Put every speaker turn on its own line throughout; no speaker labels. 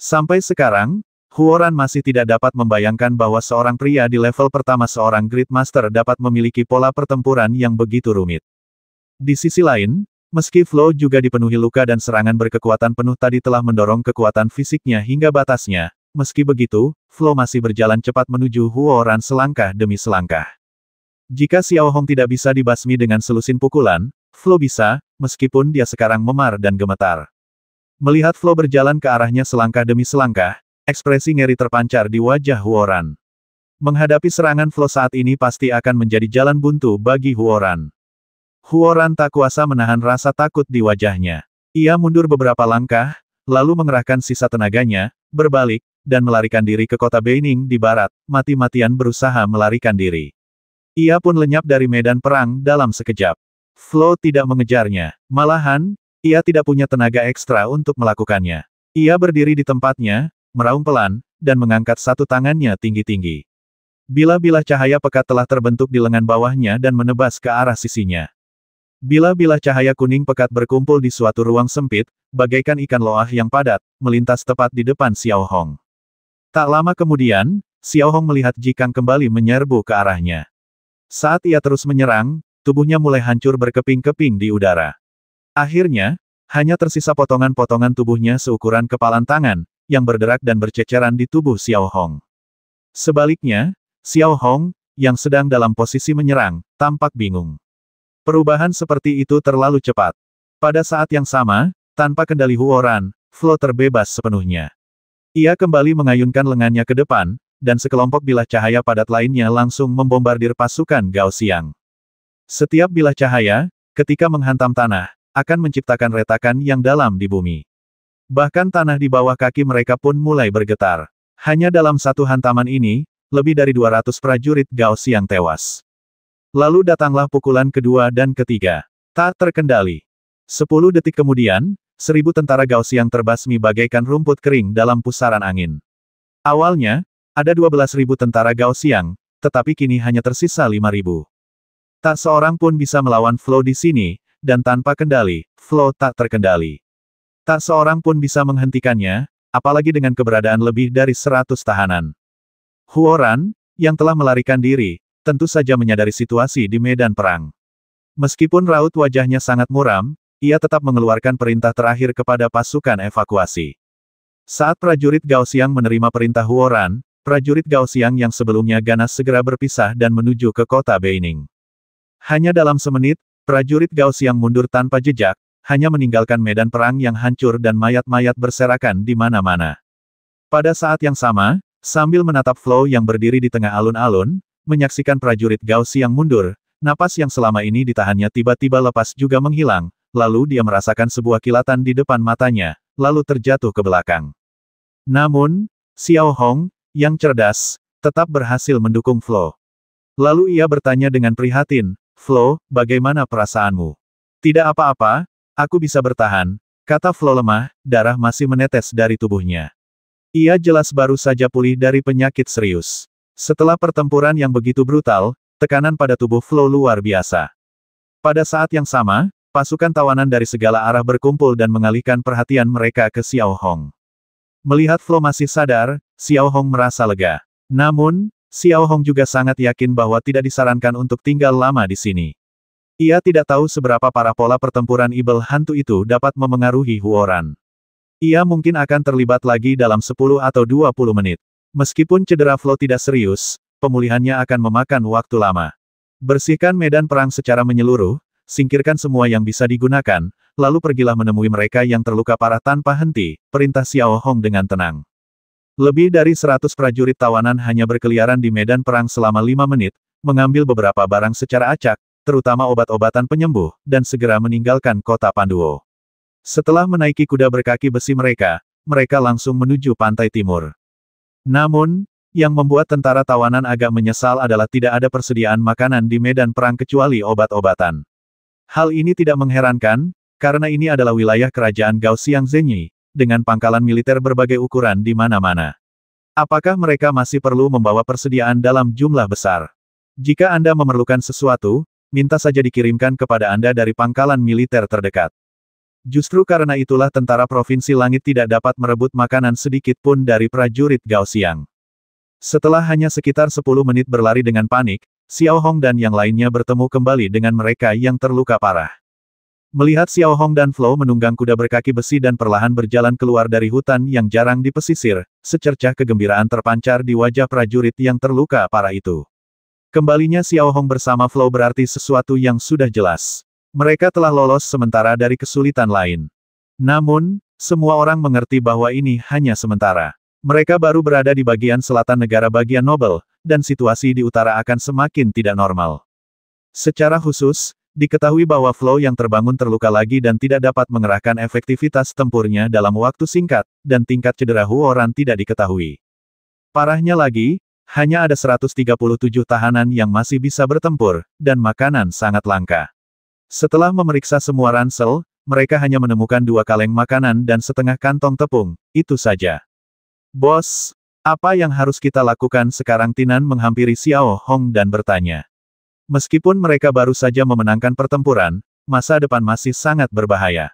Sampai sekarang, Huoran masih tidak dapat membayangkan bahwa seorang pria di level pertama seorang Great Master dapat memiliki pola pertempuran yang begitu rumit. Di sisi lain, meski Flo juga dipenuhi luka dan serangan berkekuatan penuh tadi telah mendorong kekuatan fisiknya hingga batasnya, meski begitu, Flo masih berjalan cepat menuju Huoran selangkah demi selangkah. Jika Xiao Hong tidak bisa dibasmi dengan selusin pukulan, Flo bisa, meskipun dia sekarang memar dan gemetar. Melihat Flo berjalan ke arahnya selangkah demi selangkah, ekspresi ngeri terpancar di wajah Huoran. Menghadapi serangan Flo saat ini pasti akan menjadi jalan buntu bagi Huoran. Huoran tak kuasa menahan rasa takut di wajahnya. Ia mundur beberapa langkah, lalu mengerahkan sisa tenaganya, berbalik, dan melarikan diri ke kota Beining di barat, mati-matian berusaha melarikan diri. Ia pun lenyap dari medan perang dalam sekejap. Flo tidak mengejarnya. Malahan, ia tidak punya tenaga ekstra untuk melakukannya. Ia berdiri di tempatnya, meraung pelan, dan mengangkat satu tangannya tinggi-tinggi. Bilah-bilah cahaya pekat telah terbentuk di lengan bawahnya dan menebas ke arah sisinya. Bilah-bilah cahaya kuning pekat berkumpul di suatu ruang sempit, bagaikan ikan loah yang padat, melintas tepat di depan Xiao Hong. Tak lama kemudian, Xiao Hong melihat Jikang kembali menyerbu ke arahnya. Saat ia terus menyerang, tubuhnya mulai hancur berkeping-keping di udara. Akhirnya, hanya tersisa potongan-potongan tubuhnya seukuran kepalan tangan, yang berderak dan berceceran di tubuh Xiao Hong. Sebaliknya, Xiao Hong, yang sedang dalam posisi menyerang, tampak bingung. Perubahan seperti itu terlalu cepat. Pada saat yang sama, tanpa kendali Huoran, Flo terbebas sepenuhnya. Ia kembali mengayunkan lengannya ke depan, dan sekelompok bilah cahaya padat lainnya langsung membombardir pasukan Gao Xiang. Setiap bilah cahaya, ketika menghantam tanah, akan menciptakan retakan yang dalam di bumi. Bahkan tanah di bawah kaki mereka pun mulai bergetar. Hanya dalam satu hantaman ini, lebih dari 200 prajurit Gao Xiang tewas. Lalu datanglah pukulan kedua dan ketiga. Tak terkendali. 10 detik kemudian, 1000 tentara Gao Xiang terbasmi bagaikan rumput kering dalam pusaran angin. Awalnya, ada 12.000 tentara Gao Xiang, tetapi kini hanya tersisa 5.000. Tak seorang pun bisa melawan Flo di sini, dan tanpa kendali, Flo tak terkendali. Tak seorang pun bisa menghentikannya, apalagi dengan keberadaan lebih dari 100 tahanan. Huoran, yang telah melarikan diri, tentu saja menyadari situasi di medan perang. Meskipun raut wajahnya sangat muram, ia tetap mengeluarkan perintah terakhir kepada pasukan evakuasi. Saat prajurit Gao Xiang menerima perintah Huoran, prajurit Gao Xiang yang sebelumnya ganas segera berpisah dan menuju ke kota Beining. Hanya dalam semenit, prajurit Gao Xiang mundur tanpa jejak, hanya meninggalkan medan perang yang hancur dan mayat-mayat berserakan di mana-mana. Pada saat yang sama, sambil menatap Flo yang berdiri di tengah alun-alun, menyaksikan prajurit Gao Xiang mundur, napas yang selama ini ditahannya tiba-tiba lepas juga menghilang, lalu dia merasakan sebuah kilatan di depan matanya, lalu terjatuh ke belakang. Namun, Xiao Hong, yang cerdas, tetap berhasil mendukung Flo. Lalu ia bertanya dengan prihatin, "Flo, bagaimana perasaanmu?" "Tidak apa-apa. Aku bisa bertahan," kata Flo lemah, darah masih menetes dari tubuhnya. Ia jelas baru saja pulih dari penyakit serius. Setelah pertempuran yang begitu brutal, tekanan pada tubuh Flo luar biasa. Pada saat yang sama, pasukan tawanan dari segala arah berkumpul dan mengalihkan perhatian mereka ke Xiao Hong. Melihat Flo masih sadar, Xiao Hong merasa lega. Namun, Xiao Hong juga sangat yakin bahwa tidak disarankan untuk tinggal lama di sini. Ia tidak tahu seberapa parah pola pertempuran ibel hantu itu dapat memengaruhi Huoran. Ia mungkin akan terlibat lagi dalam 10 atau 20 menit. Meskipun cedera Flo tidak serius, pemulihannya akan memakan waktu lama. Bersihkan medan perang secara menyeluruh, singkirkan semua yang bisa digunakan, lalu pergilah menemui mereka yang terluka parah tanpa henti, perintah Xiao Hong dengan tenang. Lebih dari 100 prajurit tawanan hanya berkeliaran di medan perang selama 5 menit, mengambil beberapa barang secara acak, terutama obat-obatan penyembuh, dan segera meninggalkan kota Panduo. Setelah menaiki kuda berkaki besi mereka, mereka langsung menuju pantai timur. Namun, yang membuat tentara tawanan agak menyesal adalah tidak ada persediaan makanan di medan perang kecuali obat-obatan. Hal ini tidak mengherankan, karena ini adalah wilayah kerajaan Gao Xiang Zhenyi, dengan pangkalan militer berbagai ukuran di mana-mana. Apakah mereka masih perlu membawa persediaan dalam jumlah besar? Jika Anda memerlukan sesuatu, minta saja dikirimkan kepada Anda dari pangkalan militer terdekat. Justru karena itulah tentara Provinsi Langit tidak dapat merebut makanan sedikit pun dari prajurit Gao Xiang. Setelah hanya sekitar 10 menit berlari dengan panik, Xiao Hong dan yang lainnya bertemu kembali dengan mereka yang terluka parah. Melihat Xiao Hong dan Flow menunggang kuda berkaki besi dan perlahan berjalan keluar dari hutan yang jarang dipesisir, secercah kegembiraan terpancar di wajah prajurit yang terluka parah itu. Kembalinya Xiao Hong bersama Flow berarti sesuatu yang sudah jelas. Mereka telah lolos sementara dari kesulitan lain. Namun, semua orang mengerti bahwa ini hanya sementara. Mereka baru berada di bagian selatan negara bagian Nobel, dan situasi di utara akan semakin tidak normal. Secara khusus, diketahui bahwa Flow yang terbangun terluka lagi dan tidak dapat mengerahkan efektivitas tempurnya dalam waktu singkat, dan tingkat cedera Huoran tidak diketahui. Parahnya lagi, hanya ada 137 tahanan yang masih bisa bertempur, dan makanan sangat langka. Setelah memeriksa semua ransel, mereka hanya menemukan 2 kaleng makanan dan setengah kantong tepung, itu saja. Bos, apa yang harus kita lakukan sekarang? Tinan menghampiri Xiao Hong dan bertanya. Meskipun mereka baru saja memenangkan pertempuran, masa depan masih sangat berbahaya.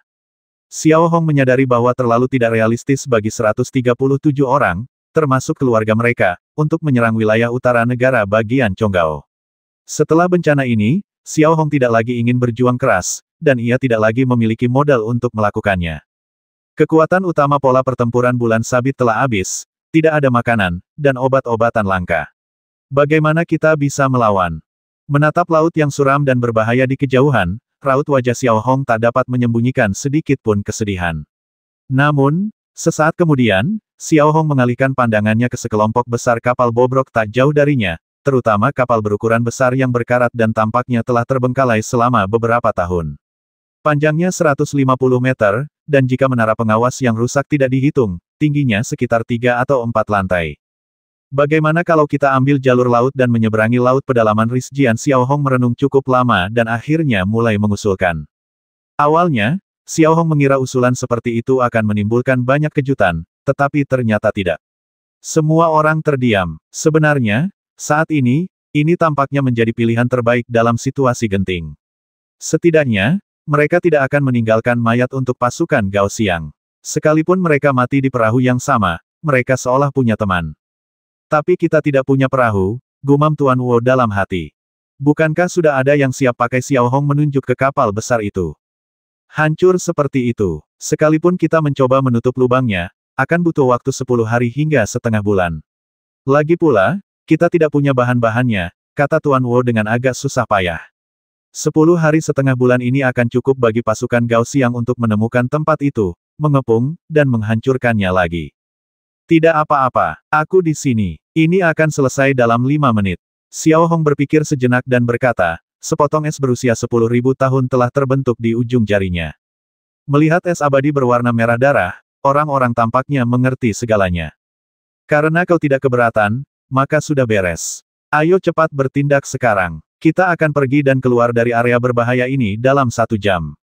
Xiao Hong menyadari bahwa terlalu tidak realistis bagi 137 orang, termasuk keluarga mereka, untuk menyerang wilayah utara negara bagian Chonggao. Setelah bencana ini, Xiao Hong tidak lagi ingin berjuang keras, dan ia tidak lagi memiliki modal untuk melakukannya. Kekuatan utama pola pertempuran bulan sabit telah habis, tidak ada makanan, dan obat-obatan langka. Bagaimana kita bisa melawan? Menatap laut yang suram dan berbahaya di kejauhan, raut wajah Xiao Hong tak dapat menyembunyikan sedikit pun kesedihan. Namun, sesaat kemudian, Xiao Hong mengalihkan pandangannya ke sekelompok besar kapal bobrok tak jauh darinya, terutama kapal berukuran besar yang berkarat dan tampaknya telah terbengkalai selama beberapa tahun. Panjangnya 150 meter, dan jika menara pengawas yang rusak tidak dihitung, tingginya sekitar 3 atau 4 lantai. Bagaimana kalau kita ambil jalur laut dan menyeberangi laut pedalaman Rizjian? Xiao Hong merenung cukup lama dan akhirnya mulai mengusulkan. Awalnya, Xiao Hong mengira usulan seperti itu akan menimbulkan banyak kejutan, tetapi ternyata tidak. Semua orang terdiam. Sebenarnya, saat ini tampaknya menjadi pilihan terbaik dalam situasi genting. Setidaknya, mereka tidak akan meninggalkan mayat untuk pasukan Gao Xiang. Sekalipun mereka mati di perahu yang sama, mereka seolah punya teman. Tapi kita tidak punya perahu, gumam Tuan Wu dalam hati. Bukankah sudah ada yang siap? Pakai Xiao Hong menunjuk ke kapal besar itu. Hancur seperti itu. Sekalipun kita mencoba menutup lubangnya, akan butuh waktu 10 hari hingga setengah bulan. Lagi pula, kita tidak punya bahan-bahannya, kata Tuan Wu dengan agak susah payah. 10 hari setengah bulan ini akan cukup bagi pasukan Gao Xiang untuk menemukan tempat itu, mengepung, dan menghancurkannya lagi. Tidak apa-apa, aku di sini. Ini akan selesai dalam 5 menit. Xiao Hong berpikir sejenak dan berkata, sepotong es berusia 10.000 tahun telah terbentuk di ujung jarinya. Melihat es abadi berwarna merah darah, orang-orang tampaknya mengerti segalanya. Karena kau tidak keberatan, maka sudah beres. Ayo cepat bertindak sekarang. Kita akan pergi dan keluar dari area berbahaya ini dalam 1 jam.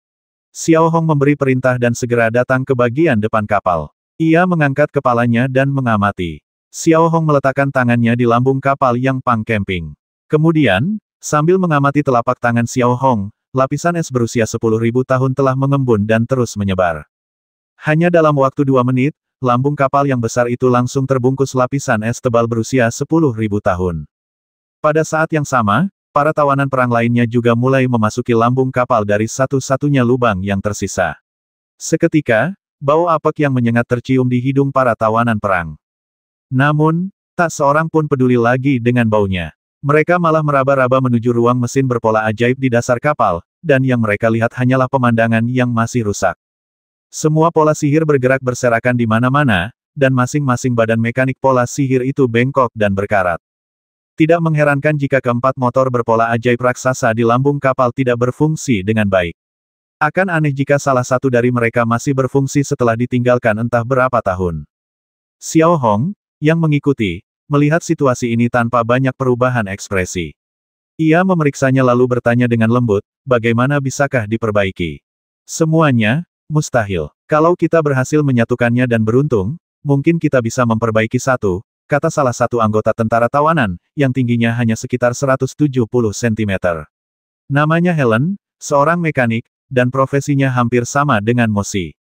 Xiao Hong memberi perintah dan segera datang ke bagian depan kapal. Ia mengangkat kepalanya dan mengamati. Xiao Hong meletakkan tangannya di lambung kapal yang pang camping. Kemudian, sambil mengamati telapak tangan Xiao Hong, lapisan es berusia 10.000 tahun telah mengembun dan terus menyebar. Hanya dalam waktu 2 menit, lambung kapal yang besar itu langsung terbungkus lapisan es tebal berusia 10.000 tahun. Pada saat yang sama, para tawanan perang lainnya juga mulai memasuki lambung kapal dari satu-satunya lubang yang tersisa. Seketika, bau apek yang menyengat tercium di hidung para tawanan perang. Namun, tak seorang pun peduli lagi dengan baunya. Mereka malah meraba-raba menuju ruang mesin berpola ajaib di dasar kapal, dan yang mereka lihat hanyalah pemandangan yang masih rusak. Semua pola sihir bergerak berserakan di mana-mana, dan masing-masing badan mekanik pola sihir itu bengkok dan berkarat. Tidak mengherankan jika keempat motor berpola ajaib raksasa di lambung kapal tidak berfungsi dengan baik. Akan aneh jika salah satu dari mereka masih berfungsi setelah ditinggalkan entah berapa tahun. Xiao Hong, yang mengikuti, melihat situasi ini tanpa banyak perubahan ekspresi. Ia memeriksanya lalu bertanya dengan lembut, bagaimana bisakah diperbaiki? Semuanya, mustahil. Kalau kita berhasil menyatukannya dan beruntung, mungkin kita bisa memperbaiki satu, kata salah satu anggota tentara tawanan, yang tingginya hanya sekitar 170 cm. Namanya Helen, seorang mekanik, dan profesinya hampir sama dengan Moshi.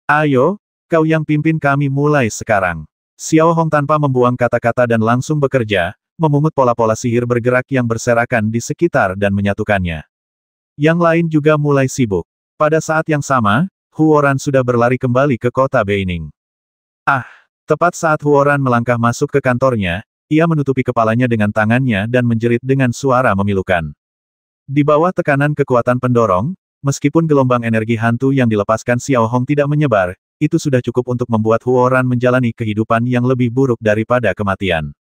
Ayo, kau yang pimpin kami mulai sekarang. Xiao Hong tanpa membuang kata-kata dan langsung bekerja, memungut pola-pola sihir bergerak yang berserakan di sekitar dan menyatukannya. Yang lain juga mulai sibuk. Pada saat yang sama, Huoran sudah berlari kembali ke kota Beining. Tepat saat Huoran melangkah masuk ke kantornya, ia menutupi kepalanya dengan tangannya dan menjerit dengan suara memilukan. Di bawah tekanan kekuatan pendorong, meskipun gelombang energi hantu yang dilepaskan Xiao Hong tidak menyebar, itu sudah cukup untuk membuat Huoran menjalani kehidupan yang lebih buruk daripada kematian.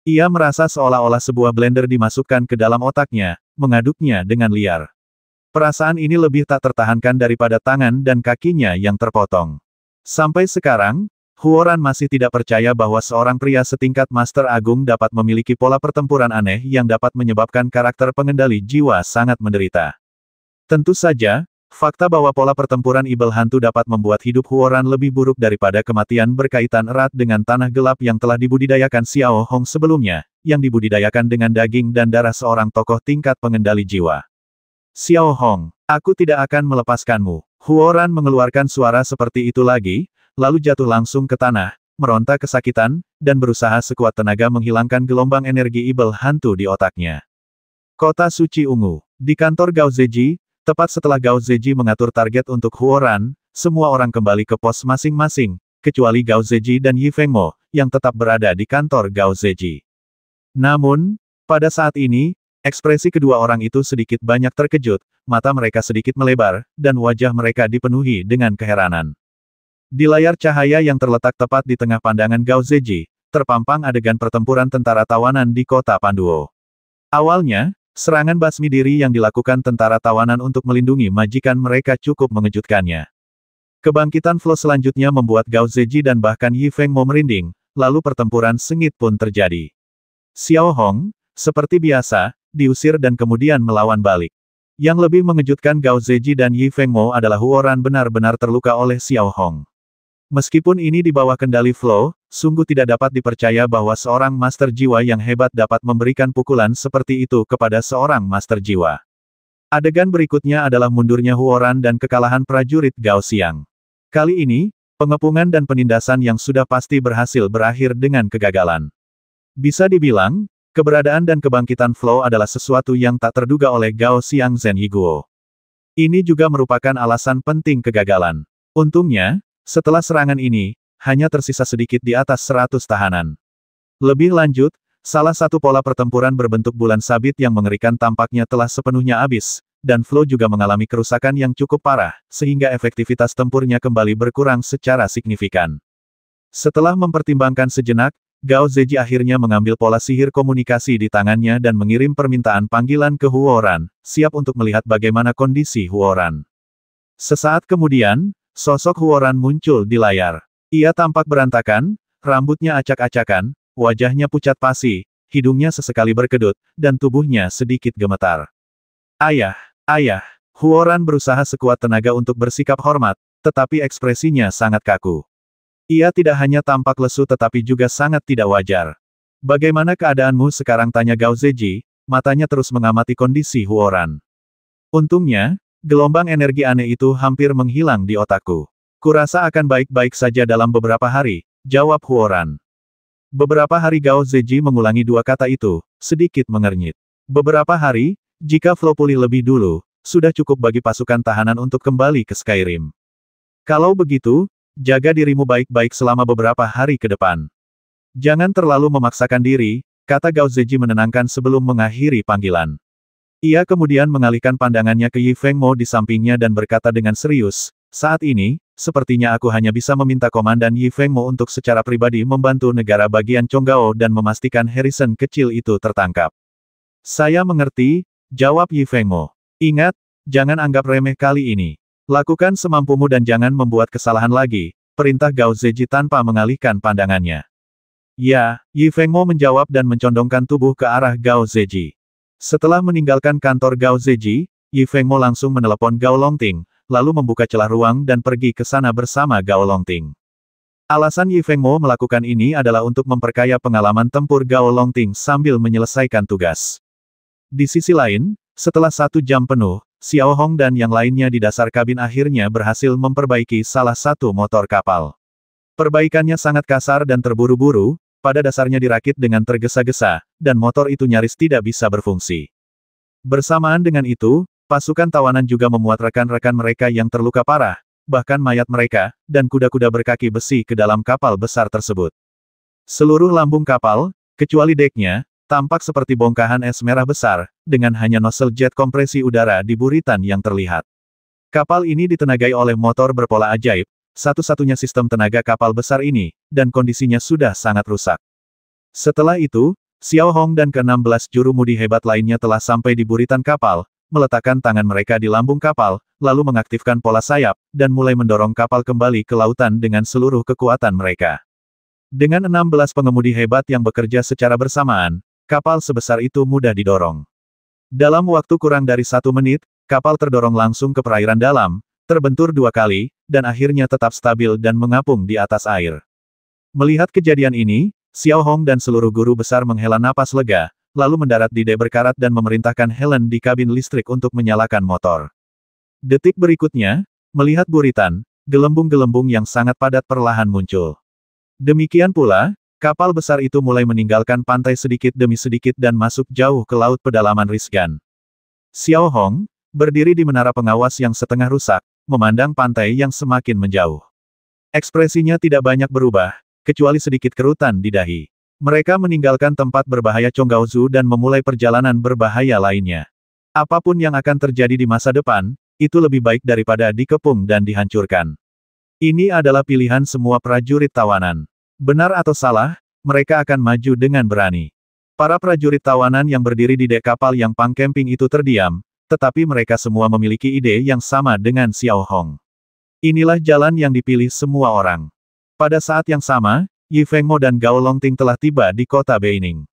Ia merasa seolah-olah sebuah blender dimasukkan ke dalam otaknya, mengaduknya dengan liar. Perasaan ini lebih tak tertahankan daripada tangan dan kakinya yang terpotong. Sampai sekarang, Huoran masih tidak percaya bahwa seorang pria setingkat Master Agung dapat memiliki pola pertempuran aneh yang dapat menyebabkan karakter pengendali jiwa sangat menderita. Tentu saja, fakta bahwa pola pertempuran ibel hantu dapat membuat hidup Huoran lebih buruk daripada kematian berkaitan erat dengan tanah gelap yang telah dibudidayakan Xiao Hong sebelumnya, yang dibudidayakan dengan daging dan darah seorang tokoh tingkat pengendali jiwa. Xiao Hong, aku tidak akan melepaskanmu. Huoran mengeluarkan suara seperti itu lagi, lalu jatuh langsung ke tanah, meronta kesakitan, dan berusaha sekuat tenaga menghilangkan gelombang energi ibel hantu di otaknya. Kota Suci Ungu. Di kantor Gao Zeji, tepat setelah Gao Zeji mengatur target untuk Huoran, semua orang kembali ke pos masing-masing, kecuali Gao Zeji dan Yi Fengmo, yang tetap berada di kantor Gao Zeji. Namun, pada saat ini, ekspresi kedua orang itu sedikit banyak terkejut, mata mereka sedikit melebar, dan wajah mereka dipenuhi dengan keheranan. Di layar cahaya yang terletak tepat di tengah pandangan Gao Zeji, terpampang adegan pertempuran tentara tawanan di kota Panduo. Awalnya, serangan basmi diri yang dilakukan tentara tawanan untuk melindungi majikan mereka cukup mengejutkannya. Kebangkitan flow selanjutnya membuat Gao Zeji dan bahkan Yi Fengmo merinding, lalu pertempuran sengit pun terjadi. Xiao Hong, seperti biasa, diusir dan kemudian melawan balik. Yang lebih mengejutkan Gao Zeji dan Yi Fengmo adalah Huoran benar-benar terluka oleh Xiao Hong. Meskipun ini di bawah kendali Flow, sungguh tidak dapat dipercaya bahwa seorang master jiwa yang hebat dapat memberikan pukulan seperti itu kepada seorang master jiwa. Adegan berikutnya adalah mundurnya Huoran dan kekalahan prajurit Gao Xiang. Kali ini, pengepungan dan penindasan yang sudah pasti berhasil berakhir dengan kegagalan. Bisa dibilang, keberadaan dan kebangkitan Flow adalah sesuatu yang tak terduga oleh Gao Xiang Zhen Yiguo. Ini juga merupakan alasan penting kegagalan. Untungnya, setelah serangan ini, hanya tersisa sedikit di atas 100 tahanan. Lebih lanjut, salah satu pola pertempuran berbentuk bulan sabit yang mengerikan tampaknya telah sepenuhnya habis, dan Flow juga mengalami kerusakan yang cukup parah, sehingga efektivitas tempurnya kembali berkurang secara signifikan. Setelah mempertimbangkan sejenak, Gao Zeji akhirnya mengambil pola sihir komunikasi di tangannya dan mengirim permintaan panggilan ke Huoran, siap untuk melihat bagaimana kondisi Huoran. Sesaat kemudian, sosok Huoran muncul di layar. Ia tampak berantakan, rambutnya acak-acakan, wajahnya pucat pasi, hidungnya sesekali berkedut, dan tubuhnya sedikit gemetar. Ayah, ayah, Huoran berusaha sekuat tenaga untuk bersikap hormat, tetapi ekspresinya sangat kaku. Ia tidak hanya tampak lesu tetapi juga sangat tidak wajar. Bagaimana keadaanmu sekarang, tanya Gao Zeji, matanya terus mengamati kondisi Huoran. Untungnya, gelombang energi aneh itu hampir menghilang di otakku. Kurasa akan baik-baik saja dalam beberapa hari, jawab Huoran. Beberapa hari. Gao Zeji mengulangi dua kata itu, sedikit mengernyit. Beberapa hari, jika Flow pulih lebih dulu, sudah cukup bagi pasukan tahanan untuk kembali ke Skyrim. Kalau begitu, jaga dirimu baik-baik selama beberapa hari ke depan. Jangan terlalu memaksakan diri, kata Gao Zeji menenangkan sebelum mengakhiri panggilan. Ia kemudian mengalihkan pandangannya ke Yi Fengmo di sampingnya dan berkata dengan serius, saat ini, sepertinya aku hanya bisa meminta Komandan Yi Fengmo untuk secara pribadi membantu negara bagian Chonggao dan memastikan Harrison kecil itu tertangkap. Saya mengerti, jawab Yi Fengmo. Ingat, jangan anggap remeh kali ini. Lakukan semampumu dan jangan membuat kesalahan lagi, perintah Gao Zeji tanpa mengalihkan pandangannya. Ya, Yi Fengmo menjawab dan mencondongkan tubuh ke arah Gao Zeji. Setelah meninggalkan kantor Gao Zeji, Yi Fengmo langsung menelepon Gao Longting, lalu membuka celah ruang dan pergi ke sana bersama Gao Longting. Alasan Yi Fengmo melakukan ini adalah untuk memperkaya pengalaman tempur Gao Longting sambil menyelesaikan tugas. Di sisi lain, setelah 1 jam penuh, Xiao Hong dan yang lainnya di dasar kabin akhirnya berhasil memperbaiki salah satu motor kapal. Perbaikannya sangat kasar dan terburu-buru, pada dasarnya dirakit dengan tergesa-gesa, dan motor itu nyaris tidak bisa berfungsi. Bersamaan dengan itu, pasukan tawanan juga memuat rekan-rekan mereka yang terluka parah, bahkan mayat mereka, dan kuda-kuda berkaki besi ke dalam kapal besar tersebut. Seluruh lambung kapal, kecuali deknya, tampak seperti bongkahan es merah besar, dengan hanya nosel jet kompresi udara di buritan yang terlihat. Kapal ini ditenagai oleh motor berpola ajaib, satu-satunya sistem tenaga kapal besar ini, dan kondisinya sudah sangat rusak. Setelah itu, Xiao Hong dan ke-16 jurumudi hebat lainnya telah sampai di buritan kapal, meletakkan tangan mereka di lambung kapal, lalu mengaktifkan pola sayap, dan mulai mendorong kapal kembali ke lautan dengan seluruh kekuatan mereka. Dengan 16 pengemudi hebat yang bekerja secara bersamaan, kapal sebesar itu mudah didorong. Dalam waktu kurang dari 1 menit, kapal terdorong langsung ke perairan dalam, terbentur 2 kali, dan akhirnya tetap stabil dan mengapung di atas air. Melihat kejadian ini, Xiao Hong dan seluruh guru besar menghela napas lega, lalu mendarat di dek berkarat dan memerintahkan Helen di kabin listrik untuk menyalakan motor. Detik berikutnya, melihat buritan, gelembung-gelembung yang sangat padat perlahan muncul. Demikian pula, kapal besar itu mulai meninggalkan pantai sedikit demi sedikit dan masuk jauh ke laut pedalaman riskan. Xiao Hong, berdiri di menara pengawas yang setengah rusak, memandang pantai yang semakin menjauh. Ekspresinya tidak banyak berubah, kecuali sedikit kerutan di dahi. Mereka meninggalkan tempat berbahaya Chonggaozu dan memulai perjalanan berbahaya lainnya. Apapun yang akan terjadi di masa depan, itu lebih baik daripada dikepung dan dihancurkan. Ini adalah pilihan semua prajurit tawanan. Benar atau salah, mereka akan maju dengan berani. Para prajurit tawanan yang berdiri di dek kapal yang pangcamping itu terdiam, tetapi mereka semua memiliki ide yang sama dengan Xiao Hong. Inilah jalan yang dipilih semua orang. Pada saat yang sama, Yi Fengmo dan Gao Longting telah tiba di kota Beining.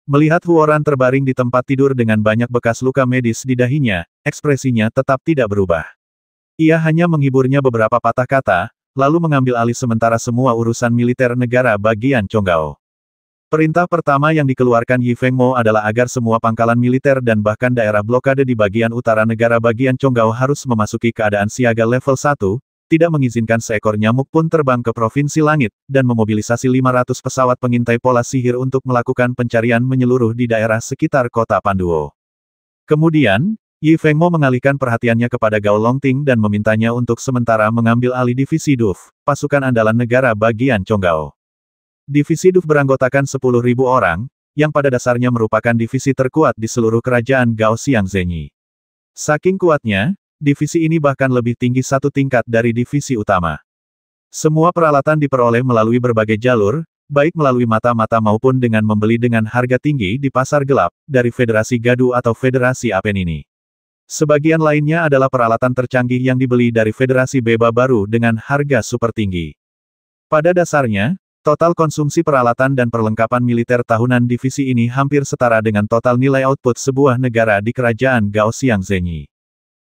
Melihat Huoran terbaring di tempat tidur dengan banyak bekas luka medis di dahinya, ekspresinya tetap tidak berubah. Ia hanya menghiburnya beberapa patah kata, lalu mengambil alih sementara semua urusan militer negara bagian Chonggao. Perintah pertama yang dikeluarkan Yi Fengmo adalah agar semua pangkalan militer dan bahkan daerah blokade di bagian utara negara bagian Chonggao harus memasuki keadaan siaga level 1, tidak mengizinkan seekor nyamuk pun terbang ke Provinsi Langit, dan memobilisasi 500 pesawat pengintai pola sihir untuk melakukan pencarian menyeluruh di daerah sekitar kota Panduo. Kemudian, Yi Fengmo mengalihkan perhatiannya kepada Gao Longting dan memintanya untuk sementara mengambil alih divisi DUF, pasukan andalan negara bagian Chonggao. Divisi DUF beranggotakan 10.000 orang, yang pada dasarnya merupakan divisi terkuat di seluruh kerajaan Gao Xiangzenyi. Saking kuatnya, divisi ini bahkan lebih tinggi satu tingkat dari divisi utama. Semua peralatan diperoleh melalui berbagai jalur, baik melalui mata-mata maupun dengan membeli dengan harga tinggi di pasar gelap, dari Federasi Gadu atau Federasi Apenini. Sebagian lainnya adalah peralatan tercanggih yang dibeli dari Federasi Beba baru dengan harga super tinggi. Pada dasarnya, total konsumsi peralatan dan perlengkapan militer tahunan divisi ini hampir setara dengan total nilai output sebuah negara di kerajaan Gao Xiangzenyi.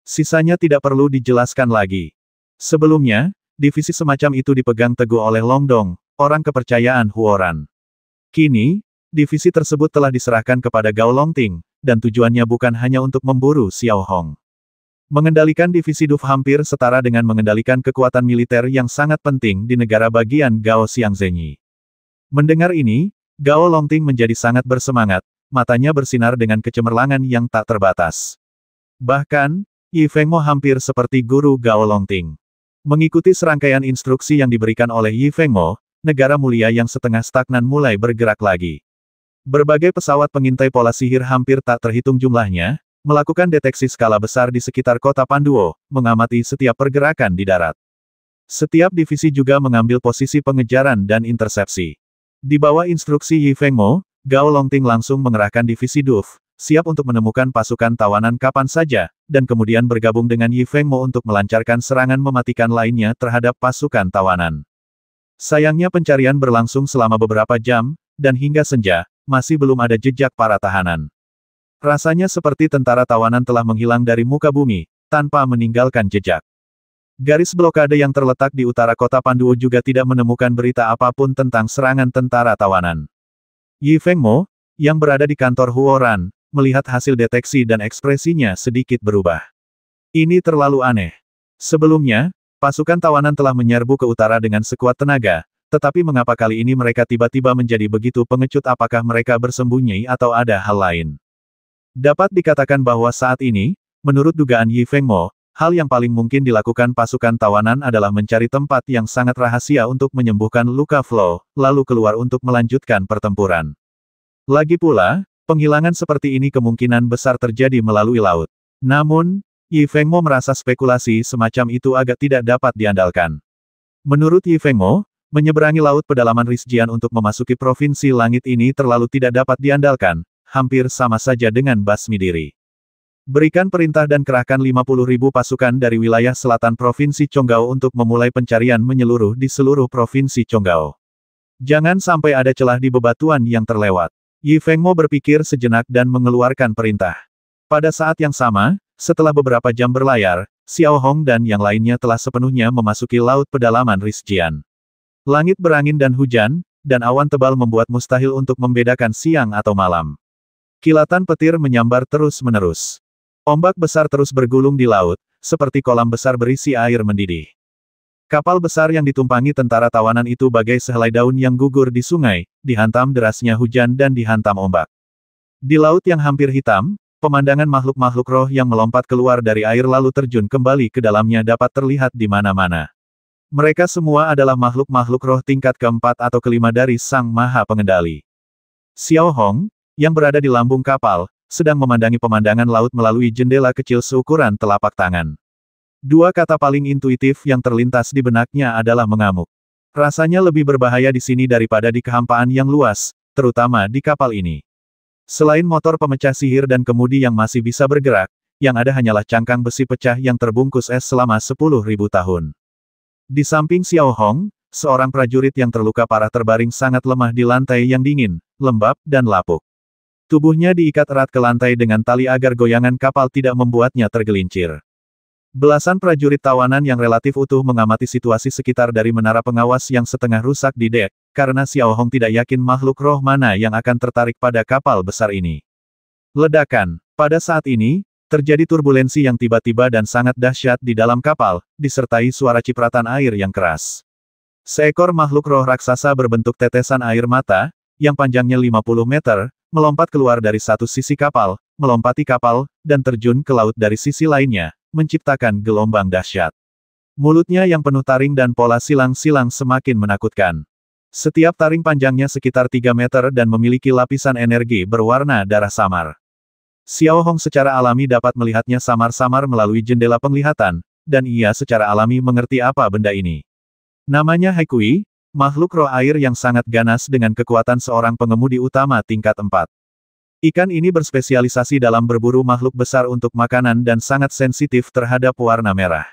Sisanya tidak perlu dijelaskan lagi. Sebelumnya, divisi semacam itu dipegang teguh oleh Long Dong, orang kepercayaan Huoran. Kini, divisi tersebut telah diserahkan kepada Gao Longting, dan tujuannya bukan hanya untuk memburu Xiao Hong. Mengendalikan divisi DUF hampir setara dengan mengendalikan kekuatan militer yang sangat penting di negara bagian Gao Xiangzenyi. Mendengar ini, Gao Longting menjadi sangat bersemangat, matanya bersinar dengan kecemerlangan yang tak terbatas. Bahkan, Yi Fengmo hampir seperti guru Gao Longting. Mengikuti serangkaian instruksi yang diberikan oleh Yi Fengmo, negara mulia yang setengah stagnan mulai bergerak lagi. Berbagai pesawat pengintai pola sihir hampir tak terhitung jumlahnya, melakukan deteksi skala besar di sekitar kota Panduo, mengamati setiap pergerakan di darat. Setiap divisi juga mengambil posisi pengejaran dan intersepsi. Di bawah instruksi Yi Fengmo, Gao Longting langsung mengerahkan divisi DUF, siap untuk menemukan pasukan tawanan kapan saja, dan kemudian bergabung dengan Yi Fengmo untuk melancarkan serangan mematikan lainnya terhadap pasukan tawanan. Sayangnya pencarian berlangsung selama beberapa jam, dan hingga senja, masih belum ada jejak para tahanan. Rasanya seperti tentara tawanan telah menghilang dari muka bumi, tanpa meninggalkan jejak. Garis blokade yang terletak di utara kota Panduo juga tidak menemukan berita apapun tentang serangan tentara tawanan. Yi Fengmo, yang berada di kantor Huoran, melihat hasil deteksi dan ekspresinya sedikit berubah. Ini terlalu aneh. Sebelumnya, pasukan tawanan telah menyerbu ke utara dengan sekuat tenaga, tetapi mengapa kali ini mereka tiba-tiba menjadi begitu pengecut? Apakah mereka bersembunyi atau ada hal lain? Dapat dikatakan bahwa saat ini, menurut dugaan Yi Fengmo, hal yang paling mungkin dilakukan pasukan tawanan adalah mencari tempat yang sangat rahasia untuk menyembuhkan luka Flow, lalu keluar untuk melanjutkan pertempuran. Lagi pula, penghilangan seperti ini kemungkinan besar terjadi melalui laut. Namun, Yi Fengmo merasa spekulasi semacam itu agak tidak dapat diandalkan. Menurut Yi Fengmo, menyeberangi laut pedalaman Rizjian untuk memasuki provinsi langit ini terlalu tidak dapat diandalkan, hampir sama saja dengan basmi diri. Berikan perintah dan kerahkan 50.000 pasukan dari wilayah selatan Provinsi Chonggao untuk memulai pencarian menyeluruh di seluruh Provinsi Chonggao. Jangan sampai ada celah di bebatuan yang terlewat. Yi Fengmo berpikir sejenak dan mengeluarkan perintah. Pada saat yang sama, setelah beberapa jam berlayar, Xiao Hong dan yang lainnya telah sepenuhnya memasuki laut pedalaman Rizjian. Langit berangin dan hujan, dan awan tebal membuat mustahil untuk membedakan siang atau malam. Kilatan petir menyambar terus-menerus. Ombak besar terus bergulung di laut, seperti kolam besar berisi air mendidih. Kapal besar yang ditumpangi tentara tawanan itu bagai sehelai daun yang gugur di sungai, dihantam derasnya hujan dan dihantam ombak. Di laut yang hampir hitam, pemandangan makhluk-makhluk roh yang melompat keluar dari air lalu terjun kembali ke dalamnya dapat terlihat di mana-mana. Mereka semua adalah makhluk-makhluk roh tingkat keempat atau kelima dari Sang Maha Pengendali. Xiao Hong, yang berada di lambung kapal, sedang memandangi pemandangan laut melalui jendela kecil seukuran telapak tangan. Dua kata paling intuitif yang terlintas di benaknya adalah mengamuk. Rasanya lebih berbahaya di sini daripada di kehampaan yang luas, terutama di kapal ini. Selain motor pemecah sihir dan kemudi yang masih bisa bergerak, yang ada hanyalah cangkang besi pecah yang terbungkus es selama 10.000 tahun. Di samping Xiao Hong, seorang prajurit yang terluka parah terbaring sangat lemah di lantai yang dingin, lembab, dan lapuk. Tubuhnya diikat erat ke lantai dengan tali agar goyangan kapal tidak membuatnya tergelincir. Belasan prajurit tawanan yang relatif utuh mengamati situasi sekitar dari menara pengawas yang setengah rusak di dek, karena Xiao Hong tidak yakin makhluk roh mana yang akan tertarik pada kapal besar ini. Ledakan. Pada saat ini, terjadi turbulensi yang tiba-tiba dan sangat dahsyat di dalam kapal, disertai suara cipratan air yang keras. Seekor makhluk roh raksasa berbentuk tetesan air mata, yang panjangnya 50 meter, melompat keluar dari satu sisi kapal, melompati kapal, dan terjun ke laut dari sisi lainnya, menciptakan gelombang dahsyat. Mulutnya yang penuh taring dan pola silang-silang semakin menakutkan. Setiap taring panjangnya sekitar 3 meter dan memiliki lapisan energi berwarna darah samar. Xiao Hong secara alami dapat melihatnya samar-samar melalui jendela penglihatan, dan ia secara alami mengerti apa benda ini. Namanya Haikui, makhluk roh air yang sangat ganas dengan kekuatan seorang pengemudi utama tingkat 4. Ikan ini berspesialisasi dalam berburu makhluk besar untuk makanan dan sangat sensitif terhadap warna merah.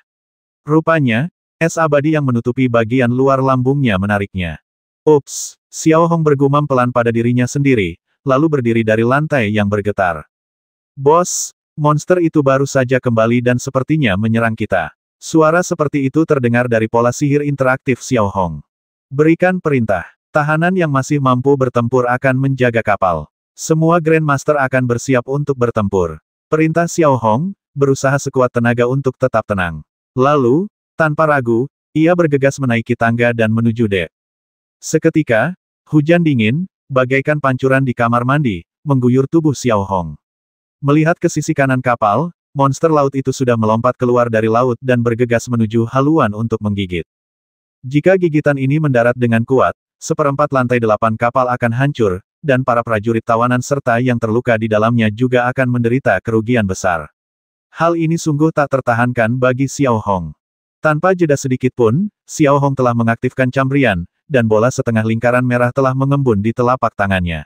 Rupanya, es abadi yang menutupi bagian luar lambungnya menariknya. Ups, Xiao Hong bergumam pelan pada dirinya sendiri, lalu berdiri dari lantai yang bergetar. Bos, monster itu baru saja kembali dan sepertinya menyerang kita. Suara seperti itu terdengar dari pola sihir interaktif Xiao Hong. Berikan perintah. Tahanan yang masih mampu bertempur akan menjaga kapal. Semua Grandmaster akan bersiap untuk bertempur. Perintah Xiao Hong, berusaha sekuat tenaga untuk tetap tenang. Lalu, tanpa ragu, ia bergegas menaiki tangga dan menuju dek. Seketika, hujan dingin, bagaikan pancuran di kamar mandi, mengguyur tubuh Xiao Hong. Melihat ke sisi kanan kapal, monster laut itu sudah melompat keluar dari laut dan bergegas menuju haluan untuk menggigit. Jika gigitan ini mendarat dengan kuat, seperempat lantai 8 kapal akan hancur, dan para prajurit tawanan serta yang terluka di dalamnya juga akan menderita kerugian besar. Hal ini sungguh tak tertahankan bagi Xiao Hong. Tanpa jeda sedikit pun, Xiao Hong telah mengaktifkan cambrian, dan bola setengah lingkaran merah telah mengembun di telapak tangannya.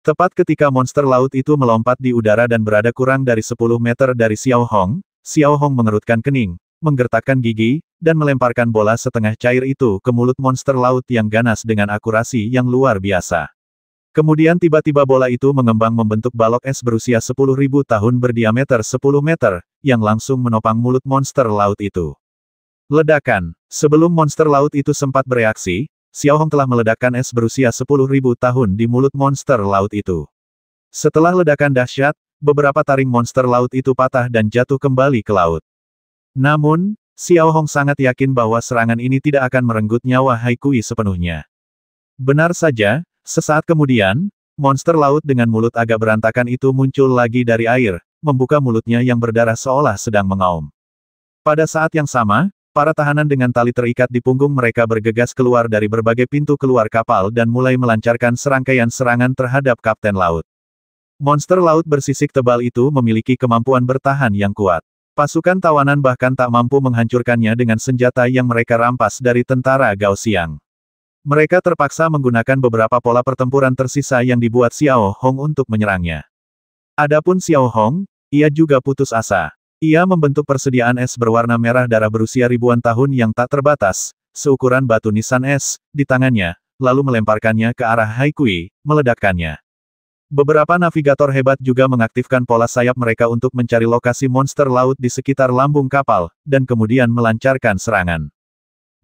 Tepat ketika monster laut itu melompat di udara dan berada kurang dari 10 meter dari Xiao Hong mengerutkan kening, menggertakkan gigi, dan melemparkan bola setengah cair itu ke mulut monster laut yang ganas dengan akurasi yang luar biasa. Kemudian tiba-tiba bola itu mengembang membentuk balok es berusia 10.000 tahun berdiameter 10 meter, yang langsung menopang mulut monster laut itu. Ledakan. Sebelum monster laut itu sempat bereaksi, Xiao Hong telah meledakkan es berusia 10.000 tahun di mulut monster laut itu. Setelah ledakan dahsyat, beberapa taring monster laut itu patah dan jatuh kembali ke laut. Namun, Xiao Hong sangat yakin bahwa serangan ini tidak akan merenggut nyawa Haikui sepenuhnya. Benar saja, sesaat kemudian, monster laut dengan mulut agak berantakan itu muncul lagi dari air, membuka mulutnya yang berdarah seolah sedang mengaum. Pada saat yang sama, para tahanan dengan tali terikat di punggung mereka bergegas keluar dari berbagai pintu keluar kapal dan mulai melancarkan serangkaian serangan terhadap Kapten Laut. Monster laut bersisik tebal itu memiliki kemampuan bertahan yang kuat. Pasukan tawanan bahkan tak mampu menghancurkannya dengan senjata yang mereka rampas dari tentara Gao Xiang. Mereka terpaksa menggunakan beberapa pola pertempuran tersisa yang dibuat Xiao Hong untuk menyerangnya. Adapun Xiao Hong, ia juga putus asa. Ia membentuk persediaan es berwarna merah darah berusia ribuan tahun yang tak terbatas, seukuran batu nisan es, di tangannya, lalu melemparkannya ke arah Haikui, meledakkannya. Beberapa navigator hebat juga mengaktifkan pola sayap mereka untuk mencari lokasi monster laut di sekitar lambung kapal, dan kemudian melancarkan serangan.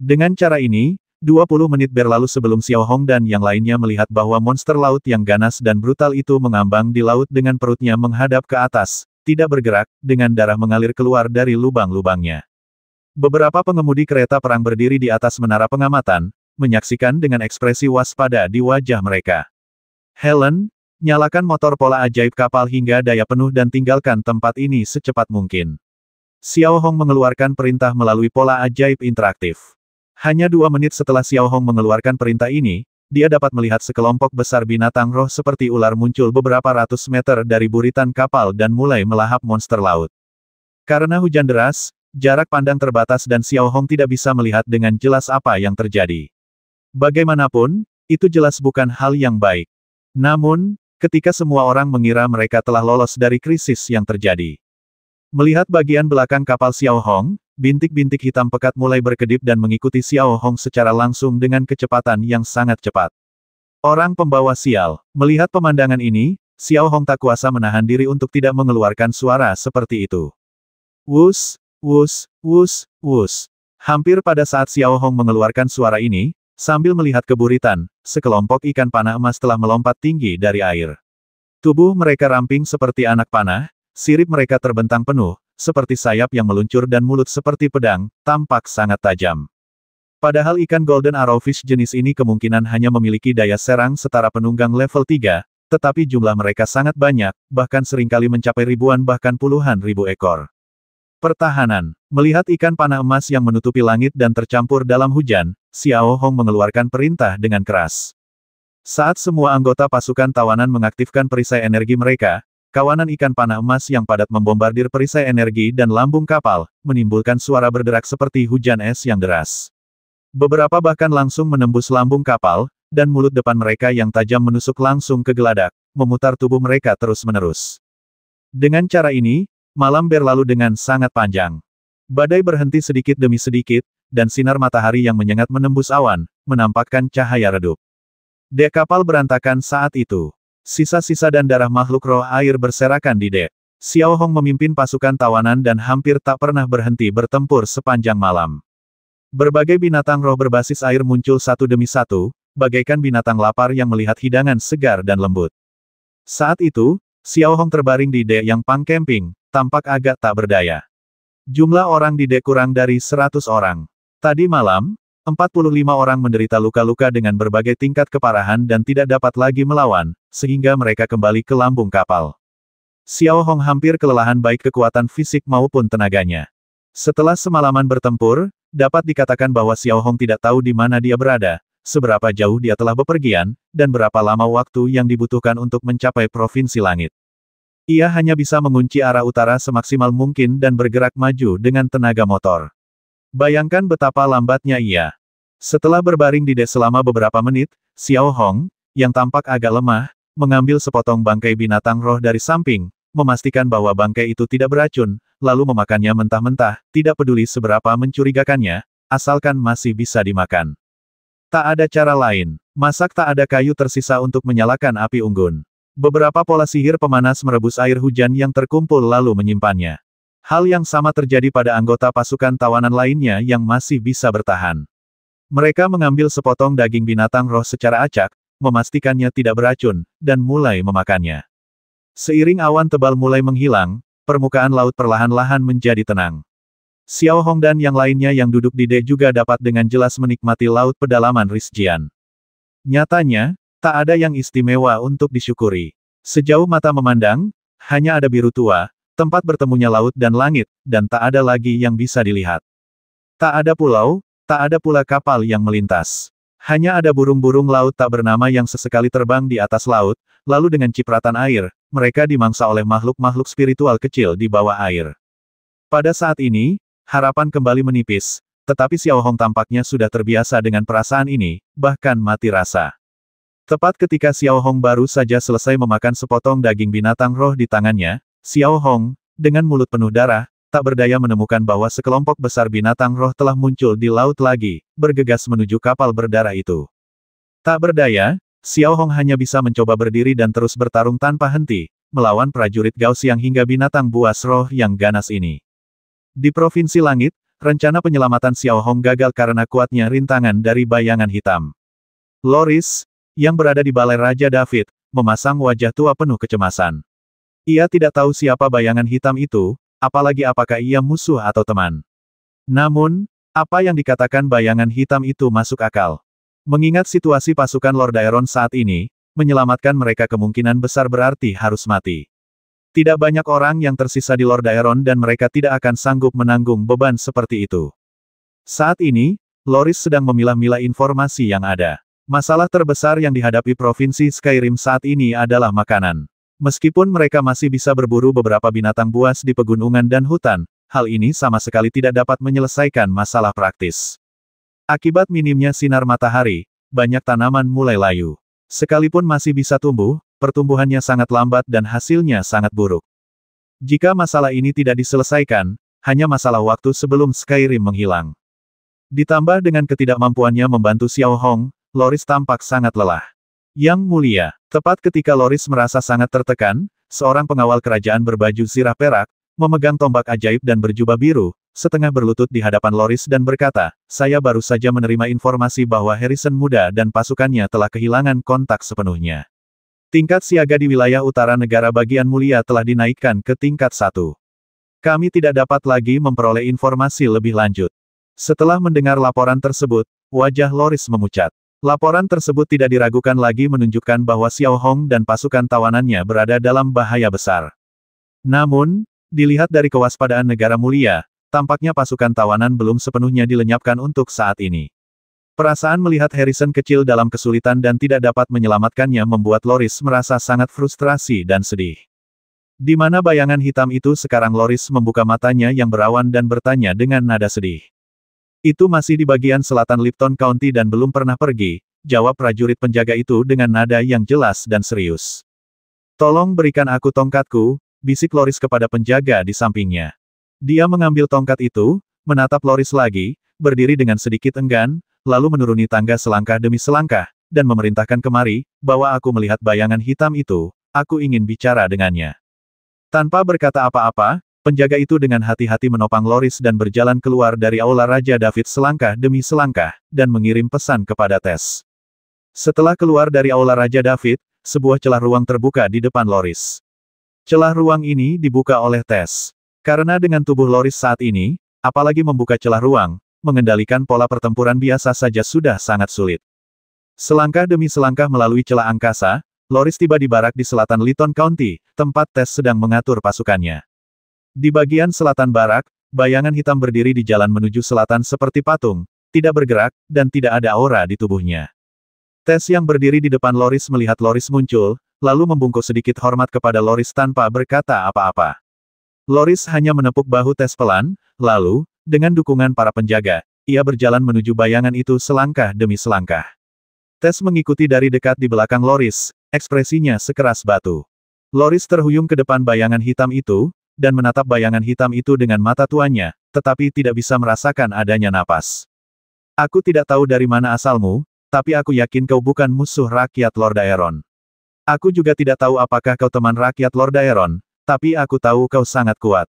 Dengan cara ini, 20 menit berlalu sebelum Xiao Hong dan yang lainnya melihat bahwa monster laut yang ganas dan brutal itu mengambang di laut dengan perutnya menghadap ke atas, tidak bergerak, dengan darah mengalir keluar dari lubang-lubangnya. Beberapa pengemudi kereta perang berdiri di atas menara pengamatan, menyaksikan dengan ekspresi waspada di wajah mereka. Helen, nyalakan motor pola ajaib kapal hingga daya penuh dan tinggalkan tempat ini secepat mungkin. Xiao Hong mengeluarkan perintah melalui pola ajaib interaktif. Hanya 2 menit setelah Xiao Hong mengeluarkan perintah ini, dia dapat melihat sekelompok besar binatang roh seperti ular muncul beberapa ratus meter dari buritan kapal dan mulai melahap monster laut. Karena hujan deras, jarak pandang terbatas dan Xiao Hong tidak bisa melihat dengan jelas apa yang terjadi. Bagaimanapun, itu jelas bukan hal yang baik. Namun, ketika semua orang mengira mereka telah lolos dari krisis yang terjadi. Melihat bagian belakang kapal Xiao Hong, bintik-bintik hitam pekat mulai berkedip dan mengikuti Xiao Hong secara langsung dengan kecepatan yang sangat cepat. Orang pembawa sial. Melihat pemandangan ini, Xiao Hong tak kuasa menahan diri untuk tidak mengeluarkan suara seperti itu. Wus, wus, wus, wus. Hampir pada saat Xiao Hong mengeluarkan suara ini, sambil melihat ke buritan, sekelompok ikan panah emas telah melompat tinggi dari air. Tubuh mereka ramping seperti anak panah, sirip mereka terbentang penuh, seperti sayap yang meluncur dan mulut seperti pedang, tampak sangat tajam. Padahal ikan Golden Arrowfish jenis ini kemungkinan hanya memiliki daya serang setara penunggang level 3, tetapi jumlah mereka sangat banyak, bahkan seringkali mencapai ribuan bahkan puluhan ribu ekor. Pertahanan. Melihat ikan panah emas yang menutupi langit dan tercampur dalam hujan, Xiao Hong mengeluarkan perintah dengan keras. Saat semua anggota pasukan tawanan mengaktifkan perisai energi mereka, kawanan ikan panah emas yang padat membombardir perisai energi dan lambung kapal, menimbulkan suara berderak seperti hujan es yang deras. Beberapa bahkan langsung menembus lambung kapal, dan mulut depan mereka yang tajam menusuk langsung ke geladak, memutar tubuh mereka terus-menerus. Dengan cara ini, malam berlalu dengan sangat panjang. Badai berhenti sedikit demi sedikit, dan sinar matahari yang menyengat menembus awan, menampakkan cahaya redup. Dek kapal berantakan saat itu. Sisa-sisa dan darah makhluk roh air berserakan di dek. Xiao Hong memimpin pasukan tawanan dan hampir tak pernah berhenti bertempur sepanjang malam. Berbagai binatang roh berbasis air muncul satu demi satu, bagaikan binatang lapar yang melihat hidangan segar dan lembut. Saat itu, Xiao Hong terbaring di dek yang pang camping, tampak agak tak berdaya. Jumlah orang di dek kurang dari 100 orang. Tadi malam, 45 orang menderita luka-luka dengan berbagai tingkat keparahan dan tidak dapat lagi melawan, sehingga mereka kembali ke lambung kapal. Xiao Hong hampir kelelahan baik kekuatan fisik maupun tenaganya. Setelah semalaman bertempur, dapat dikatakan bahwa Xiao Hong tidak tahu di mana dia berada, seberapa jauh dia telah bepergian, dan berapa lama waktu yang dibutuhkan untuk mencapai provinsi langit. Ia hanya bisa mengunci arah utara semaksimal mungkin dan bergerak maju dengan tenaga motor. Bayangkan betapa lambatnya ia. Setelah berbaring di dek selama beberapa menit, Xiao Hong, yang tampak agak lemah, mengambil sepotong bangkai binatang roh dari samping, memastikan bahwa bangkai itu tidak beracun, lalu memakannya mentah-mentah, tidak peduli seberapa mencurigakannya, asalkan masih bisa dimakan. Tak ada cara lain. Masak tak ada kayu tersisa untuk menyalakan api unggun. Beberapa pola sihir pemanas merebus air hujan yang terkumpul lalu menyimpannya. Hal yang sama terjadi pada anggota pasukan tawanan lainnya yang masih bisa bertahan. Mereka mengambil sepotong daging binatang roh secara acak, memastikannya tidak beracun, dan mulai memakannya. Seiring awan tebal mulai menghilang, permukaan laut perlahan-lahan menjadi tenang. Xiao Hong dan yang lainnya yang duduk di dek juga dapat dengan jelas menikmati laut pedalaman Rizjian. Nyatanya, tak ada yang istimewa untuk disyukuri. Sejauh mata memandang, hanya ada biru tua, tempat bertemunya laut dan langit, dan tak ada lagi yang bisa dilihat. Tak ada pulau, tak ada pula kapal yang melintas. Hanya ada burung-burung laut tak bernama yang sesekali terbang di atas laut, lalu dengan cipratan air, mereka dimangsa oleh makhluk-makhluk spiritual kecil di bawah air. Pada saat ini, harapan kembali menipis, tetapi Xiao Hong tampaknya sudah terbiasa dengan perasaan ini, bahkan mati rasa. Tepat ketika Xiao Hong baru saja selesai memakan sepotong daging binatang roh di tangannya, Xiao Hong, dengan mulut penuh darah, tak berdaya menemukan bahwa sekelompok besar binatang roh telah muncul di laut lagi, bergegas menuju kapal berdarah itu. Tak berdaya, Xiao Hong hanya bisa mencoba berdiri dan terus bertarung tanpa henti, melawan prajurit Gaussiang hingga binatang buas roh yang ganas ini. Di Provinsi Langit, rencana penyelamatan Xiao Hong gagal karena kuatnya rintangan dari bayangan hitam. Loris, yang berada di balai Raja David, memasang wajah tua penuh kecemasan. Ia tidak tahu siapa bayangan hitam itu, apalagi apakah ia musuh atau teman. Namun, apa yang dikatakan bayangan hitam itu masuk akal. Mengingat situasi pasukan Lord Daeron saat ini, menyelamatkan mereka kemungkinan besar berarti harus mati. Tidak banyak orang yang tersisa di Lord Daeron dan mereka tidak akan sanggup menanggung beban seperti itu. Saat ini, Loris sedang memilah-milah informasi yang ada. Masalah terbesar yang dihadapi Provinsi Skyrim saat ini adalah makanan. Meskipun mereka masih bisa berburu beberapa binatang buas di pegunungan dan hutan, hal ini sama sekali tidak dapat menyelesaikan masalah praktis. Akibat minimnya sinar matahari, banyak tanaman mulai layu. Sekalipun masih bisa tumbuh, pertumbuhannya sangat lambat dan hasilnya sangat buruk. Jika masalah ini tidak diselesaikan, hanya masalah waktu sebelum Skyrim menghilang. Ditambah dengan ketidakmampuannya membantu Xiao Hong, Loris tampak sangat lelah. Yang mulia, tepat ketika Loris merasa sangat tertekan, seorang pengawal kerajaan berbaju zirah perak, memegang tombak ajaib dan berjubah biru, setengah berlutut di hadapan Loris dan berkata, "Saya baru saja menerima informasi bahwa Harrison muda dan pasukannya telah kehilangan kontak sepenuhnya. Tingkat siaga di wilayah utara negara bagian mulia telah dinaikkan ke tingkat 1. Kami tidak dapat lagi memperoleh informasi lebih lanjut." Setelah mendengar laporan tersebut, wajah Loris memucat. Laporan tersebut tidak diragukan lagi menunjukkan bahwa Xiao Hong dan pasukan tawanannya berada dalam bahaya besar. Namun, dilihat dari kewaspadaan negara mulia, tampaknya pasukan tawanan belum sepenuhnya dilenyapkan untuk saat ini. Perasaan melihat Harrison kecil dalam kesulitan dan tidak dapat menyelamatkannya membuat Loris merasa sangat frustrasi dan sedih. Di mana bayangan hitam itu sekarang? Loris membuka matanya yang berawan dan bertanya dengan nada sedih. "Itu masih di bagian selatan Lipton County dan belum pernah pergi," jawab prajurit penjaga itu dengan nada yang jelas dan serius. "Tolong berikan aku tongkatku," bisik Loris kepada penjaga di sampingnya. Dia mengambil tongkat itu, menatap Loris lagi, berdiri dengan sedikit enggan, lalu menuruni tangga selangkah demi selangkah, dan memerintahkan, "Kemari, bawa aku melihat bayangan hitam itu, aku ingin bicara dengannya." Tanpa berkata apa-apa, penjaga itu dengan hati-hati menopang Loris dan berjalan keluar dari aula Raja David selangkah demi selangkah, dan mengirim pesan kepada Tess. Setelah keluar dari aula Raja David, sebuah celah ruang terbuka di depan Loris. Celah ruang ini dibuka oleh Tess. Karena dengan tubuh Loris saat ini, apalagi membuka celah ruang, mengendalikan pola pertempuran biasa saja sudah sangat sulit. Selangkah demi selangkah melalui celah angkasa, Loris tiba di barak di selatan Lipton County, tempat Tess sedang mengatur pasukannya. Di bagian selatan barak, bayangan hitam berdiri di jalan menuju selatan seperti patung, tidak bergerak, dan tidak ada aura di tubuhnya. Tess yang berdiri di depan Loris melihat Loris muncul, lalu membungkuk sedikit hormat kepada Loris tanpa berkata apa-apa. Loris hanya menepuk bahu Tess pelan, lalu, dengan dukungan para penjaga, ia berjalan menuju bayangan itu selangkah demi selangkah. Tess mengikuti dari dekat di belakang Loris, ekspresinya sekeras batu. Loris terhuyung ke depan bayangan hitam itu, dan menatap bayangan hitam itu dengan mata tuanya, tetapi tidak bisa merasakan adanya napas. "Aku tidak tahu dari mana asalmu, tapi aku yakin kau bukan musuh rakyat Lord Daeron. Aku juga tidak tahu apakah kau teman rakyat Lord Daeron, tapi aku tahu kau sangat kuat."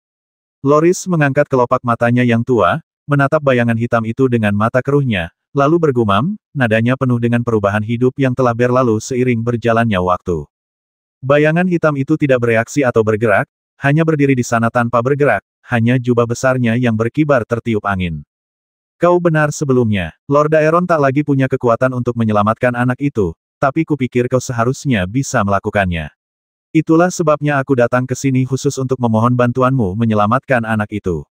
Loris mengangkat kelopak matanya yang tua, menatap bayangan hitam itu dengan mata keruhnya, lalu bergumam, nadanya penuh dengan perubahan hidup yang telah berlalu seiring berjalannya waktu. Bayangan hitam itu tidak bereaksi atau bergerak, hanya berdiri di sana tanpa bergerak, hanya jubah besarnya yang berkibar tertiup angin. Kau benar sebelumnya, Lord Daeron tak lagi punya kekuatan untuk menyelamatkan anak itu, tapi kupikir kau seharusnya bisa melakukannya. Itulah sebabnya aku datang ke sini khusus untuk memohon bantuanmu menyelamatkan anak itu.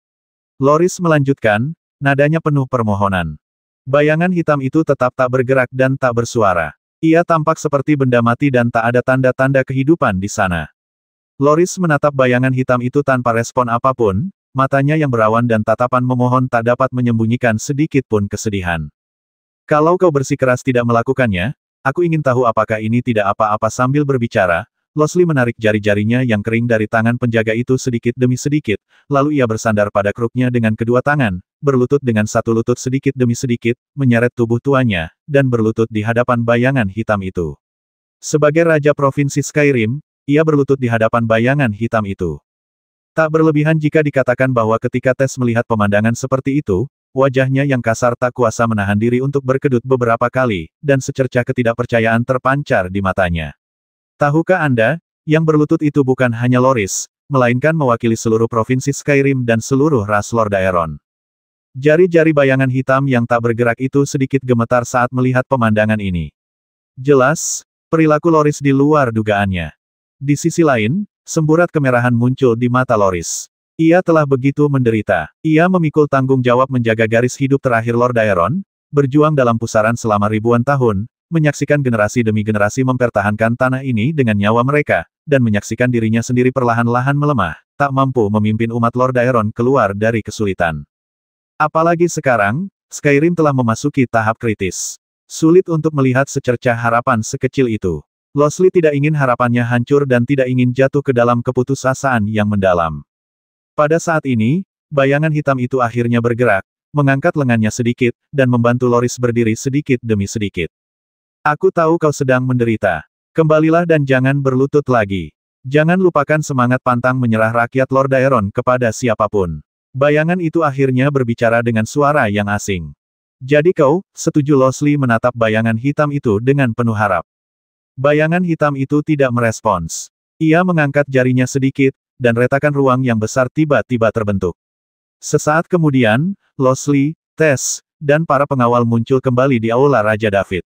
Loris melanjutkan, nadanya penuh permohonan. Bayangan hitam itu tetap tak bergerak dan tak bersuara. Ia tampak seperti benda mati dan tak ada tanda-tanda kehidupan di sana. Loris menatap bayangan hitam itu tanpa respon apapun, matanya yang berawan dan tatapan memohon tak dapat menyembunyikan sedikit pun kesedihan. Kalau kau bersikeras tidak melakukannya, aku ingin tahu apakah ini tidak apa-apa. Sambil berbicara, Losley menarik jari-jarinya yang kering dari tangan penjaga itu sedikit demi sedikit, lalu ia bersandar pada kruknya dengan kedua tangan, berlutut dengan satu lutut sedikit demi sedikit, menyeret tubuh tuanya, dan berlutut di hadapan bayangan hitam itu. Sebagai Raja Provinsi Skyrim, ia berlutut di hadapan bayangan hitam itu. Tak berlebihan jika dikatakan bahwa ketika Tess melihat pemandangan seperti itu, wajahnya yang kasar tak kuasa menahan diri untuk berkedut beberapa kali, dan secercah ketidakpercayaan terpancar di matanya. Tahukah Anda, yang berlutut itu bukan hanya Loris, melainkan mewakili seluruh provinsi Skyrim dan seluruh ras Lord Daeron. Jari-jari bayangan hitam yang tak bergerak itu sedikit gemetar saat melihat pemandangan ini. Jelas, perilaku Loris di luar dugaannya. Di sisi lain, semburat kemerahan muncul di mata Loris. Ia telah begitu menderita. Ia memikul tanggung jawab menjaga garis hidup terakhir Lord Daeron, berjuang dalam pusaran selama ribuan tahun, menyaksikan generasi demi generasi mempertahankan tanah ini dengan nyawa mereka, dan menyaksikan dirinya sendiri perlahan-lahan melemah, tak mampu memimpin umat Lord Daeron keluar dari kesulitan. Apalagi sekarang, Skyrim telah memasuki tahap kritis. Sulit untuk melihat secercah harapan sekecil itu. Losley tidak ingin harapannya hancur dan tidak ingin jatuh ke dalam keputusasaan yang mendalam. Pada saat ini, bayangan hitam itu akhirnya bergerak, mengangkat lengannya sedikit, dan membantu Loris berdiri sedikit demi sedikit. Aku tahu kau sedang menderita. Kembalilah dan jangan berlutut lagi. Jangan lupakan semangat pantang menyerah rakyat Lord Daeron kepada siapapun. Bayangan itu akhirnya berbicara dengan suara yang asing. Jadi kau, setuju? Losley menatap bayangan hitam itu dengan penuh harap. Bayangan hitam itu tidak merespons. Ia mengangkat jarinya sedikit, dan retakan ruang yang besar tiba-tiba terbentuk. Sesaat kemudian, Losley, Tess, dan para pengawal muncul kembali di Aula Raja David.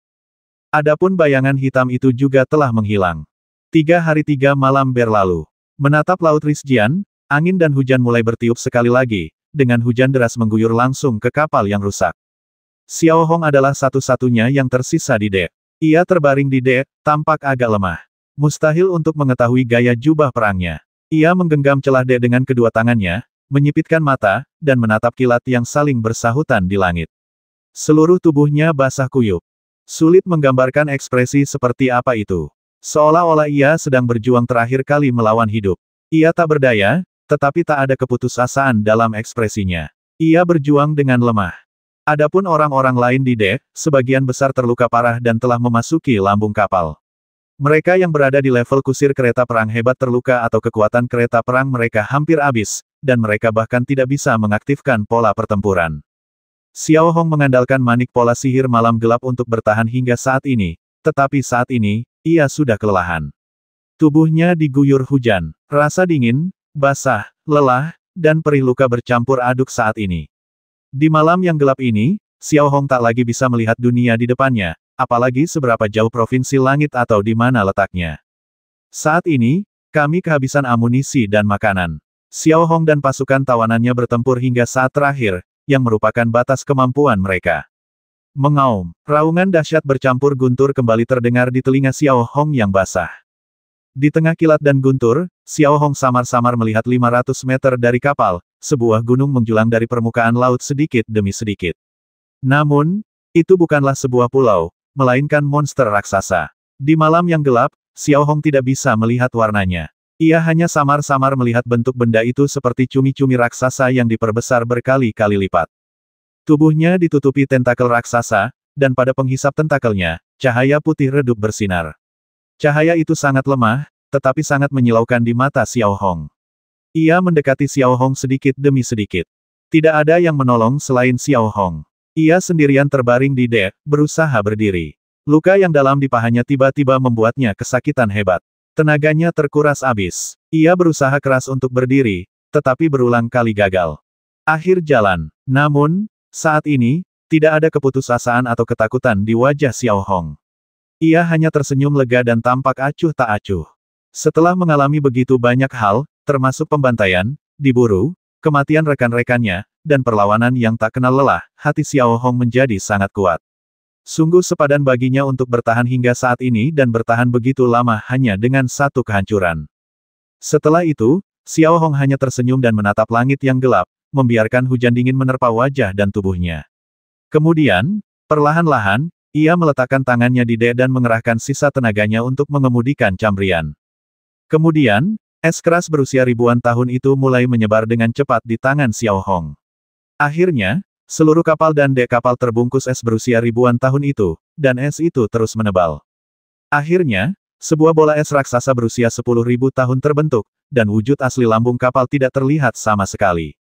Adapun bayangan hitam itu juga telah menghilang. 3 hari 3 malam berlalu. Menatap Laut Rizjian, angin dan hujan mulai bertiup sekali lagi, dengan hujan deras mengguyur langsung ke kapal yang rusak. Xiao Hong adalah satu-satunya yang tersisa di dek. Ia terbaring di dek, tampak agak lemah. Mustahil untuk mengetahui gaya jubah perangnya. Ia menggenggam celah dek dengan kedua tangannya, menyipitkan mata, dan menatap kilat yang saling bersahutan di langit. Seluruh tubuhnya basah kuyup. Sulit menggambarkan ekspresi seperti apa itu. Seolah-olah ia sedang berjuang terakhir kali melawan hidup. Ia tak berdaya, tetapi tak ada keputusasaan dalam ekspresinya. Ia berjuang dengan lemah. Adapun orang-orang lain di dek, sebagian besar terluka parah dan telah memasuki lambung kapal. Mereka yang berada di level kusir kereta perang hebat terluka atau kekuatan kereta perang mereka hampir habis, dan mereka bahkan tidak bisa mengaktifkan pola pertempuran. Xiao Hong mengandalkan manik pola sihir malam gelap untuk bertahan hingga saat ini, tetapi saat ini, ia sudah kelelahan. Tubuhnya diguyur hujan, rasa dingin, basah, lelah, dan perih luka bercampur aduk saat ini. Di malam yang gelap ini, Xiao Hong tak lagi bisa melihat dunia di depannya, apalagi seberapa jauh provinsi langit atau di mana letaknya. Saat ini, kami kehabisan amunisi dan makanan. Xiao Hong dan pasukan tawanannya bertempur hingga saat terakhir, yang merupakan batas kemampuan mereka. Mengaum, raungan dahsyat bercampur guntur kembali terdengar di telinga Xiao Hong yang basah. Di tengah kilat dan guntur, Xiao Hong samar-samar melihat 500 meter dari kapal, sebuah gunung menjulang dari permukaan laut sedikit demi sedikit. Namun, itu bukanlah sebuah pulau, melainkan monster raksasa. Di malam yang gelap, Xiao Hong tidak bisa melihat warnanya. Ia hanya samar-samar melihat bentuk benda itu seperti cumi-cumi raksasa yang diperbesar berkali-kali lipat. Tubuhnya ditutupi tentakel raksasa, dan pada penghisap tentakelnya, cahaya putih redup bersinar. Cahaya itu sangat lemah, tetapi sangat menyilaukan di mata Xiao Hong. Ia mendekati Xiao Hong sedikit demi sedikit. Tidak ada yang menolong selain Xiao Hong. Ia sendirian terbaring di dek, berusaha berdiri. Luka yang dalam di pahanya tiba-tiba membuatnya kesakitan hebat. Tenaganya terkuras habis. Ia berusaha keras untuk berdiri, tetapi berulang kali gagal. Akhir jalan. Namun, saat ini, tidak ada keputusasaan atau ketakutan di wajah Xiao Hong. Ia hanya tersenyum lega dan tampak acuh tak acuh. Setelah mengalami begitu banyak hal, termasuk pembantaian, diburu, kematian rekan-rekannya, dan perlawanan yang tak kenal lelah, hati Xiao Hong menjadi sangat kuat. Sungguh sepadan baginya untuk bertahan hingga saat ini dan bertahan begitu lama hanya dengan satu kehancuran. Setelah itu, Xiao Hong hanya tersenyum dan menatap langit yang gelap, membiarkan hujan dingin menerpa wajah dan tubuhnya. Kemudian, perlahan-lahan, ia meletakkan tangannya di dan mengerahkan sisa tenaganya untuk mengemudikan cambrian. Kemudian, es keras berusia ribuan tahun itu mulai menyebar dengan cepat di tangan Xiao Hong. Akhirnya, seluruh kapal dan dek kapal terbungkus es berusia ribuan tahun itu, dan es itu terus menebal. Akhirnya, sebuah bola es raksasa berusia 10.000 tahun terbentuk, dan wujud asli lambung kapal tidak terlihat sama sekali.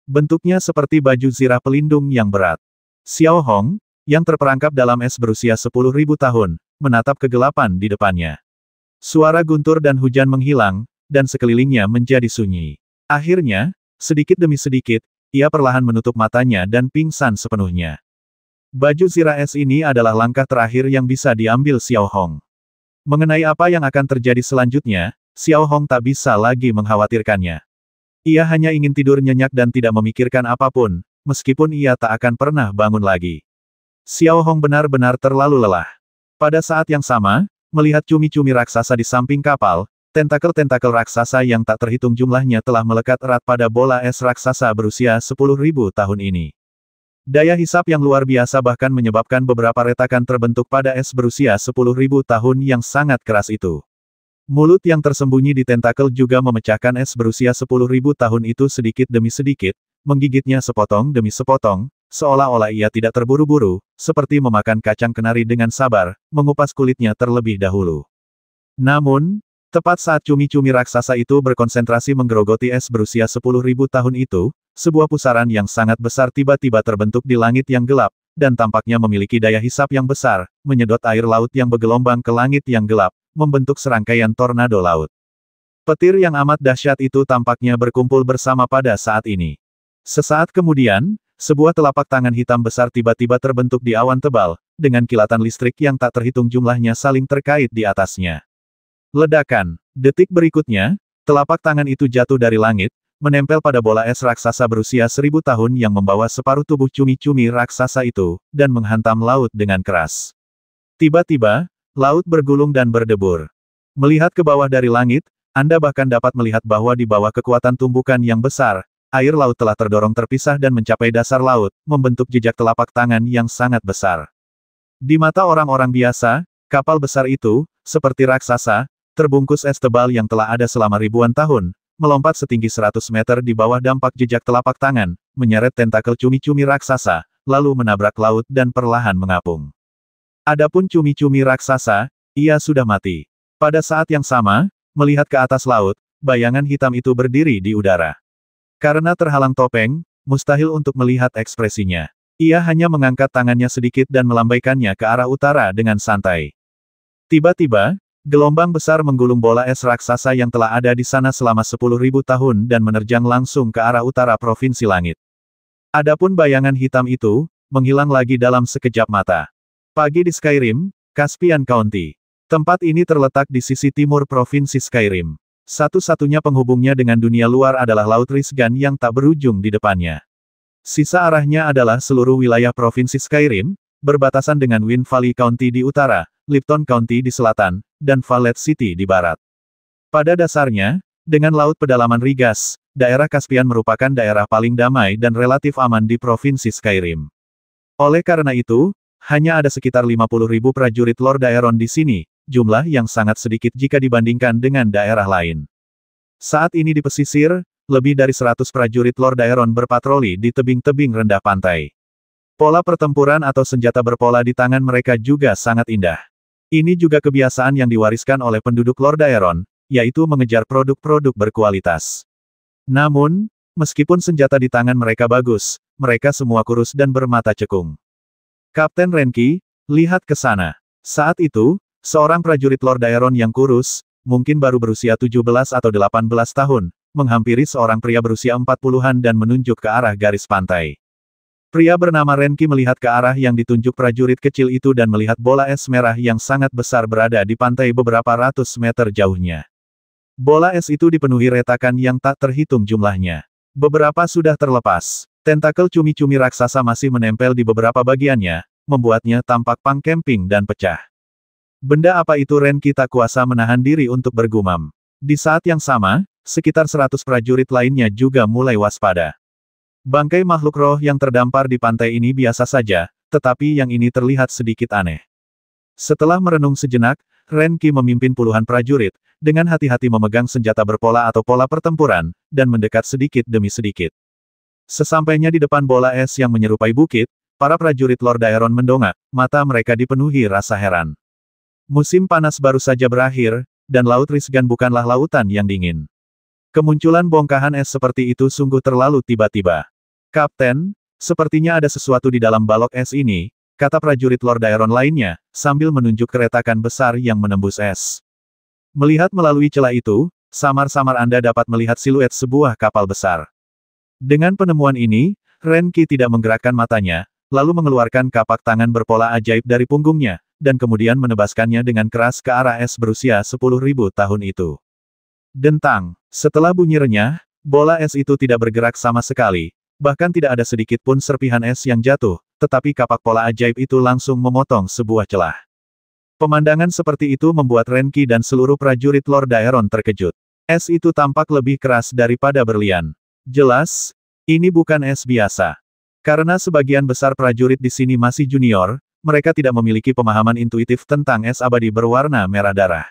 Bentuknya seperti baju zirah pelindung yang berat. Xiao Hong, yang terperangkap dalam es berusia 10.000 tahun, menatap kegelapan di depannya. Suara guntur dan hujan menghilang, dan sekelilingnya menjadi sunyi. Akhirnya, sedikit demi sedikit, ia perlahan menutup matanya dan pingsan sepenuhnya. Baju zirah es ini adalah langkah terakhir yang bisa diambil Xiao Hong. Mengenai apa yang akan terjadi selanjutnya, Xiao Hong tak bisa lagi mengkhawatirkannya. Ia hanya ingin tidur nyenyak dan tidak memikirkan apapun, meskipun ia tak akan pernah bangun lagi. Xiao Hong benar-benar terlalu lelah. Pada saat yang sama, melihat cumi-cumi raksasa di samping kapal, tentakel-tentakel raksasa yang tak terhitung jumlahnya telah melekat erat pada bola es raksasa berusia 10.000 tahun ini. Daya hisap yang luar biasa bahkan menyebabkan beberapa retakan terbentuk pada es berusia 10.000 tahun yang sangat keras itu. Mulut yang tersembunyi di tentakel juga memecahkan es berusia 10.000 tahun itu sedikit demi sedikit, menggigitnya sepotong demi sepotong, seolah-olah ia tidak terburu-buru, seperti memakan kacang kenari dengan sabar, mengupas kulitnya terlebih dahulu. Namun, tepat saat cumi-cumi raksasa itu berkonsentrasi menggerogoti es berusia 10.000 tahun itu, sebuah pusaran yang sangat besar tiba-tiba terbentuk di langit yang gelap, dan tampaknya memiliki daya hisap yang besar, menyedot air laut yang bergelombang ke langit yang gelap, membentuk serangkaian tornado laut. Petir yang amat dahsyat itu tampaknya berkumpul bersama pada saat ini. Sesaat kemudian, sebuah telapak tangan hitam besar tiba-tiba terbentuk di awan tebal, dengan kilatan listrik yang tak terhitung jumlahnya saling terkait di atasnya. Ledakan. Detik berikutnya, telapak tangan itu jatuh dari langit, menempel pada bola es raksasa berusia 1000 tahun yang membawa separuh tubuh cumi-cumi raksasa itu, dan menghantam laut dengan keras. Tiba-tiba, laut bergulung dan berdebur. Melihat ke bawah dari langit, Anda bahkan dapat melihat bahwa di bawah kekuatan tumbukan yang besar, air laut telah terdorong terpisah dan mencapai dasar laut, membentuk jejak telapak tangan yang sangat besar. Di mata orang-orang biasa, kapal besar itu, seperti raksasa, terbungkus es tebal yang telah ada selama ribuan tahun, melompat setinggi 100 meter di bawah dampak jejak telapak tangan, menyeret tentakel cumi-cumi raksasa, lalu menabrak laut dan perlahan mengapung. Adapun cumi-cumi raksasa, ia sudah mati. Pada saat yang sama, melihat ke atas laut, bayangan hitam itu berdiri di udara. Karena terhalang topeng, mustahil untuk melihat ekspresinya. Ia hanya mengangkat tangannya sedikit dan melambaikannya ke arah utara dengan santai. Tiba-tiba, gelombang besar menggulung bola es raksasa yang telah ada di sana selama 10.000 tahun dan menerjang langsung ke arah utara Provinsi Langit. Adapun bayangan hitam itu, menghilang lagi dalam sekejap mata. Pagi di Skyrim, Caspian County. Tempat ini terletak di sisi timur Provinsi Skyrim. Satu-satunya penghubungnya dengan dunia luar adalah Laut Risgan yang tak berujung di depannya. Sisa arahnya adalah seluruh wilayah Provinsi Skyrim, berbatasan dengan Wind Valley County di utara, Lipton County di selatan, dan Fallet City di barat. Pada dasarnya, dengan laut pedalaman Rigas, daerah Caspian merupakan daerah paling damai dan relatif aman di Provinsi Skyrim. Oleh karena itu, hanya ada sekitar 50.000 prajurit Lord Aeron di sini, jumlah yang sangat sedikit jika dibandingkan dengan daerah lain. Saat ini di pesisir, lebih dari 100 prajurit Lord Aeron berpatroli di tebing-tebing rendah pantai. Pola pertempuran atau senjata berpola di tangan mereka juga sangat indah. Ini juga kebiasaan yang diwariskan oleh penduduk Lord Aeron, yaitu mengejar produk-produk berkualitas. Namun, meskipun senjata di tangan mereka bagus, mereka semua kurus dan bermata cekung. Kapten Renki, lihat ke sana. Saat itu, seorang prajurit Lord Aeron yang kurus, mungkin baru berusia 17 atau 18 tahun, menghampiri seorang pria berusia 40-an dan menunjuk ke arah garis pantai. Pria bernama Renki melihat ke arah yang ditunjuk prajurit kecil itu dan melihat bola es merah yang sangat besar berada di pantai beberapa ratus meter jauhnya. Bola es itu dipenuhi retakan yang tak terhitung jumlahnya. Beberapa sudah terlepas. Tentakel cumi-cumi raksasa masih menempel di beberapa bagiannya, membuatnya tampak pangkemping dan pecah. Benda apa itu? Renki tak kuasa menahan diri untuk bergumam. Di saat yang sama, sekitar 100 prajurit lainnya juga mulai waspada. Bangkai makhluk roh yang terdampar di pantai ini biasa saja, tetapi yang ini terlihat sedikit aneh. Setelah merenung sejenak, Renki memimpin puluhan prajurit, dengan hati-hati memegang senjata berpola atau pola pertempuran, dan mendekat sedikit demi sedikit. Sesampainya di depan bola es yang menyerupai bukit, para prajurit Lord Daeron mendongak, mata mereka dipenuhi rasa heran. Musim panas baru saja berakhir, dan Laut Risgan bukanlah lautan yang dingin. Kemunculan bongkahan es seperti itu sungguh terlalu tiba-tiba. Kapten, sepertinya ada sesuatu di dalam balok es ini, kata prajurit Lord Daeron lainnya, sambil menunjuk keretakan besar yang menembus es. Melihat melalui celah itu, samar-samar Anda dapat melihat siluet sebuah kapal besar. Dengan penemuan ini, Renki tidak menggerakkan matanya, lalu mengeluarkan kapak tangan berpola ajaib dari punggungnya, dan kemudian menebaskannya dengan keras ke arah es berusia 10.000 tahun itu. Dentang, setelah bunyi renyah, bola es itu tidak bergerak sama sekali. Bahkan tidak ada sedikit pun serpihan es yang jatuh, tetapi kapak pola ajaib itu langsung memotong sebuah celah. Pemandangan seperti itu membuat Renki dan seluruh prajurit Lord Daeron terkejut. Es itu tampak lebih keras daripada berlian. Jelas, ini bukan es biasa. Karena sebagian besar prajurit di sini masih junior, mereka tidak memiliki pemahaman intuitif tentang es abadi berwarna merah darah.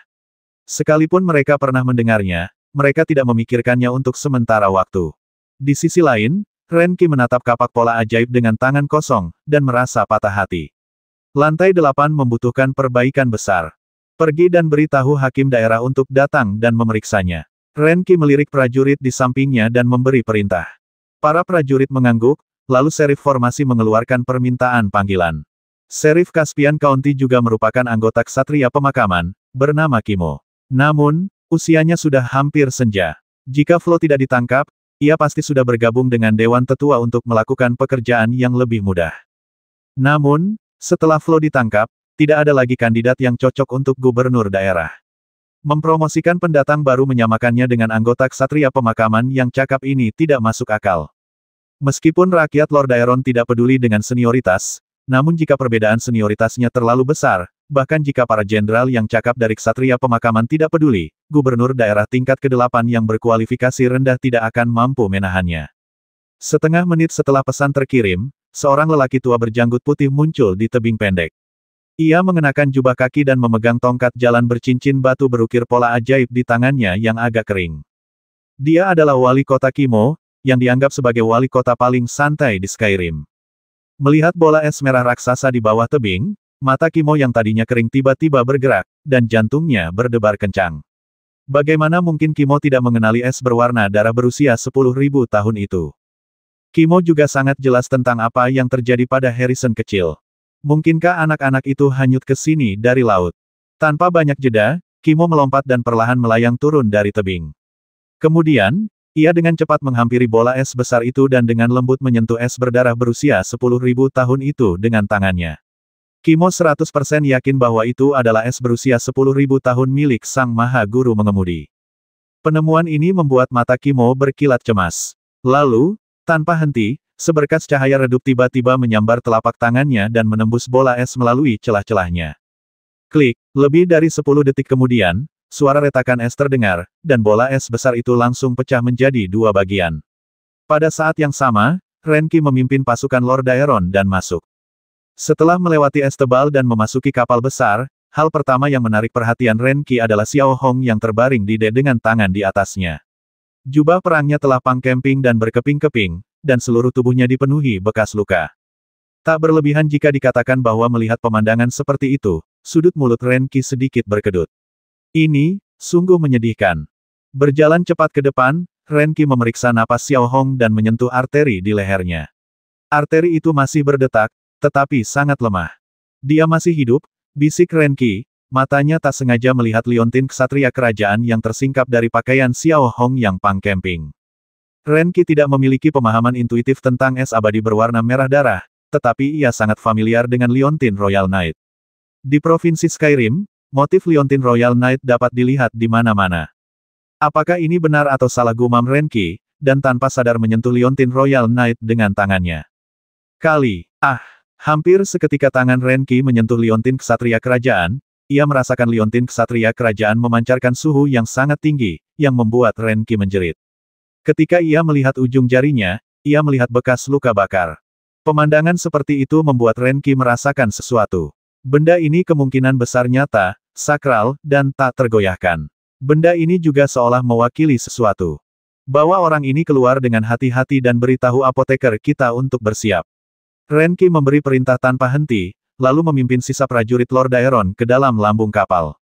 Sekalipun mereka pernah mendengarnya, mereka tidak memikirkannya untuk sementara waktu. Di sisi lain, Renki menatap kapak pola ajaib dengan tangan kosong, dan merasa patah hati. Lantai 8 membutuhkan perbaikan besar. Pergi dan beritahu hakim daerah untuk datang dan memeriksanya. Renki melirik prajurit di sampingnya dan memberi perintah. Para prajurit mengangguk, lalu Serif Formasi mengeluarkan permintaan panggilan. Serif Caspian County juga merupakan anggota ksatria pemakaman, bernama Kimo. Namun, usianya sudah hampir senja. Jika Flo tidak ditangkap, ia pasti sudah bergabung dengan Dewan Tetua untuk melakukan pekerjaan yang lebih mudah. Namun, setelah Flo ditangkap, tidak ada lagi kandidat yang cocok untuk gubernur daerah. Mempromosikan pendatang baru menyamakannya dengan anggota ksatria pemakaman yang cakap ini tidak masuk akal. Meskipun rakyat Lord Daeron tidak peduli dengan senioritas, namun jika perbedaan senioritasnya terlalu besar, bahkan jika para jenderal yang cakap dari ksatria pemakaman tidak peduli, gubernur daerah tingkat ke-8 yang berkualifikasi rendah tidak akan mampu menahannya. Setengah menit setelah pesan terkirim, seorang lelaki tua berjanggut putih muncul di tebing pendek. Ia mengenakan jubah kaki dan memegang tongkat jalan bercincin batu berukir pola ajaib di tangannya yang agak kering. Dia adalah wali kota Kimo, yang dianggap sebagai wali kota paling santai di Skyrim. Melihat bola es merah raksasa di bawah tebing, mata Kimo yang tadinya kering tiba-tiba bergerak, dan jantungnya berdebar kencang. Bagaimana mungkin Kimo tidak mengenali es berwarna darah berusia 10.000 tahun itu? Kimo juga sangat jelas tentang apa yang terjadi pada Harrison kecil. Mungkinkah anak-anak itu hanyut ke sini dari laut? Tanpa banyak jeda, Kimo melompat dan perlahan melayang turun dari tebing. Kemudian, ia dengan cepat menghampiri bola es besar itu dan dengan lembut menyentuh es berdarah berusia 10.000 tahun itu dengan tangannya. Kimo 100% yakin bahwa itu adalah es berusia 10.000 tahun milik Sang Maha Guru mengemudi. Penemuan ini membuat mata Kimo berkilat cemas. Lalu, tanpa henti, seberkas cahaya redup tiba-tiba menyambar telapak tangannya dan menembus bola es melalui celah-celahnya. Klik, lebih dari 10 detik kemudian, suara retakan es terdengar, dan bola es besar itu langsung pecah menjadi dua bagian. Pada saat yang sama, Renki memimpin pasukan Lord Daeron dan masuk. Setelah melewati es tebal dan memasuki kapal besar, hal pertama yang menarik perhatian Renki adalah Xiao Hong yang terbaring di dengan tangan di atasnya. Jubah perangnya telah pangkemping dan berkeping-keping, dan seluruh tubuhnya dipenuhi bekas luka. Tak berlebihan jika dikatakan bahwa melihat pemandangan seperti itu, sudut mulut Renki sedikit berkedut. Ini, sungguh menyedihkan. Berjalan cepat ke depan, Renki memeriksa napas Xiao Hong dan menyentuh arteri di lehernya. Arteri itu masih berdetak, tetapi sangat lemah. Dia masih hidup, bisik Renki, matanya tak sengaja melihat liontin ksatria kerajaan yang tersingkap dari pakaian Xiao Hong yang pang camping. Renki tidak memiliki pemahaman intuitif tentang es abadi berwarna merah darah, tetapi ia sangat familiar dengan liontin Royal Knight. Di Provinsi Skyrim, motif liontin Royal Knight dapat dilihat di mana-mana. Apakah ini benar atau salah, gumam Renki, dan tanpa sadar menyentuh liontin Royal Knight dengan tangannya. Hampir seketika tangan Renki menyentuh liontin ksatria kerajaan, ia merasakan liontin ksatria kerajaan memancarkan suhu yang sangat tinggi, yang membuat Renki menjerit. Ketika ia melihat ujung jarinya, ia melihat bekas luka bakar. Pemandangan seperti itu membuat Renki merasakan sesuatu. Benda ini kemungkinan besar nyata, sakral, dan tak tergoyahkan. Benda ini juga seolah mewakili sesuatu. Bawa orang ini keluar dengan hati-hati dan beritahu apoteker kita untuk bersiap. Renki memberi perintah tanpa henti, lalu memimpin sisa prajurit Lord Daeron ke dalam lambung kapal.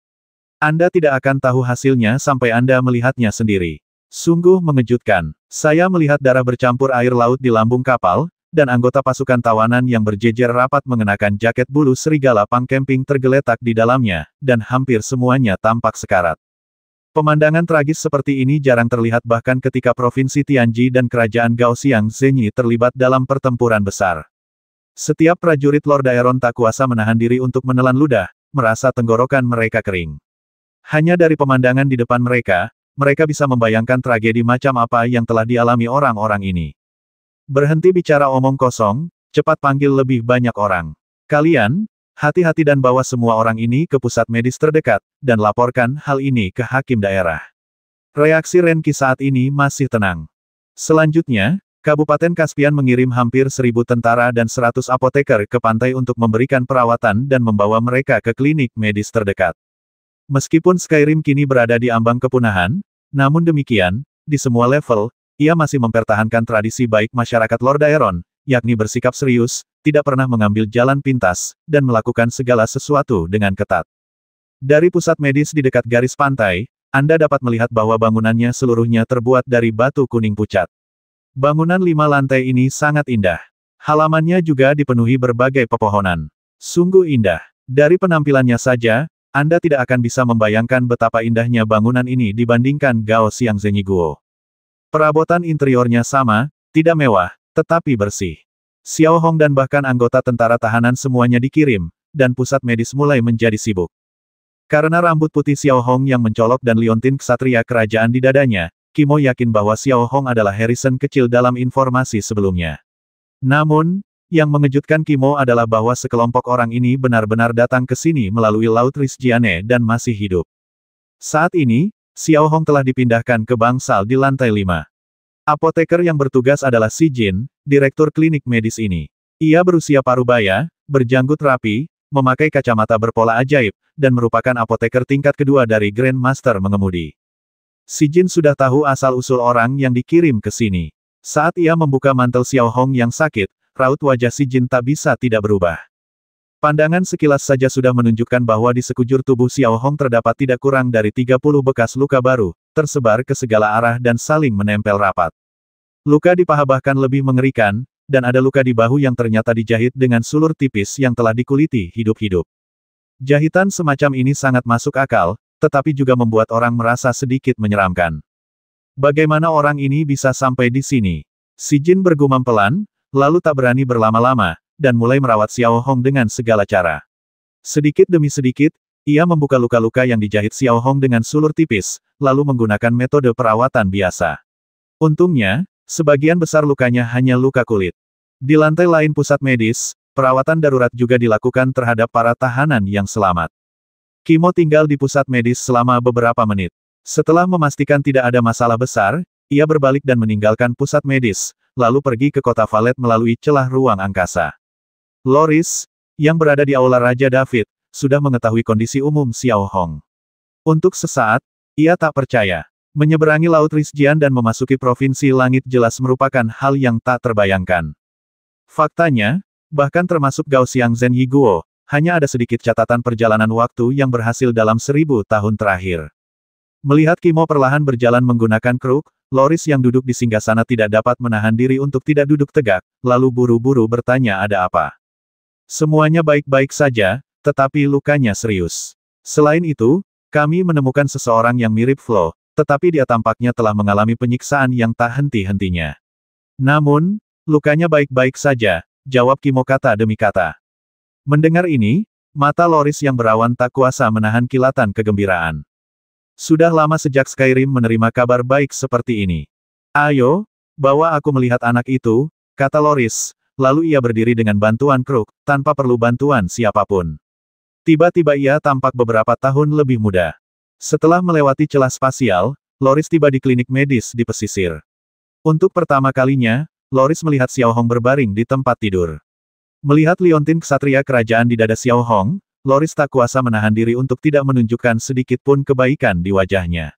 Anda tidak akan tahu hasilnya sampai Anda melihatnya sendiri. Sungguh mengejutkan. Saya melihat darah bercampur air laut di lambung kapal, dan anggota pasukan tawanan yang berjejer rapat mengenakan jaket bulu serigala pang camping tergeletak di dalamnya, dan hampir semuanya tampak sekarat. Pemandangan tragis seperti ini jarang terlihat bahkan ketika Provinsi Tianji dan Kerajaan Gaoxiang Zhenyi terlibat dalam pertempuran besar. Setiap prajurit Lord Daeron tak kuasa menahan diri untuk menelan ludah, merasa tenggorokan mereka kering. Hanya dari pemandangan di depan mereka, mereka bisa membayangkan tragedi macam apa yang telah dialami orang-orang ini. Berhenti bicara omong kosong, cepat panggil lebih banyak orang. Kalian, hati-hati dan bawa semua orang ini ke pusat medis terdekat, dan laporkan hal ini ke hakim daerah. Reaksi Renki saat ini masih tenang. Selanjutnya, Kabupaten Caspian mengirim hampir 1.000 tentara dan 100 apoteker ke pantai untuk memberikan perawatan dan membawa mereka ke klinik medis terdekat. Meskipun Skyrim kini berada di ambang kepunahan, namun demikian, di semua level, ia masih mempertahankan tradisi baik masyarakat Lord Daeron, yakni bersikap serius, tidak pernah mengambil jalan pintas, dan melakukan segala sesuatu dengan ketat. Dari pusat medis di dekat garis pantai, Anda dapat melihat bahwa bangunannya seluruhnya terbuat dari batu kuning pucat. Bangunan 5 lantai ini sangat indah. Halamannya juga dipenuhi berbagai pepohonan. Sungguh indah. Dari penampilannya saja, Anda tidak akan bisa membayangkan betapa indahnya bangunan ini dibandingkan Gaoxiang Zhenyi Guo. Perabotan interiornya sama, tidak mewah, tetapi bersih. Xiao Hong dan bahkan anggota tentara tahanan semuanya dikirim, dan pusat medis mulai menjadi sibuk. Karena rambut putih Xiao Hong yang mencolok dan liontin ksatria kerajaan di dadanya, Kimo yakin bahwa Xiao Hong adalah Harrison kecil dalam informasi sebelumnya. Namun, yang mengejutkan Kimo adalah bahwa sekelompok orang ini benar-benar datang ke sini melalui Laut Rizjiane dan masih hidup. Saat ini, Xiao Hong telah dipindahkan ke bangsal di lantai 5. Apoteker yang bertugas adalah Si Jin, direktur klinik medis ini. Ia berusia parubaya, berjanggut rapi, memakai kacamata berpola ajaib, dan merupakan apoteker tingkat kedua dari Grandmaster mengemudi. Si Jin sudah tahu asal-usul orang yang dikirim ke sini. Saat ia membuka mantel Xiao Hong yang sakit, raut wajah Si Jin tak bisa tidak berubah. Pandangan sekilas saja sudah menunjukkan bahwa di sekujur tubuh Xiao Hong terdapat tidak kurang dari 30 bekas luka baru, tersebar ke segala arah dan saling menempel rapat. Luka di paha bahkan lebih mengerikan, dan ada luka di bahu yang ternyata dijahit dengan sulur tipis yang telah dikuliti hidup-hidup. Jahitan semacam ini sangat masuk akal, tetapi juga membuat orang merasa sedikit menyeramkan. Bagaimana orang ini bisa sampai di sini? Si Jin bergumam pelan, lalu tak berani berlama-lama, dan mulai merawat Xiao Hong dengan segala cara. Sedikit demi sedikit, ia membuka luka-luka yang dijahit Xiao Hong dengan sulur tipis, lalu menggunakan metode perawatan biasa. Untungnya, sebagian besar lukanya hanya luka kulit. Di lantai lain pusat medis, perawatan darurat juga dilakukan terhadap para tahanan yang selamat. Kimo tinggal di pusat medis selama beberapa menit. Setelah memastikan tidak ada masalah besar, ia berbalik dan meninggalkan pusat medis, lalu pergi ke kota Valet melalui celah ruang angkasa. Loris, yang berada di Aula Raja David, sudah mengetahui kondisi umum Xiao Hong. Untuk sesaat, ia tak percaya. Menyeberangi Laut Rizjian dan memasuki Provinsi Langit jelas merupakan hal yang tak terbayangkan. Faktanya, bahkan termasuk Gaoxiang Zhenyi Guo, hanya ada sedikit catatan perjalanan waktu yang berhasil dalam 1000 tahun terakhir. Melihat Kimo perlahan berjalan menggunakan kruk, Loris yang duduk di singgasana tidak dapat menahan diri untuk tidak duduk tegak, lalu buru-buru bertanya ada apa. Semuanya baik-baik saja, tetapi lukanya serius. Selain itu, kami menemukan seseorang yang mirip Flo, tetapi dia tampaknya telah mengalami penyiksaan yang tak henti-hentinya. Namun, lukanya baik-baik saja, jawab Kimo kata demi kata. Mendengar ini, mata Loris yang berawan tak kuasa menahan kilatan kegembiraan. Sudah lama sejak Skyrim menerima kabar baik seperti ini. Ayo, bawa aku melihat anak itu, kata Loris, lalu ia berdiri dengan bantuan Kruk, tanpa perlu bantuan siapapun. Tiba-tiba ia tampak beberapa tahun lebih muda. Setelah melewati celah spasial, Loris tiba di klinik medis di pesisir. Untuk pertama kalinya, Loris melihat Xiao Hong berbaring di tempat tidur. Melihat liontin ksatria kerajaan di dada Xiao Hong, Loris tak kuasa menahan diri untuk tidak menunjukkan sedikit pun kebaikan di wajahnya.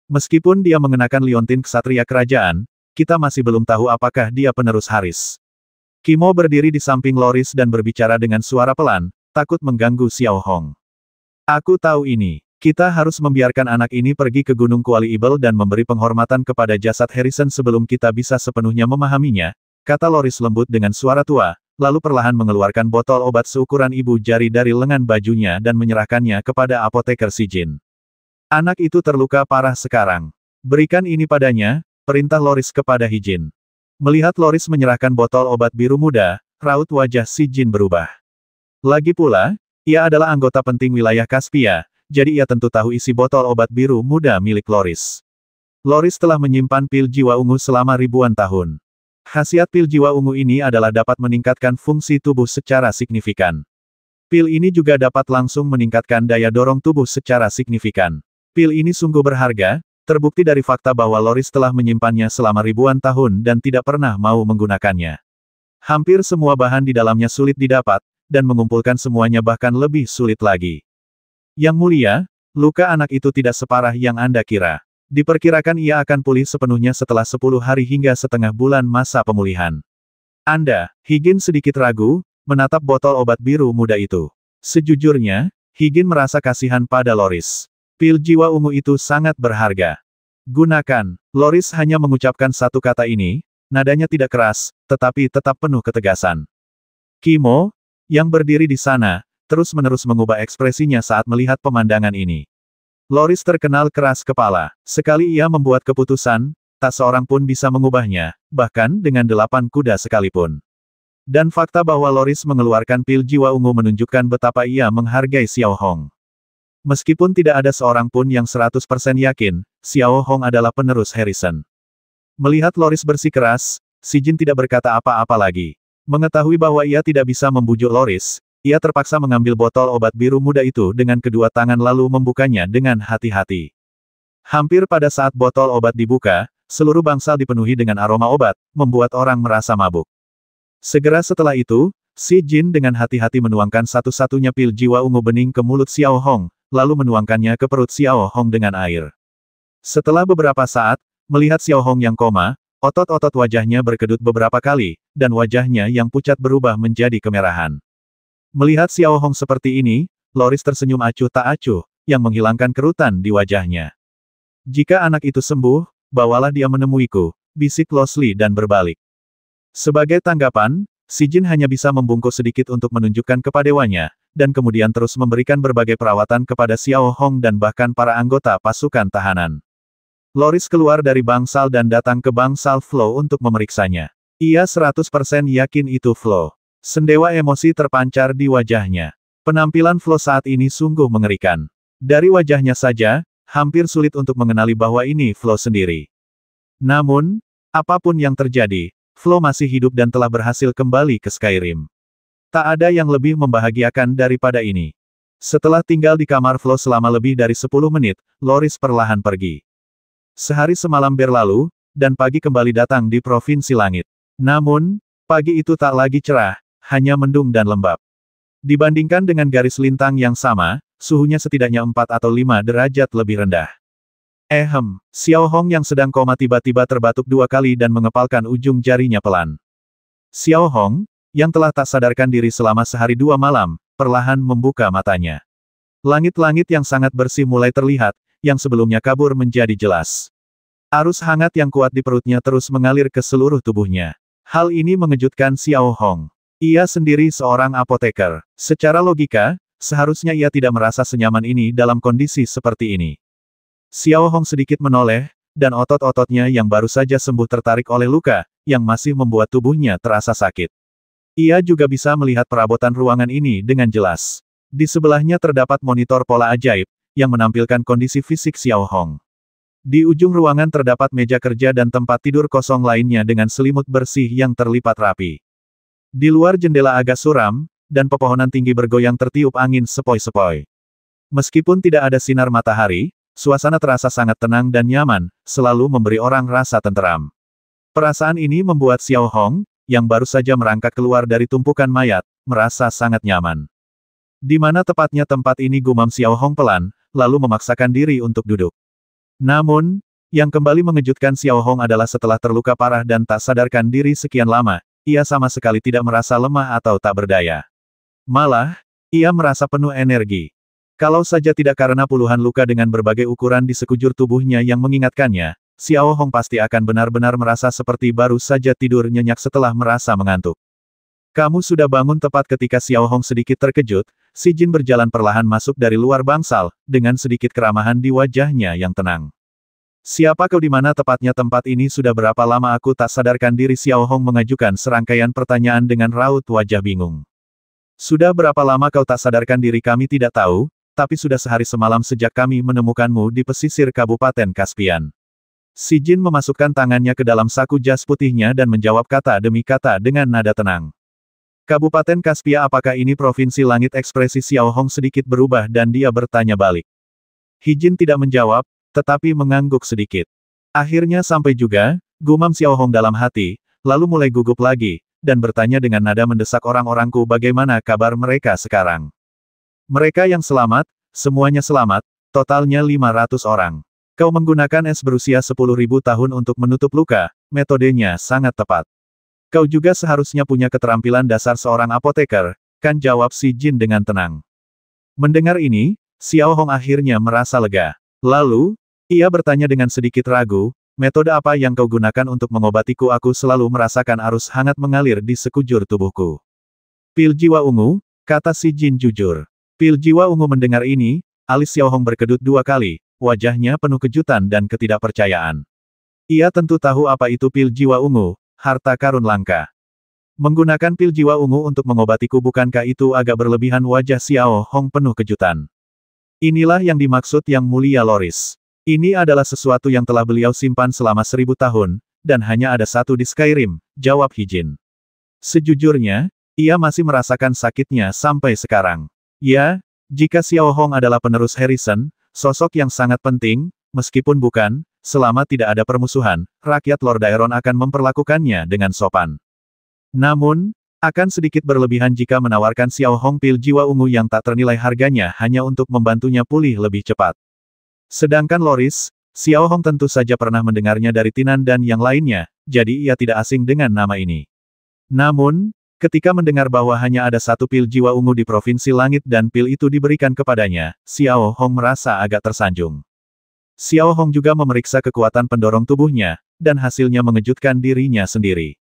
Meskipun dia mengenakan liontin ksatria kerajaan, kita masih belum tahu apakah dia penerus Haris. Kimo berdiri di samping Loris dan berbicara dengan suara pelan, takut mengganggu Xiao Hong. Aku tahu ini. Kita harus membiarkan anak ini pergi ke Gunung Kuali Ibel dan memberi penghormatan kepada jasad Harrison sebelum kita bisa sepenuhnya memahaminya, kata Loris lembut dengan suara tua, lalu perlahan mengeluarkan botol obat seukuran ibu jari dari lengan bajunya dan menyerahkannya kepada apoteker Shijin. Anak itu terluka parah sekarang. Berikan ini padanya, perintah Loris kepada Hijin. Melihat Loris menyerahkan botol obat biru muda, raut wajah Shijin berubah. Lagi pula, ia adalah anggota penting wilayah Kaspia, jadi ia tentu tahu isi botol obat biru muda milik Loris. Loris telah menyimpan pil jiwa ungu selama ribuan tahun. Khasiat pil jiwa ungu ini adalah dapat meningkatkan fungsi tubuh secara signifikan. Pil ini juga dapat langsung meningkatkan daya dorong tubuh secara signifikan. Pil ini sungguh berharga, terbukti dari fakta bahwa Loris telah menyimpannya selama ribuan tahun dan tidak pernah mau menggunakannya. Hampir semua bahan di dalamnya sulit didapat, dan mengumpulkan semuanya bahkan lebih sulit lagi. Yang mulia, luka anak itu tidak separah yang Anda kira. Diperkirakan ia akan pulih sepenuhnya setelah 10 hari hingga setengah bulan masa pemulihan. Anda, Higin sedikit ragu, menatap botol obat biru muda itu. Sejujurnya, Higin merasa kasihan pada Loris. Pil jiwa ungu itu sangat berharga. Gunakan. Loris hanya mengucapkan satu kata ini, nadanya tidak keras, tetapi tetap penuh ketegasan. Kimo, yang berdiri di sana, terus-menerus mengubah ekspresinya saat melihat pemandangan ini. Loris terkenal keras kepala. Sekali ia membuat keputusan, tak seorang pun bisa mengubahnya, bahkan dengan 8 kuda sekalipun. Dan fakta bahwa Loris mengeluarkan pil jiwa ungu menunjukkan betapa ia menghargai Xiao Hong. Meskipun tidak ada seorang pun yang 100% yakin, Xiao Hong adalah penerus Harrison. Melihat Loris bersikeras, Shijin tidak berkata apa-apa lagi. Mengetahui bahwa ia tidak bisa membujuk Loris, ia terpaksa mengambil botol obat biru muda itu dengan kedua tangan lalu membukanya dengan hati-hati. Hampir pada saat botol obat dibuka, seluruh bangsal dipenuhi dengan aroma obat, membuat orang merasa mabuk. Segera setelah itu, Shijin dengan hati-hati menuangkan satu-satunya pil jiwa ungu bening ke mulut Xiao Hong, lalu menuangkannya ke perut Xiao Hong dengan air. Setelah beberapa saat, melihat Xiao Hong yang koma, otot-otot wajahnya berkedut beberapa kali, dan wajahnya yang pucat berubah menjadi kemerahan. Melihat Xiao Hong seperti ini, Loris tersenyum acuh tak acuh, yang menghilangkan kerutan di wajahnya. Jika anak itu sembuh, bawalah dia menemuiku, bisik Losli dan berbalik. Sebagai tanggapan, Shijin hanya bisa membungkuk sedikit untuk menunjukkan kepadewanya, dan kemudian terus memberikan berbagai perawatan kepada Xiao Hong dan bahkan para anggota pasukan tahanan. Loris keluar dari bangsal dan datang ke bangsal Flo untuk memeriksanya. Ia 100% yakin itu Flo. Sendewa emosi terpancar di wajahnya. Penampilan Flo saat ini sungguh mengerikan. Dari wajahnya saja, hampir sulit untuk mengenali bahwa ini Flo sendiri. Namun, apapun yang terjadi, Flo masih hidup dan telah berhasil kembali ke Skyrim. Tak ada yang lebih membahagiakan daripada ini. Setelah tinggal di kamar Flo selama lebih dari 10 menit, Loris perlahan pergi. Sehari semalam berlalu, dan pagi kembali datang di Provinsi Langit. Namun, pagi itu tak lagi cerah, hanya mendung dan lembab. Dibandingkan dengan garis lintang yang sama, suhunya setidaknya 4 atau 5 derajat lebih rendah. Xiao Hong yang sedang koma tiba-tiba terbatuk 2 kali dan mengepalkan ujung jarinya pelan. Xiao Hong, yang telah tak sadarkan diri selama sehari 2 malam, perlahan membuka matanya. Langit-langit yang sangat bersih mulai terlihat, yang sebelumnya kabur menjadi jelas. Arus hangat yang kuat di perutnya terus mengalir ke seluruh tubuhnya. Hal ini mengejutkan Xiao Hong. Ia sendiri seorang apoteker. Secara logika, seharusnya ia tidak merasa senyaman ini dalam kondisi seperti ini. Xiao Hong sedikit menoleh, dan otot-ototnya yang baru saja sembuh tertarik oleh luka, yang masih membuat tubuhnya terasa sakit. Ia juga bisa melihat perabotan ruangan ini dengan jelas. Di sebelahnya terdapat monitor pola ajaib, yang menampilkan kondisi fisik Xiao Hong. Di ujung ruangan terdapat meja kerja dan tempat tidur kosong lainnya dengan selimut bersih yang terlipat rapi. Di luar jendela agak suram, dan pepohonan tinggi bergoyang tertiup angin sepoi-sepoi. Meskipun tidak ada sinar matahari, suasana terasa sangat tenang dan nyaman, selalu memberi orang rasa tenteram. Perasaan ini membuat Xiao Hong, yang baru saja merangkak keluar dari tumpukan mayat, merasa sangat nyaman. Di mana tepatnya tempat ini, gumam Xiao Hong pelan, lalu memaksakan diri untuk duduk. Namun, yang kembali mengejutkan Xiao Hong adalah setelah terluka parah dan tak sadarkan diri sekian lama, ia sama sekali tidak merasa lemah atau tak berdaya. Malah, ia merasa penuh energi. Kalau saja tidak karena puluhan luka dengan berbagai ukuran di sekujur tubuhnya yang mengingatkannya, Xiao Hong pasti akan benar-benar merasa seperti baru saja tidur nyenyak setelah merasa mengantuk. Kamu sudah bangun tepat ketika Xiao Hong sedikit terkejut, si Jin berjalan perlahan masuk dari luar bangsal, dengan sedikit keramahan di wajahnya yang tenang. Siapa kau, di mana tepatnya tempat ini, sudah berapa lama aku tak sadarkan diri? Xiao Hong mengajukan serangkaian pertanyaan dengan raut wajah bingung. Sudah berapa lama kau tak sadarkan diri? Kami tidak tahu, tapi sudah sehari semalam sejak kami menemukanmu di pesisir Kabupaten Kaspian. Si Jin memasukkan tangannya ke dalam saku jas putihnya dan menjawab kata demi kata dengan nada tenang. Kabupaten Kaspia, apakah ini provinsi langit? Ekspresi Xiao Hong sedikit berubah dan dia bertanya balik. Hijin tidak menjawab, tetapi mengangguk sedikit. Akhirnya sampai juga, gumam Xiao Hong dalam hati, lalu mulai gugup lagi, dan bertanya dengan nada mendesak, orang-orangku bagaimana kabar mereka sekarang? Mereka yang selamat, semuanya selamat, totalnya 500 orang. Kau menggunakan es berusia 10.000 tahun untuk menutup luka, metodenya sangat tepat. Kau juga seharusnya punya keterampilan dasar seorang apoteker, kan, jawab si Jin dengan tenang. Mendengar ini, Xiao Hong akhirnya merasa lega. Lalu, ia bertanya dengan sedikit ragu, metode apa yang kau gunakan untuk mengobatiku? Aku selalu merasakan arus hangat mengalir di sekujur tubuhku. Pil jiwa ungu, kata si Jin jujur. Pil jiwa ungu. Mendengar ini, alis Xiao Hong berkedut 2 kali, wajahnya penuh kejutan dan ketidakpercayaan. Ia tentu tahu apa itu pil jiwa ungu. Harta karun langka. Menggunakan pil jiwa ungu untuk mengobatiku, bukankah itu agak berlebihan? Wajah Xiao Hong penuh kejutan. Inilah yang dimaksud Yang Mulia Loris. Ini adalah sesuatu yang telah beliau simpan selama 1000 tahun, dan hanya ada satu di Skyrim, jawab Hijin. Sejujurnya, ia masih merasakan sakitnya sampai sekarang. Ya, jika Xiao Hong adalah penerus Harrison, sosok yang sangat penting, meskipun bukan, selama tidak ada permusuhan, rakyat Lord Daeron akan memperlakukannya dengan sopan. Namun, akan sedikit berlebihan jika menawarkan Xiao Hong pil jiwa ungu yang tak ternilai harganya hanya untuk membantunya pulih lebih cepat. Sedangkan Loris, Xiao Hong tentu saja pernah mendengarnya dari Tinan dan yang lainnya, jadi ia tidak asing dengan nama ini. Namun, ketika mendengar bahwa hanya ada satu pil jiwa ungu di Provinsi Langit dan pil itu diberikan kepadanya, Xiao Hong merasa agak tersanjung. Xiao Hong juga memeriksa kekuatan pendorong tubuhnya, dan hasilnya mengejutkan dirinya sendiri.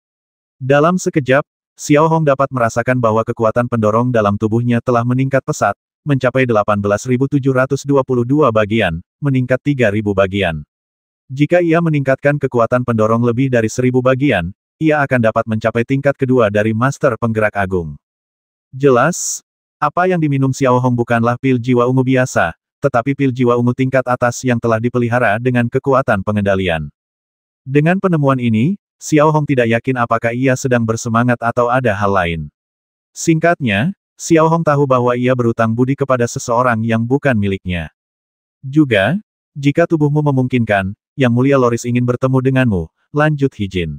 Dalam sekejap, Xiao Hong dapat merasakan bahwa kekuatan pendorong dalam tubuhnya telah meningkat pesat, mencapai 18.722 bagian, meningkat 3.000 bagian. Jika ia meningkatkan kekuatan pendorong lebih dari 1.000 bagian, ia akan dapat mencapai tingkat kedua dari Master Penggerak Agung. Jelas, apa yang diminum Xiao Hong bukanlah pil jiwa ungu biasa, tetapi pil jiwa ungu tingkat atas yang telah dipelihara dengan kekuatan pengendalian. Dengan penemuan ini, Xiao Hong tidak yakin apakah ia sedang bersemangat atau ada hal lain. Singkatnya, Xiao Hong tahu bahwa ia berutang budi kepada seseorang yang bukan miliknya. Juga, jika tubuhmu memungkinkan, Yang Mulia Loris ingin bertemu denganmu, lanjut Hijin.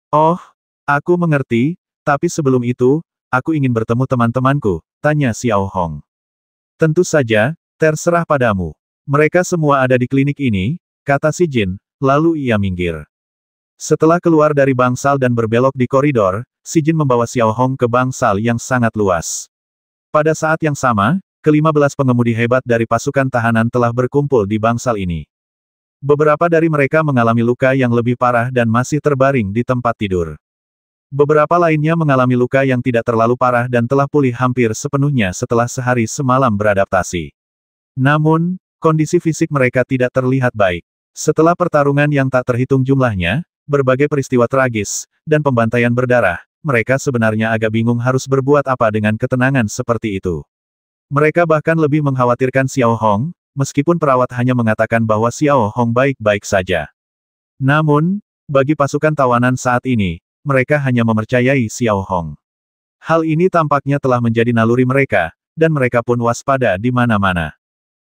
Oh, aku mengerti, tapi sebelum itu, aku ingin bertemu teman-temanku, tanya Xiao Hong. Tentu saja, terserah padamu. Mereka semua ada di klinik ini, kata si Jin, lalu ia minggir. Setelah keluar dari bangsal dan berbelok di koridor, si Jin membawa Xiao Hong ke bangsal yang sangat luas. Pada saat yang sama, ke-15 pengemudi hebat dari pasukan tahanan telah berkumpul di bangsal ini. Beberapa dari mereka mengalami luka yang lebih parah dan masih terbaring di tempat tidur. Beberapa lainnya mengalami luka yang tidak terlalu parah dan telah pulih hampir sepenuhnya setelah sehari semalam beradaptasi. Namun, kondisi fisik mereka tidak terlihat baik. Setelah pertarungan yang tak terhitung jumlahnya, berbagai peristiwa tragis, dan pembantaian berdarah, mereka sebenarnya agak bingung harus berbuat apa dengan ketenangan seperti itu. Mereka bahkan lebih mengkhawatirkan Xiao Hong, meskipun perawat hanya mengatakan bahwa Xiao Hong baik-baik saja. Namun, bagi pasukan tawanan saat ini, mereka hanya mempercayai Xiao Hong. Hal ini tampaknya telah menjadi naluri mereka, dan mereka pun waspada di mana-mana.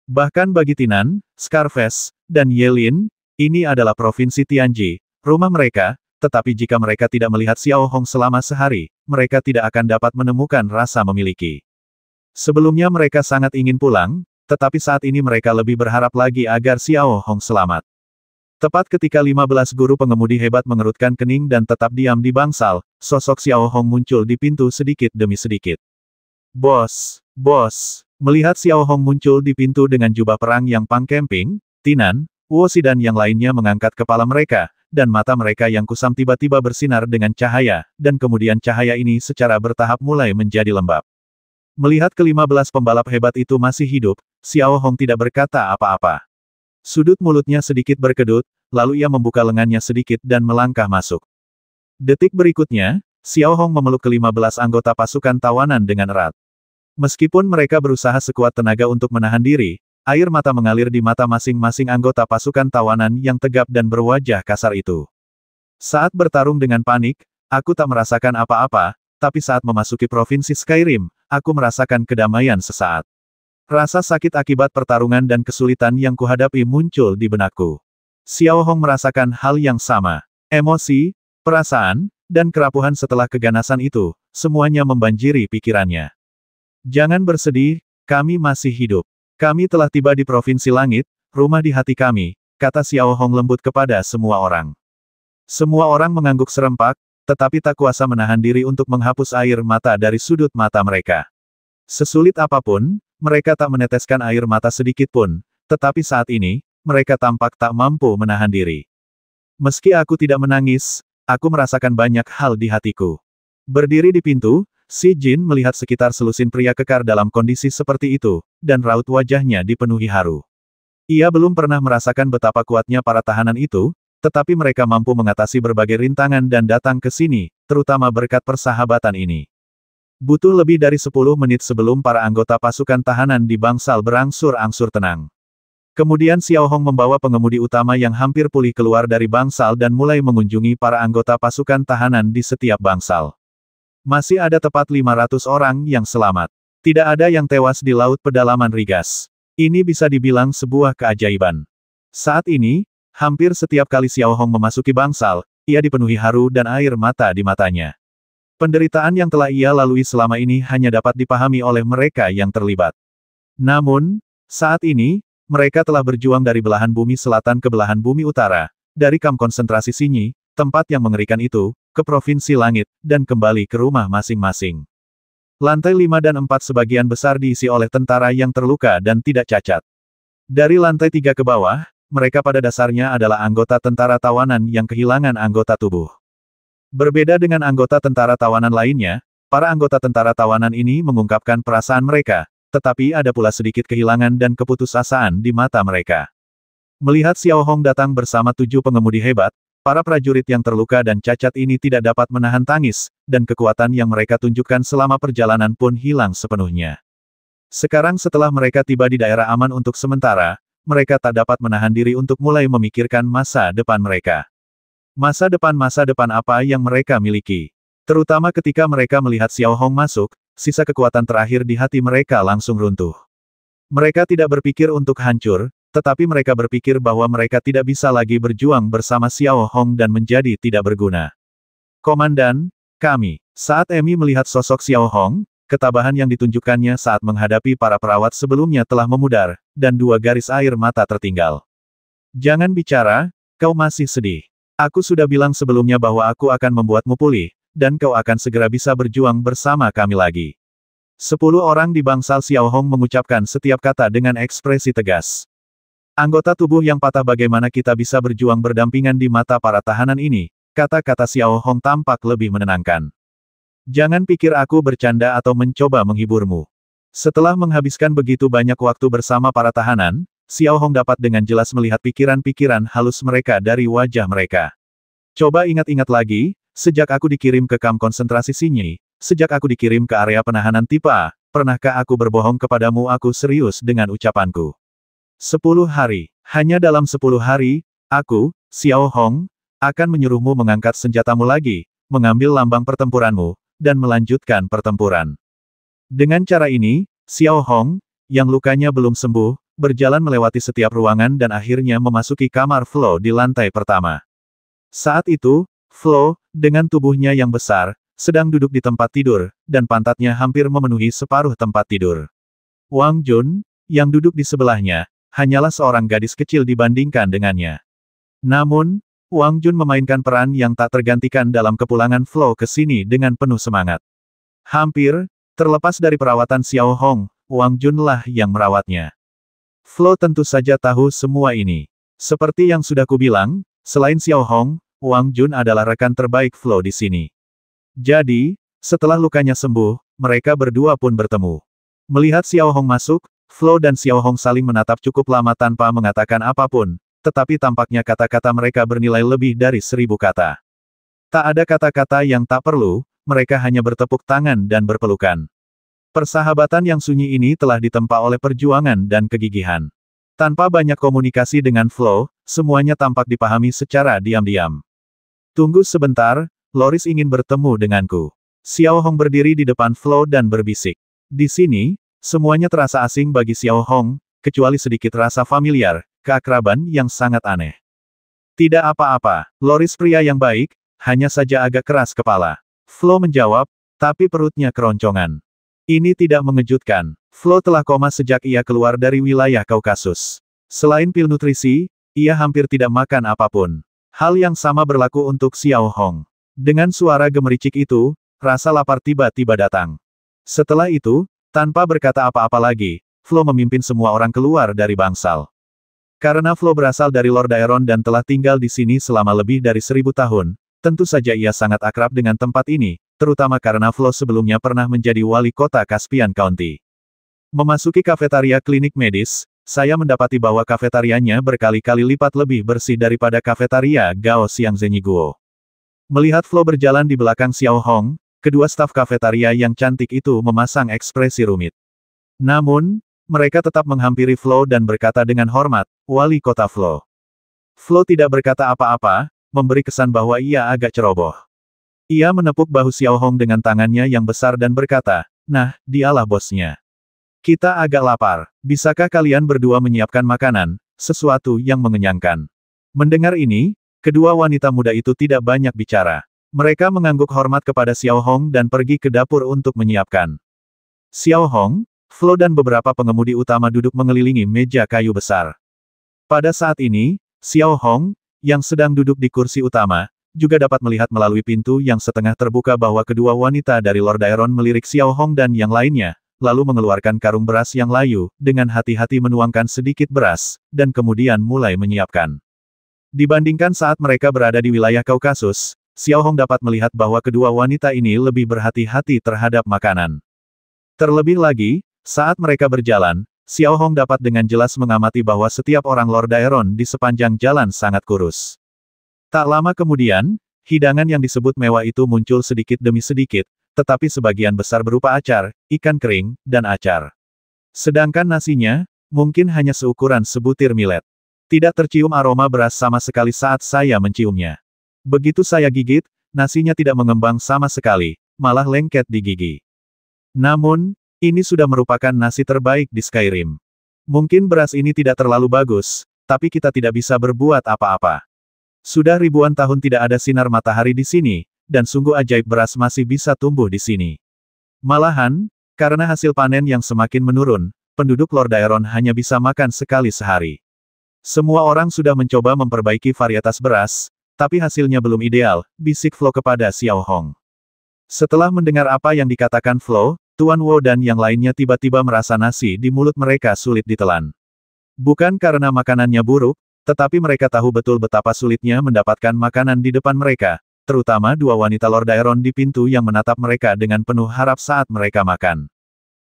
Bahkan bagi Tinan, Scarface, dan Yelin, ini adalah provinsi Tianji, rumah mereka, tetapi jika mereka tidak melihat Xiao Hong selama sehari, mereka tidak akan dapat menemukan rasa memiliki. Sebelumnya mereka sangat ingin pulang, tetapi saat ini mereka lebih berharap lagi agar Xiao Hong selamat. Tepat ketika 15 guru pengemudi hebat mengerutkan kening dan tetap diam di bangsal, sosok Xiao Hong muncul di pintu sedikit demi sedikit. Bos! Melihat Xiao Hong muncul di pintu dengan jubah perang yang pang camping, Tinan, Wosi dan yang lainnya mengangkat kepala mereka, dan mata mereka yang kusam tiba-tiba bersinar dengan cahaya, dan kemudian cahaya ini secara bertahap mulai menjadi lembab. Melihat ke-15 pembalap hebat itu masih hidup, Xiao Hong tidak berkata apa-apa. Sudut mulutnya sedikit berkedut, lalu ia membuka lengannya sedikit dan melangkah masuk. Detik berikutnya, Xiao Hong memeluk ke-15 anggota pasukan tawanan dengan erat. Meskipun mereka berusaha sekuat tenaga untuk menahan diri, air mata mengalir di mata masing-masing anggota pasukan tawanan yang tegap dan berwajah kasar itu. Saat bertarung dengan panik, aku tak merasakan apa-apa, tapi saat memasuki provinsi Skyrim, aku merasakan kedamaian sesaat. Rasa sakit akibat pertarungan dan kesulitan yang kuhadapi muncul di benakku. Xiao Hong merasakan hal yang sama. Emosi, perasaan, dan kerapuhan setelah keganasan itu, semuanya membanjiri pikirannya. Jangan bersedih, kami masih hidup. Kami telah tiba di Provinsi Langit, rumah di hati kami, kata Xiao Hong lembut kepada semua orang. Semua orang mengangguk serempak, tetapi tak kuasa menahan diri untuk menghapus air mata dari sudut mata mereka. Sesulit apapun, mereka tak meneteskan air mata sedikit pun, tetapi saat ini, mereka tampak tak mampu menahan diri. Meski aku tidak menangis, aku merasakan banyak hal di hatiku. Berdiri di pintu, Si Jin melihat sekitar selusin pria kekar dalam kondisi seperti itu, dan raut wajahnya dipenuhi haru. Ia belum pernah merasakan betapa kuatnya para tahanan itu, tetapi mereka mampu mengatasi berbagai rintangan dan datang ke sini, terutama berkat persahabatan ini. Butuh lebih dari 10 menit sebelum para anggota pasukan tahanan di bangsal berangsur-angsur tenang. Kemudian Xiao Hong membawa pengemudi utama yang hampir pulih keluar dari bangsal dan mulai mengunjungi para anggota pasukan tahanan di setiap bangsal. Masih ada tepat 500 orang yang selamat. Tidak ada yang tewas di laut pedalaman Rigas. Ini bisa dibilang sebuah keajaiban. Saat ini, hampir setiap kali Xiao Hong memasuki bangsal, ia dipenuhi haru dan air mata di matanya. Penderitaan yang telah ia lalui selama ini hanya dapat dipahami oleh mereka yang terlibat. Namun, saat ini, mereka telah berjuang dari belahan bumi selatan ke belahan bumi utara, dari kamp konsentrasi Sinyi, tempat yang mengerikan itu, ke Provinsi Langit, dan kembali ke rumah masing-masing. Lantai 5 dan 4 sebagian besar diisi oleh tentara yang terluka dan tidak cacat. Dari lantai 3 ke bawah, mereka pada dasarnya adalah anggota tentara tawanan yang kehilangan anggota tubuh. Berbeda dengan anggota tentara tawanan lainnya, para anggota tentara tawanan ini mengungkapkan perasaan mereka, tetapi ada pula sedikit kehilangan dan keputusasaan di mata mereka. Melihat Xiao Hong datang bersama 7 pengemudi hebat, para prajurit yang terluka dan cacat ini tidak dapat menahan tangis, dan kekuatan yang mereka tunjukkan selama perjalanan pun hilang sepenuhnya. Sekarang setelah mereka tiba di daerah aman untuk sementara, mereka tak dapat menahan diri untuk mulai memikirkan masa depan mereka. Masa depan apa yang mereka miliki. Terutama ketika mereka melihat Xiao Hong masuk, sisa kekuatan terakhir di hati mereka langsung runtuh. Mereka tidak berpikir untuk hancur, tetapi mereka berpikir bahwa mereka tidak bisa lagi berjuang bersama Xiao Hong dan menjadi tidak berguna. Komandan, kami. Saat Emi melihat sosok Xiao Hong, ketabahan yang ditunjukkannya saat menghadapi para perawat sebelumnya telah memudar, dan 2 garis air mata tertinggal. Jangan bicara, kau masih sedih. Aku sudah bilang sebelumnya bahwa aku akan membuatmu pulih, dan kau akan segera bisa berjuang bersama kami lagi. 10 orang di bangsal Xiao Hong mengucapkan setiap kata dengan ekspresi tegas. Anggota tubuh yang patah, bagaimana kita bisa berjuang berdampingan di mata para tahanan ini, kata-kata Xiao Hong tampak lebih menenangkan. Jangan pikir aku bercanda atau mencoba menghiburmu. Setelah menghabiskan begitu banyak waktu bersama para tahanan, Xiao Hong dapat dengan jelas melihat pikiran-pikiran halus mereka dari wajah mereka. Coba ingat-ingat lagi, sejak aku dikirim ke kamp konsentrasi Xinyi, sejak aku dikirim ke area penahanan tipe A, pernahkah aku berbohong kepadamu? Aku serius dengan ucapanku. 10 hari. Hanya dalam 10 hari, aku, Xiao Hong, akan menyuruhmu mengangkat senjatamu lagi, mengambil lambang pertempuranmu, dan melanjutkan pertempuran. Dengan cara ini, Xiao Hong, yang lukanya belum sembuh, berjalan melewati setiap ruangan dan akhirnya memasuki kamar Flo di lantai pertama. Saat itu, Flo, dengan tubuhnya yang besar, sedang duduk di tempat tidur, dan pantatnya hampir memenuhi separuh tempat tidur. Wang Jun, yang duduk di sebelahnya, hanyalah seorang gadis kecil dibandingkan dengannya. Namun, Wang Jun memainkan peran yang tak tergantikan dalam kepulangan Flo ke sini dengan penuh semangat. Hampir, terlepas dari perawatan Xiao Hong, Wang Jun lah yang merawatnya. Flo tentu saja tahu semua ini. Seperti yang sudah kubilang, selain Xiao Hong, Wang Jun adalah rekan terbaik Flo di sini. Jadi, setelah lukanya sembuh, mereka berdua pun bertemu. Melihat Xiao Hong masuk, Flo dan Xiao Hong saling menatap cukup lama tanpa mengatakan apapun, tetapi tampaknya kata-kata mereka bernilai lebih dari 1000 kata. Tak ada kata-kata yang tak perlu, mereka hanya bertepuk tangan dan berpelukan. Persahabatan yang sunyi ini telah ditempa oleh perjuangan dan kegigihan. Tanpa banyak komunikasi dengan Flo, semuanya tampak dipahami secara diam-diam. Tunggu sebentar, Loris ingin bertemu denganku. Xiao Hong berdiri di depan Flo dan berbisik. Di sini, semuanya terasa asing bagi Xiao Hong, kecuali sedikit rasa familiar, keakraban yang sangat aneh. Tidak apa-apa, Loris pria yang baik, hanya saja agak keras kepala. Flo menjawab, tapi perutnya keroncongan. Ini tidak mengejutkan. Flo telah koma sejak ia keluar dari wilayah Kaukasus. Selain pil nutrisi, ia hampir tidak makan apapun. Hal yang sama berlaku untuk Xiao Hong. Dengan suara gemericik itu, rasa lapar tiba-tiba datang. Setelah itu, tanpa berkata apa-apa lagi, Flo memimpin semua orang keluar dari bangsal. Karena Flo berasal dari Lord Daeron dan telah tinggal di sini selama lebih dari 1000 tahun, tentu saja ia sangat akrab dengan tempat ini, terutama karena Flo sebelumnya pernah menjadi wali kota Caspian County. Memasuki kafetaria klinik medis, saya mendapati bahwa kafetarianya berkali-kali lipat lebih bersih daripada kafetaria Gao Xiang Zhenjiguo. Melihat Flo berjalan di belakang Xiao Hong, kedua staf kafetaria yang cantik itu memasang ekspresi rumit. Namun, mereka tetap menghampiri Flo dan berkata dengan hormat, "Wali kota Flo." Flo tidak berkata apa-apa, memberi kesan bahwa ia agak ceroboh. Ia menepuk bahu Xiao Hong dengan tangannya yang besar dan berkata, "Nah, dialah bosnya. Kita agak lapar, bisakah kalian berdua menyiapkan makanan, sesuatu yang mengenyangkan?" Mendengar ini, kedua wanita muda itu tidak banyak bicara. Mereka mengangguk hormat kepada Xiao Hong dan pergi ke dapur untuk menyiapkan. Xiao Hong, Flo dan beberapa pengemudi utama duduk mengelilingi meja kayu besar. Pada saat ini, Xiao Hong, yang sedang duduk di kursi utama, juga dapat melihat melalui pintu yang setengah terbuka bahwa kedua wanita dari Lord Daeron melirik Xiao Hong dan yang lainnya, lalu mengeluarkan karung beras yang layu, dengan hati-hati menuangkan sedikit beras, dan kemudian mulai menyiapkan. Dibandingkan saat mereka berada di wilayah Kaukasus, Xiao Hong dapat melihat bahwa kedua wanita ini lebih berhati-hati terhadap makanan. Terlebih lagi, saat mereka berjalan, Xiao Hong dapat dengan jelas mengamati bahwa setiap orang Lord Daeron di sepanjang jalan sangat kurus. Tak lama kemudian, hidangan yang disebut mewah itu muncul sedikit demi sedikit, tetapi sebagian besar berupa acar, ikan kering, dan acar. Sedangkan nasinya, mungkin hanya seukuran sebutir millet. Tidak tercium aroma beras sama sekali saat saya menciumnya. Begitu saya gigit, nasinya tidak mengembang sama sekali, malah lengket di gigi. Namun, ini sudah merupakan nasi terbaik di Skyrim. Mungkin beras ini tidak terlalu bagus, tapi kita tidak bisa berbuat apa-apa. Sudah ribuan tahun tidak ada sinar matahari di sini, dan sungguh ajaib beras masih bisa tumbuh di sini. Malahan, karena hasil panen yang semakin menurun, penduduk Lord Daeron hanya bisa makan sekali sehari. Semua orang sudah mencoba memperbaiki varietas beras, tapi hasilnya belum ideal, bisik Flo kepada Xiao Hong. Setelah mendengar apa yang dikatakan Flo, Tuan Wo dan yang lainnya tiba-tiba merasa nasi di mulut mereka sulit ditelan. Bukan karena makanannya buruk, Tetapi mereka tahu betul betapa sulitnya mendapatkan makanan di depan mereka, terutama dua wanita Lord Aeron di pintu yang menatap mereka dengan penuh harap saat mereka makan.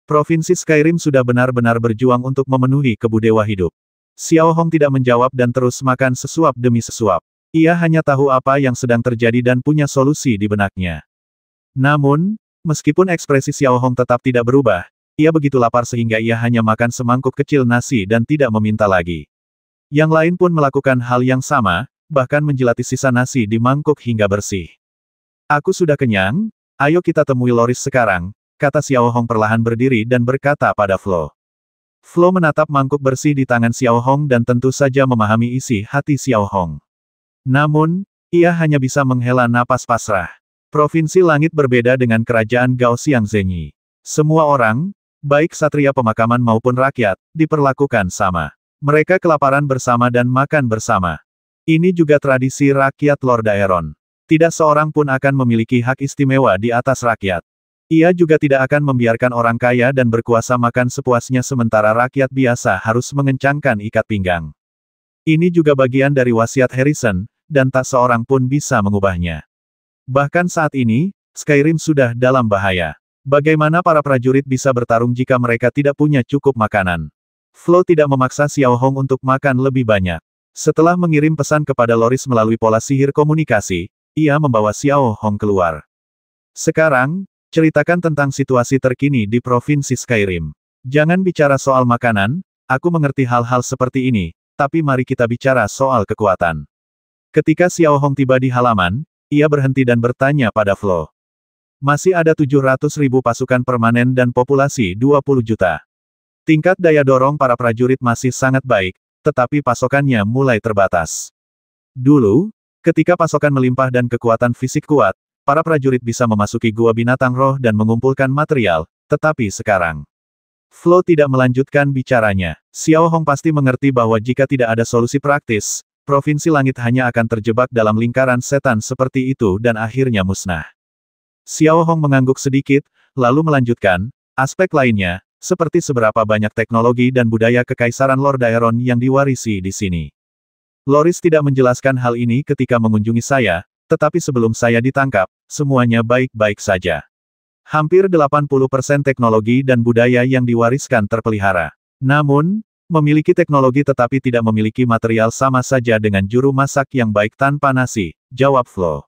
Provinsi Skyrim sudah benar-benar berjuang untuk memenuhi kebu dewa hidup. Xiao Hong tidak menjawab dan terus makan sesuap demi sesuap. Ia hanya tahu apa yang sedang terjadi dan punya solusi di benaknya. Namun, meskipun ekspresi Xiao Hong tetap tidak berubah, ia begitu lapar sehingga ia hanya makan semangkuk kecil nasi dan tidak meminta lagi. Yang lain pun melakukan hal yang sama, bahkan menjilati sisa nasi di mangkuk hingga bersih. Aku sudah kenyang, ayo kita temui Loris sekarang, kata Xiao Hong perlahan berdiri dan berkata pada Flo. Flo menatap mangkuk bersih di tangan Xiao Hong dan tentu saja memahami isi hati Xiao Hong. Namun, ia hanya bisa menghela napas pasrah. Provinsi Langit berbeda dengan kerajaan Gao Xiangzenyi. Semua orang, baik satria pemakaman maupun rakyat, diperlakukan sama. Mereka kelaparan bersama dan makan bersama. Ini juga tradisi rakyat Lord Aeron. Tidak seorang pun akan memiliki hak istimewa di atas rakyat. Ia juga tidak akan membiarkan orang kaya dan berkuasa makan sepuasnya sementara rakyat biasa harus mengencangkan ikat pinggang. Ini juga bagian dari wasiat Harrison, dan tak seorang pun bisa mengubahnya. Bahkan saat ini, Skyrim sudah dalam bahaya. Bagaimana para prajurit bisa bertarung jika mereka tidak punya cukup makanan? Flo tidak memaksa Xiao Hong untuk makan lebih banyak. Setelah mengirim pesan kepada Loris melalui pola sihir komunikasi, ia membawa Xiao Hong keluar. Sekarang, ceritakan tentang situasi terkini di Provinsi Skyrim. Jangan bicara soal makanan, aku mengerti hal-hal seperti ini, tapi mari kita bicara soal kekuatan. Ketika Xiao Hong tiba di halaman, ia berhenti dan bertanya pada Flo. Masih ada 700.000 pasukan permanen dan populasi 20 juta. Tingkat daya dorong para prajurit masih sangat baik, tetapi pasokannya mulai terbatas. Dulu, ketika pasokan melimpah dan kekuatan fisik kuat, para prajurit bisa memasuki gua binatang roh dan mengumpulkan material, tetapi sekarang. Flo tidak melanjutkan bicaranya. Xiao Hong pasti mengerti bahwa jika tidak ada solusi praktis, Provinsi Langit hanya akan terjebak dalam lingkaran setan seperti itu dan akhirnya musnah. Xiao Hong mengangguk sedikit, lalu melanjutkan, aspek lainnya, seperti seberapa banyak teknologi dan budaya kekaisaran Lord Aeron yang diwarisi di sini. Loris tidak menjelaskan hal ini ketika mengunjungi saya, tetapi sebelum saya ditangkap, semuanya baik-baik saja. Hampir 80% teknologi dan budaya yang diwariskan terpelihara. Namun, memiliki teknologi tetapi tidak memiliki material sama saja dengan juru masak yang baik tanpa nasi, jawab Flo.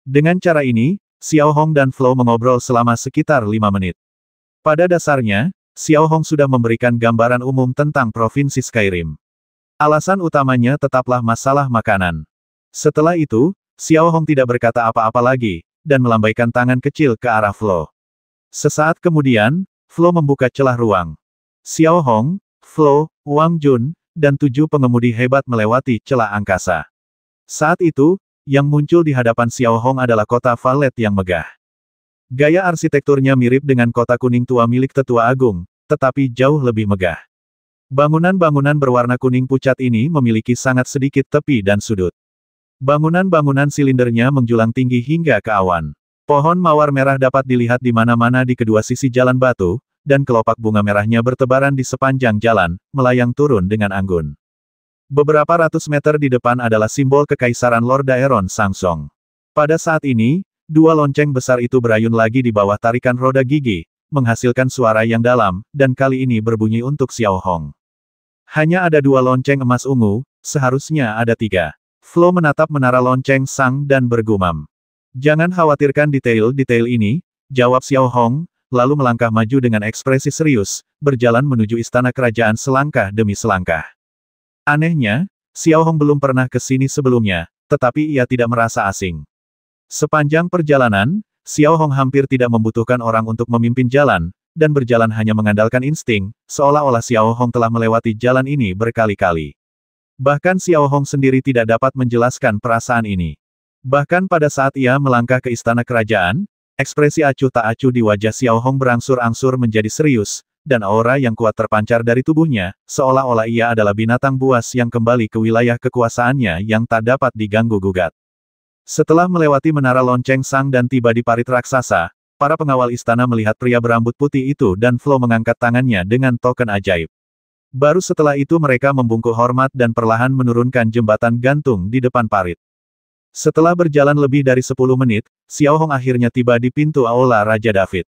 Dengan cara ini, Xiao Hong dan Flo mengobrol selama sekitar 5 menit. Pada dasarnya, Xiao Hong sudah memberikan gambaran umum tentang Provinsi Skyrim. Alasan utamanya tetaplah masalah makanan. Setelah itu, Xiao Hong tidak berkata apa-apa lagi, dan melambaikan tangan kecil ke arah Flo. Sesaat kemudian, Flo membuka celah ruang. Xiao Hong, Flo, Wang Jun, dan 7 pengemudi hebat melewati celah angkasa. Saat itu, yang muncul di hadapan Xiao Hong adalah kota Valet yang megah. Gaya arsitekturnya mirip dengan kota kuning tua milik Tetua Agung, tetapi jauh lebih megah. Bangunan-bangunan berwarna kuning pucat ini memiliki sangat sedikit tepi dan sudut. Bangunan-bangunan silindernya menjulang tinggi hingga ke awan. Pohon mawar merah dapat dilihat di mana-mana di kedua sisi jalan batu, dan kelopak bunga merahnya bertebaran di sepanjang jalan, melayang turun dengan anggun. Beberapa ratus meter di depan adalah simbol kekaisaran Lord Aeron Sangsong. Pada saat ini, 2 lonceng besar itu berayun lagi di bawah tarikan roda gigi, menghasilkan suara yang dalam, dan kali ini berbunyi untuk Xiao Hong. Hanya ada 2 lonceng emas ungu, seharusnya ada 3. Flo menatap menara lonceng sang dan bergumam. Jangan khawatirkan detail-detail ini, jawab Xiao Hong, lalu melangkah maju dengan ekspresi serius, berjalan menuju istana kerajaan selangkah demi selangkah. Anehnya, Xiao Hong belum pernah ke sini sebelumnya, tetapi ia tidak merasa asing. Sepanjang perjalanan, Xiao Hong hampir tidak membutuhkan orang untuk memimpin jalan, dan berjalan hanya mengandalkan insting, seolah-olah Xiao Hong telah melewati jalan ini berkali-kali. Bahkan Xiao Hong sendiri tidak dapat menjelaskan perasaan ini. Bahkan pada saat ia melangkah ke istana kerajaan, ekspresi acuh tak acuh di wajah Xiao Hong berangsur-angsur menjadi serius, dan aura yang kuat terpancar dari tubuhnya, seolah-olah ia adalah binatang buas yang kembali ke wilayah kekuasaannya yang tak dapat diganggu-gugat. Setelah melewati menara lonceng sang dan tiba di parit raksasa, para pengawal istana melihat pria berambut putih itu dan Flo mengangkat tangannya dengan token ajaib. Baru setelah itu mereka membungkuk hormat dan perlahan menurunkan jembatan gantung di depan parit. Setelah berjalan lebih dari 10 menit, Xiao Hong akhirnya tiba di pintu Aula Raja David.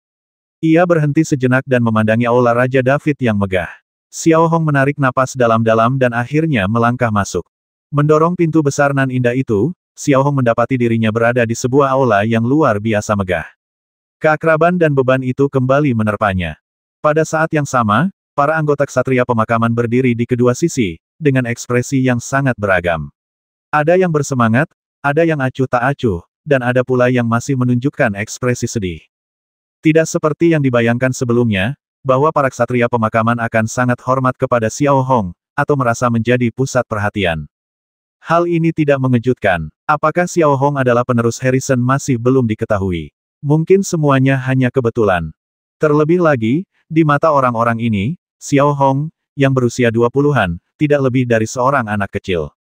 Ia berhenti sejenak dan memandangi Aula Raja David yang megah. Xiao Hong menarik napas dalam-dalam dan akhirnya melangkah masuk. Mendorong pintu besar nan indah itu, Xiao Hong mendapati dirinya berada di sebuah aula yang luar biasa megah. Keakraban dan beban itu kembali menerpanya. Pada saat yang sama, para anggota ksatria pemakaman berdiri di kedua sisi, dengan ekspresi yang sangat beragam. Ada yang bersemangat, ada yang acuh tak acuh, dan ada pula yang masih menunjukkan ekspresi sedih. Tidak seperti yang dibayangkan sebelumnya, bahwa para ksatria pemakaman akan sangat hormat kepada Xiao Hong, atau merasa menjadi pusat perhatian. Hal ini tidak mengejutkan. Apakah Xiao Hong adalah penerus Harrison masih belum diketahui. Mungkin semuanya hanya kebetulan. Terlebih lagi, di mata orang-orang ini, Xiao Hong, yang berusia 20-an, tidak lebih dari seorang anak kecil.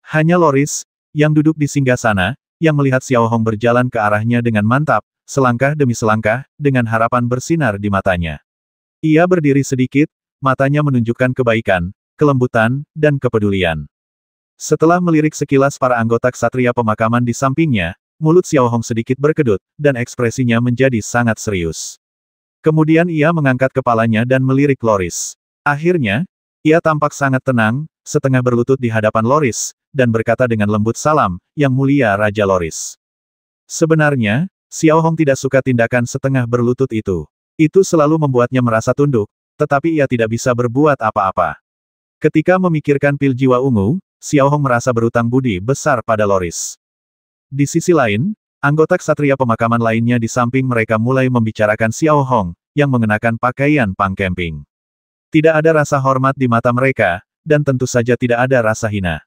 Hanya Loris, yang duduk di singgasana, yang melihat Xiao Hong berjalan ke arahnya dengan mantap, selangkah demi selangkah, dengan harapan bersinar di matanya. Ia berdiri sedikit, matanya menunjukkan kebaikan, kelembutan, dan kepedulian. Setelah melirik sekilas para anggota ksatria pemakaman di sampingnya, mulut Xiao Hong sedikit berkedut, dan ekspresinya menjadi sangat serius. Kemudian ia mengangkat kepalanya dan melirik Loris. Akhirnya, ia tampak sangat tenang, setengah berlutut di hadapan Loris, dan berkata dengan lembut, "Salam, Yang Mulia Raja Loris." Sebenarnya, Xiao Hong tidak suka tindakan setengah berlutut itu. Itu selalu membuatnya merasa tunduk, tetapi ia tidak bisa berbuat apa-apa. Ketika memikirkan pil jiwa ungu, Xiao Hong merasa berutang budi besar pada Loris. Di sisi lain, anggota ksatria pemakaman lainnya di samping mereka mulai membicarakan Xiao Hong, yang mengenakan pakaian pang camping. Tidak ada rasa hormat di mata mereka, dan tentu saja tidak ada rasa hina.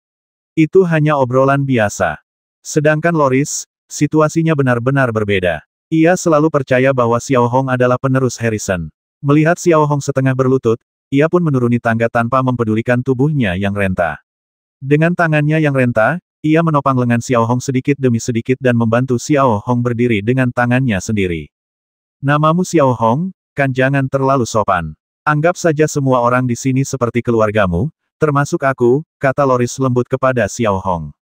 Itu hanya obrolan biasa. Sedangkan Loris, situasinya benar-benar berbeda. Ia selalu percaya bahwa Xiao Hong adalah penerus Harrison. Melihat Xiao Hong setengah berlutut, ia pun menuruni tangga tanpa mempedulikan tubuhnya yang renta. Dengan tangannya yang renta, ia menopang lengan Xiao Hong sedikit demi sedikit dan membantu Xiao Hong berdiri dengan tangannya sendiri. "Namamu Xiao Hong, kan jangan terlalu sopan. Anggap saja semua orang di sini seperti keluargamu, termasuk aku," kata Loris lembut kepada Xiao Hong.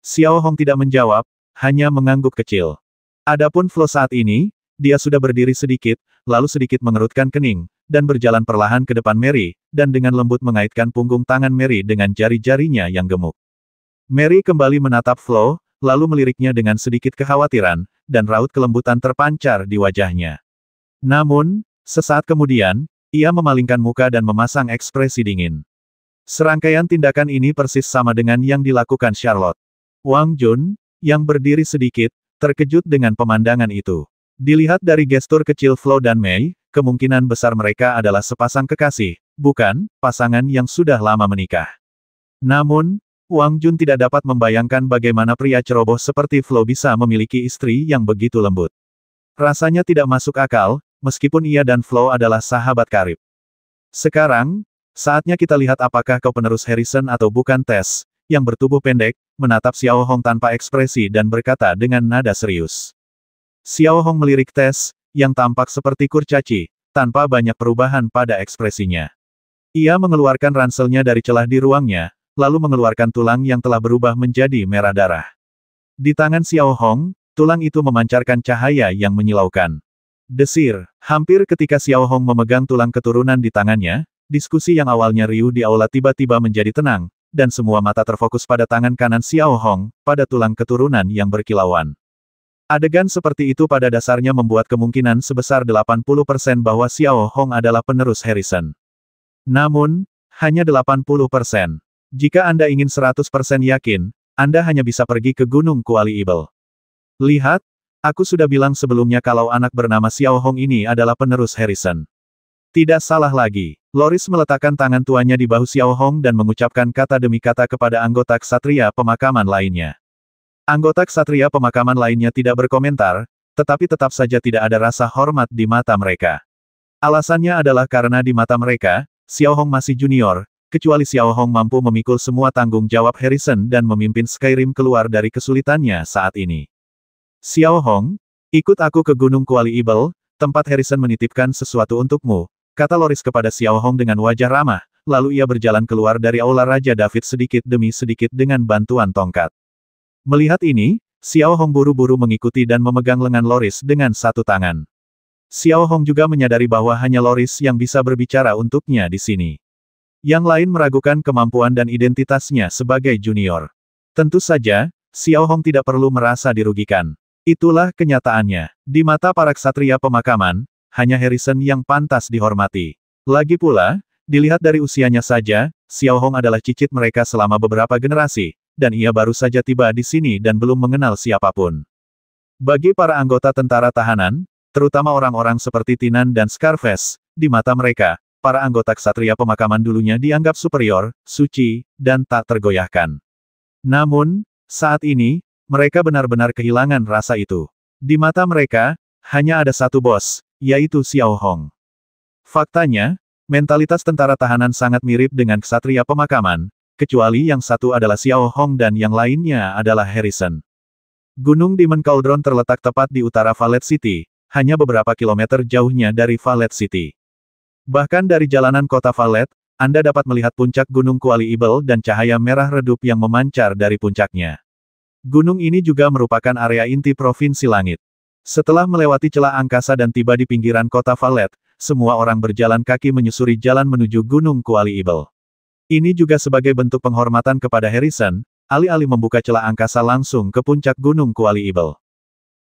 Xiao Hong tidak menjawab, hanya mengangguk kecil. Adapun Flo saat ini, dia sudah berdiri sedikit, lalu sedikit mengerutkan kening, dan berjalan perlahan ke depan Mary, dan dengan lembut mengaitkan punggung tangan Mary dengan jari-jarinya yang gemuk. Mary kembali menatap Flo, lalu meliriknya dengan sedikit kekhawatiran, dan raut kelembutan terpancar di wajahnya. Namun, sesaat kemudian, ia memalingkan muka dan memasang ekspresi dingin. Serangkaian tindakan ini persis sama dengan yang dilakukan Charlotte. Wang Jun, yang berdiri sedikit, terkejut dengan pemandangan itu. Dilihat dari gestur kecil Flo dan Mei, kemungkinan besar mereka adalah sepasang kekasih, bukan pasangan yang sudah lama menikah. Namun, Wang Jun tidak dapat membayangkan bagaimana pria ceroboh seperti Flo bisa memiliki istri yang begitu lembut. Rasanya tidak masuk akal, meskipun ia dan Flo adalah sahabat karib. Sekarang, saatnya kita lihat apakah kau penerus Harrison atau bukan. Tes, yang bertubuh pendek, menatap Xiao Hong tanpa ekspresi dan berkata dengan nada serius. Xiao Hong melirik Tes, yang tampak seperti kurcaci, tanpa banyak perubahan pada ekspresinya. Ia mengeluarkan ranselnya dari celah di ruangnya, lalu mengeluarkan tulang yang telah berubah menjadi merah darah. Di tangan Xiao Hong, tulang itu memancarkan cahaya yang menyilaukan. Desir, hampir ketika Xiao Hong memegang tulang keturunan di tangannya, diskusi yang awalnya riuh di aula tiba-tiba menjadi tenang, dan semua mata terfokus pada tangan kanan Xiao Hong, pada tulang keturunan yang berkilauan. Adegan seperti itu pada dasarnya membuat kemungkinan sebesar 80% bahwa Xiao Hong adalah penerus Harrison. Namun, hanya 80%. Jika Anda ingin 100% yakin, Anda hanya bisa pergi ke Gunung Kuali Ibel. Lihat, aku sudah bilang sebelumnya kalau anak bernama Xiao Hong ini adalah penerus Harrison. Tidak salah lagi. Loris meletakkan tangan tuanya di bahu Xiao Hong dan mengucapkan kata demi kata kepada anggota ksatria pemakaman lainnya. Anggota ksatria pemakaman lainnya tidak berkomentar, tetapi tetap saja tidak ada rasa hormat di mata mereka. Alasannya adalah karena di mata mereka, Xiao Hong masih junior, kecuali Xiao Hong mampu memikul semua tanggung jawab Harrison dan memimpin Skyrim keluar dari kesulitannya saat ini. Xiao Hong, ikut aku ke Gunung Kuali Ibel, tempat Harrison menitipkan sesuatu untukmu, kata Loris kepada Xiao Hong dengan wajah ramah, lalu ia berjalan keluar dari Aula Raja David sedikit demi sedikit dengan bantuan tongkat. Melihat ini, Xiao Hong buru-buru mengikuti dan memegang lengan Loris dengan satu tangan. Xiao Hong juga menyadari bahwa hanya Loris yang bisa berbicara untuknya di sini. Yang lain meragukan kemampuan dan identitasnya sebagai junior. Tentu saja, Xiao Hong tidak perlu merasa dirugikan. Itulah kenyataannya. Di mata para ksatria pemakaman, hanya Harrison yang pantas dihormati. Lagi pula, dilihat dari usianya saja, Xiao Hong adalah cicit mereka selama beberapa generasi, dan ia baru saja tiba di sini dan belum mengenal siapapun. Bagi para anggota tentara tahanan, terutama orang-orang seperti Tinan dan Scarface, di mata mereka, para anggota ksatria pemakaman dulunya dianggap superior, suci, dan tak tergoyahkan. Namun, saat ini, mereka benar-benar kehilangan rasa itu. Di mata mereka, hanya ada satu bos, yaitu Xiao Hong. Faktanya, mentalitas tentara tahanan sangat mirip dengan ksatria pemakaman, kecuali yang satu adalah Xiao Hong dan yang lainnya adalah Harrison. Gunung Demon Cauldron terletak tepat di utara Valet City, hanya beberapa kilometer jauhnya dari Valet City. Bahkan dari jalanan kota Valet, Anda dapat melihat puncak Gunung Kuali Ibel dan cahaya merah redup yang memancar dari puncaknya. Gunung ini juga merupakan area inti Provinsi Langit. Setelah melewati celah angkasa dan tiba di pinggiran kota Valet, semua orang berjalan kaki menyusuri jalan menuju Gunung Kuali Ibel. Ini juga sebagai bentuk penghormatan kepada Harrison, alih-alih membuka celah angkasa langsung ke puncak Gunung Kuali Ibel.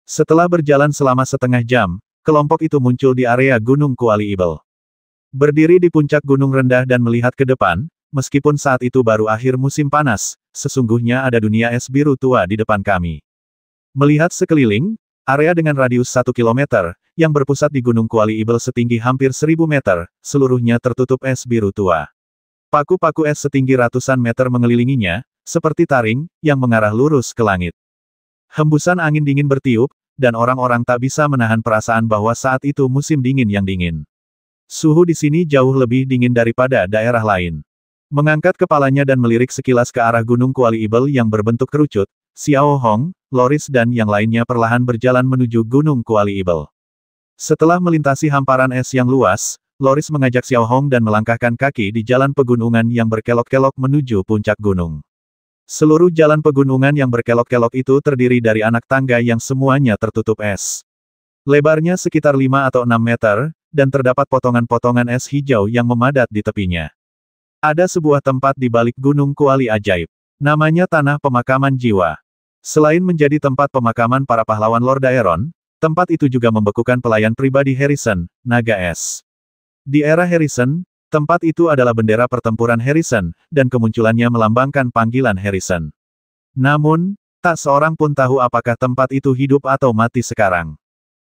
Setelah berjalan selama setengah jam, kelompok itu muncul di area Gunung Kuali Ibel. Berdiri di puncak gunung rendah dan melihat ke depan, meskipun saat itu baru akhir musim panas, sesungguhnya ada dunia es biru tua di depan kami. Melihat sekeliling, area dengan radius 1 km, yang berpusat di Gunung Kuali Ibel setinggi hampir 1000 meter, seluruhnya tertutup es biru tua. Paku-paku es setinggi ratusan meter mengelilinginya, seperti taring, yang mengarah lurus ke langit. Hembusan angin dingin bertiup, dan orang-orang tak bisa menahan perasaan bahwa saat itu musim dingin yang dingin. Suhu di sini jauh lebih dingin daripada daerah lain. Mengangkat kepalanya dan melirik sekilas ke arah Gunung Kuali Ibel yang berbentuk kerucut, Xiao Hong, Loris dan yang lainnya perlahan berjalan menuju Gunung Kuali Ibel. Setelah melintasi hamparan es yang luas, Loris mengajak Xiao Hong dan melangkahkan kaki di jalan pegunungan yang berkelok-kelok menuju puncak gunung. Seluruh jalan pegunungan yang berkelok-kelok itu terdiri dari anak tangga yang semuanya tertutup es. Lebarnya sekitar 5 atau 6 meter, dan terdapat potongan-potongan es hijau yang memadat di tepinya. Ada sebuah tempat di balik Gunung Kuali ajaib. Namanya Tanah Pemakaman Jiwa. Selain menjadi tempat pemakaman para pahlawan Lord Daeron, tempat itu juga membekukan pelayan pribadi Harrison, Naga Es. Di era Harrison, tempat itu adalah bendera pertempuran Harrison, dan kemunculannya melambangkan panggilan Harrison. Namun, tak seorang pun tahu apakah tempat itu hidup atau mati sekarang.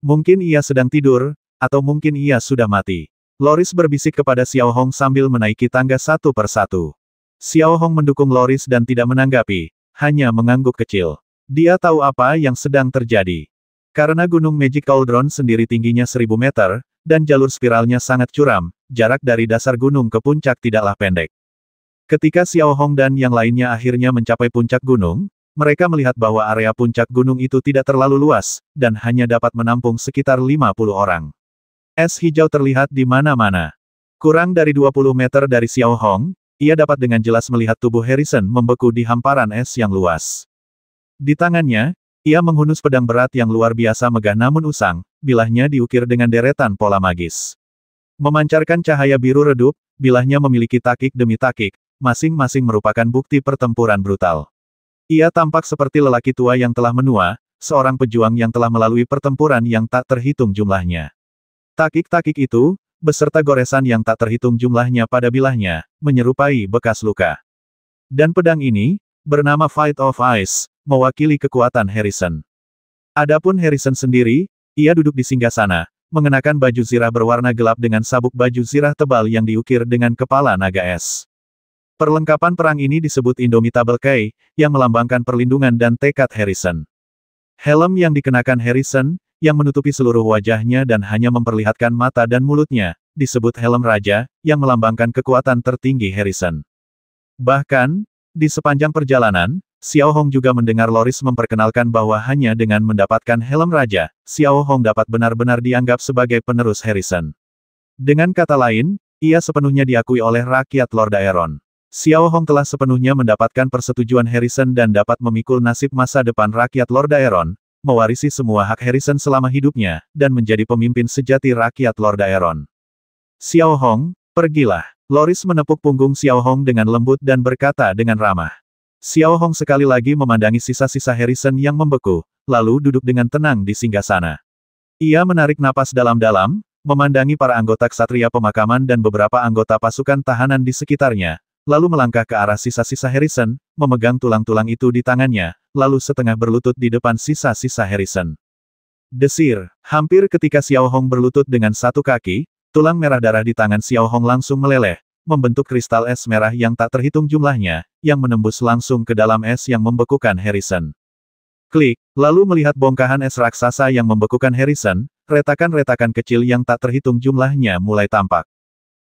Mungkin ia sedang tidur, atau mungkin ia sudah mati. Loris berbisik kepada Xiao Hong sambil menaiki tangga satu persatu. Xiao Hong mendukung Loris dan tidak menanggapi, hanya mengangguk kecil. Dia tahu apa yang sedang terjadi. Karena Gunung Magic Cauldron sendiri tingginya 1000 meter, dan jalur spiralnya sangat curam, jarak dari dasar gunung ke puncak tidaklah pendek. Ketika Xiao Hong dan yang lainnya akhirnya mencapai puncak gunung, mereka melihat bahwa area puncak gunung itu tidak terlalu luas, dan hanya dapat menampung sekitar 50 orang. Es hijau terlihat di mana-mana. Kurang dari 20 meter dari Xiao Hong, ia dapat dengan jelas melihat tubuh Harrison membeku di hamparan es yang luas. Di tangannya, ia menghunus pedang berat yang luar biasa megah namun usang, bilahnya diukir dengan deretan pola magis. Memancarkan cahaya biru redup, bilahnya memiliki takik demi takik, masing-masing merupakan bukti pertempuran brutal. Ia tampak seperti lelaki tua yang telah menua, seorang pejuang yang telah melalui pertempuran yang tak terhitung jumlahnya. Takik-takik itu, beserta goresan yang tak terhitung jumlahnya pada bilahnya, menyerupai bekas luka. Dan pedang ini, bernama Fight of Ice, mewakili kekuatan Harrison. Adapun Harrison sendiri, ia duduk di singgasana, mengenakan baju zirah berwarna gelap dengan sabuk baju zirah tebal yang diukir dengan kepala naga es. Perlengkapan perang ini disebut Indomitable Key, yang melambangkan perlindungan dan tekad Harrison. Helm yang dikenakan Harrison, yang menutupi seluruh wajahnya dan hanya memperlihatkan mata dan mulutnya, disebut Helm Raja, yang melambangkan kekuatan tertinggi Harrison. Bahkan, di sepanjang perjalanan, Xiao Hong juga mendengar Loris memperkenalkan bahwa hanya dengan mendapatkan Helm Raja, Xiao Hong dapat benar-benar dianggap sebagai penerus Harrison. Dengan kata lain, Ia sepenuhnya diakui oleh rakyat Lord Aeron. Xiao Hong telah sepenuhnya mendapatkan persetujuan Harrison dan dapat memikul nasib masa depan rakyat Lord Aeron, mewarisi semua hak Harrison selama hidupnya, dan menjadi pemimpin sejati rakyat Lord Aeron. Xiao Hong, pergilah. Loris menepuk punggung Xiao Hong dengan lembut dan berkata dengan ramah. Xiao Hong sekali lagi memandangi sisa-sisa Harrison yang membeku, lalu duduk dengan tenang di singgasana. Ia menarik napas dalam-dalam, memandangi para anggota ksatria pemakaman dan beberapa anggota pasukan tahanan di sekitarnya, lalu melangkah ke arah sisa-sisa Harrison, memegang tulang-tulang itu di tangannya, lalu setengah berlutut di depan sisa-sisa Harrison. Desir, hampir ketika Xiao Hong berlutut dengan satu kaki, tulang merah darah di tangan Xiao Hong langsung meleleh, membentuk kristal es merah yang tak terhitung jumlahnya, yang menembus langsung ke dalam es yang membekukan Harrison. Klik, lalu melihat bongkahan es raksasa yang membekukan Harrison, retakan-retakan kecil yang tak terhitung jumlahnya mulai tampak.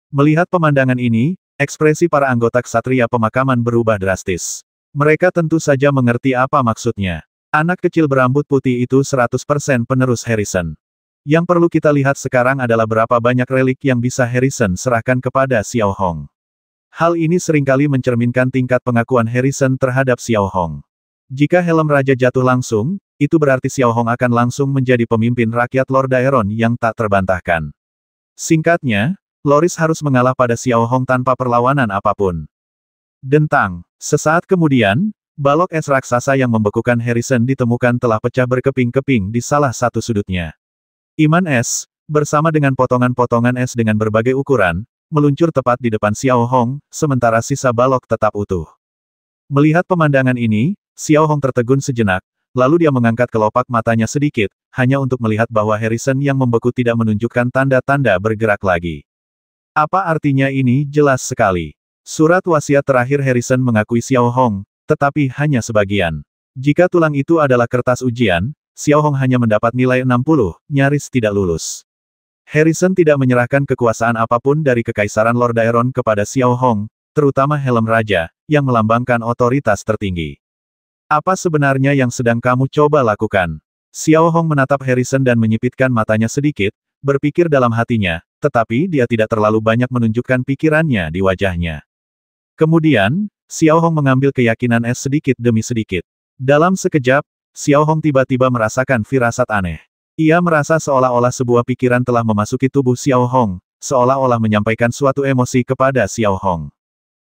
Melihat pemandangan ini, ekspresi para anggota ksatria pemakaman berubah drastis. Mereka tentu saja mengerti apa maksudnya. Anak kecil berambut putih itu 100% penerus Harrison. Yang perlu kita lihat sekarang adalah berapa banyak relik yang bisa Harrison serahkan kepada Xiao Hong. Hal ini seringkali mencerminkan tingkat pengakuan Harrison terhadap Xiao Hong. Jika helm raja jatuh langsung, itu berarti Xiao Hong akan langsung menjadi pemimpin rakyat Lord Aeron yang tak terbantahkan. Singkatnya, Loris harus mengalah pada Xiao Hong tanpa perlawanan apapun. Dentang. Sesaat kemudian, balok es raksasa yang membekukan Harrison ditemukan telah pecah berkeping-keping di salah satu sudutnya. Iman es, bersama dengan potongan-potongan es dengan berbagai ukuran, meluncur tepat di depan Xiao Hong, sementara sisa balok tetap utuh. Melihat pemandangan ini, Xiao Hong tertegun sejenak, lalu dia mengangkat kelopak matanya sedikit, hanya untuk melihat bahwa Harrison yang membeku tidak menunjukkan tanda-tanda bergerak lagi. Apa artinya ini? Jelas sekali. Surat wasiat terakhir Harrison mengakui Xiao Hong, tetapi hanya sebagian. Jika tulang itu adalah kertas ujian, Xiao Hong hanya mendapat nilai 60, nyaris tidak lulus. Harrison tidak menyerahkan kekuasaan apapun dari Kekaisaran Lord Aeron kepada Xiao Hong, terutama helm raja, yang melambangkan otoritas tertinggi. Apa sebenarnya yang sedang kamu coba lakukan? Xiao Hong menatap Harrison dan menyipitkan matanya sedikit, berpikir dalam hatinya, tetapi dia tidak terlalu banyak menunjukkan pikirannya di wajahnya. Kemudian, Xiao Hong mengambil keyakinan es sedikit demi sedikit. Dalam sekejap, Xiao Hong tiba-tiba merasakan firasat aneh. Ia merasa seolah-olah sebuah pikiran telah memasuki tubuh Xiao Hong, seolah-olah menyampaikan suatu emosi kepada Xiao Hong.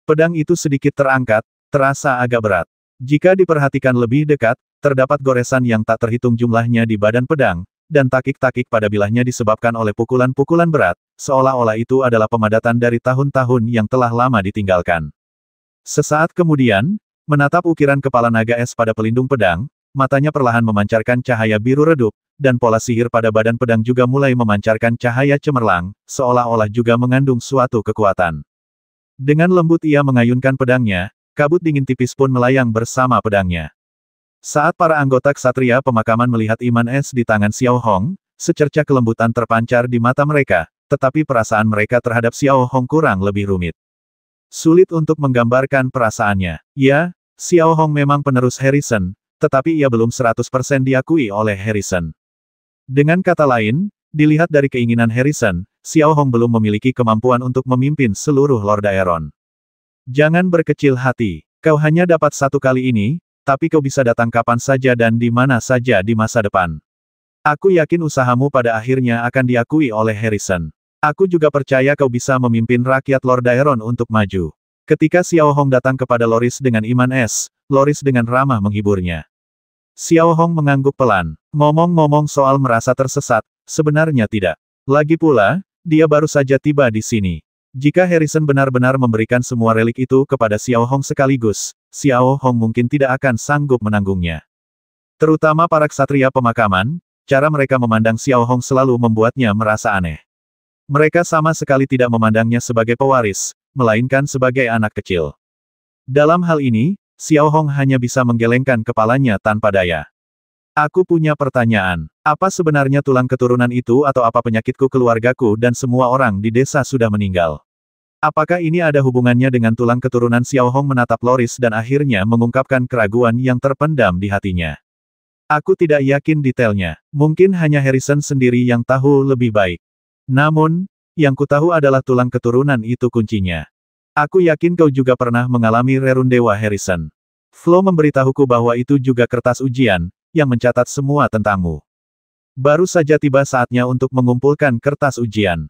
Pedang itu sedikit terangkat, terasa agak berat. Jika diperhatikan lebih dekat, terdapat goresan yang tak terhitung jumlahnya di badan pedang, dan takik-takik pada bilahnya disebabkan oleh pukulan-pukulan berat, seolah-olah itu adalah pemadatan dari tahun-tahun yang telah lama ditinggalkan. Sesaat kemudian, menatap ukiran kepala naga es pada pelindung pedang, matanya perlahan memancarkan cahaya biru redup, dan pola sihir pada badan pedang juga mulai memancarkan cahaya cemerlang, seolah-olah juga mengandung suatu kekuatan. Dengan lembut ia mengayunkan pedangnya, kabut dingin tipis pun melayang bersama pedangnya. Saat para anggota ksatria pemakaman melihat iman es di tangan Xiao Hong, secerca kelembutan terpancar di mata mereka, tetapi perasaan mereka terhadap Xiao Hong kurang lebih rumit. Sulit untuk menggambarkan perasaannya. Ya, Xiao Hong memang penerus Harrison, tetapi ia belum 100% diakui oleh Harrison. Dengan kata lain, dilihat dari keinginan Harrison, Xiao Hong belum memiliki kemampuan untuk memimpin seluruh Lord Aeron. Jangan berkecil hati, kau hanya dapat satu kali ini, tapi kau bisa datang kapan saja dan di mana saja di masa depan. Aku yakin usahamu pada akhirnya akan diakui oleh Harrison. Aku juga percaya kau bisa memimpin rakyat Lord Aeron untuk maju. Ketika Xiao Hong datang kepada Loris dengan iman es, Loris dengan ramah menghiburnya. Xiao Hong mengangguk pelan. Ngomong-ngomong soal merasa tersesat, sebenarnya tidak. Lagi pula, dia baru saja tiba di sini. Jika Harrison benar-benar memberikan semua relik itu kepada Xiao Hong sekaligus, Xiao Hong mungkin tidak akan sanggup menanggungnya. Terutama para ksatria pemakaman, cara mereka memandang Xiao Hong selalu membuatnya merasa aneh. Mereka sama sekali tidak memandangnya sebagai pewaris, melainkan sebagai anak kecil. Dalam hal ini, Xiao Hong hanya bisa menggelengkan kepalanya tanpa daya. Aku punya pertanyaan. Apa sebenarnya tulang keturunan itu atau apa penyakitku keluargaku dan semua orang di desa sudah meninggal? Apakah ini ada hubungannya dengan tulang keturunan? Xiao Hong menatap Loris dan akhirnya mengungkapkan keraguan yang terpendam di hatinya. Aku tidak yakin detailnya. Mungkin hanya Harrison sendiri yang tahu lebih baik. Namun, yang kutahu adalah tulang keturunan itu kuncinya. Aku yakin kau juga pernah mengalami rerun Dewa Harrison. Flo memberitahuku bahwa itu juga kertas ujian, yang mencatat semua tentangmu. Baru saja tiba saatnya untuk mengumpulkan kertas ujian.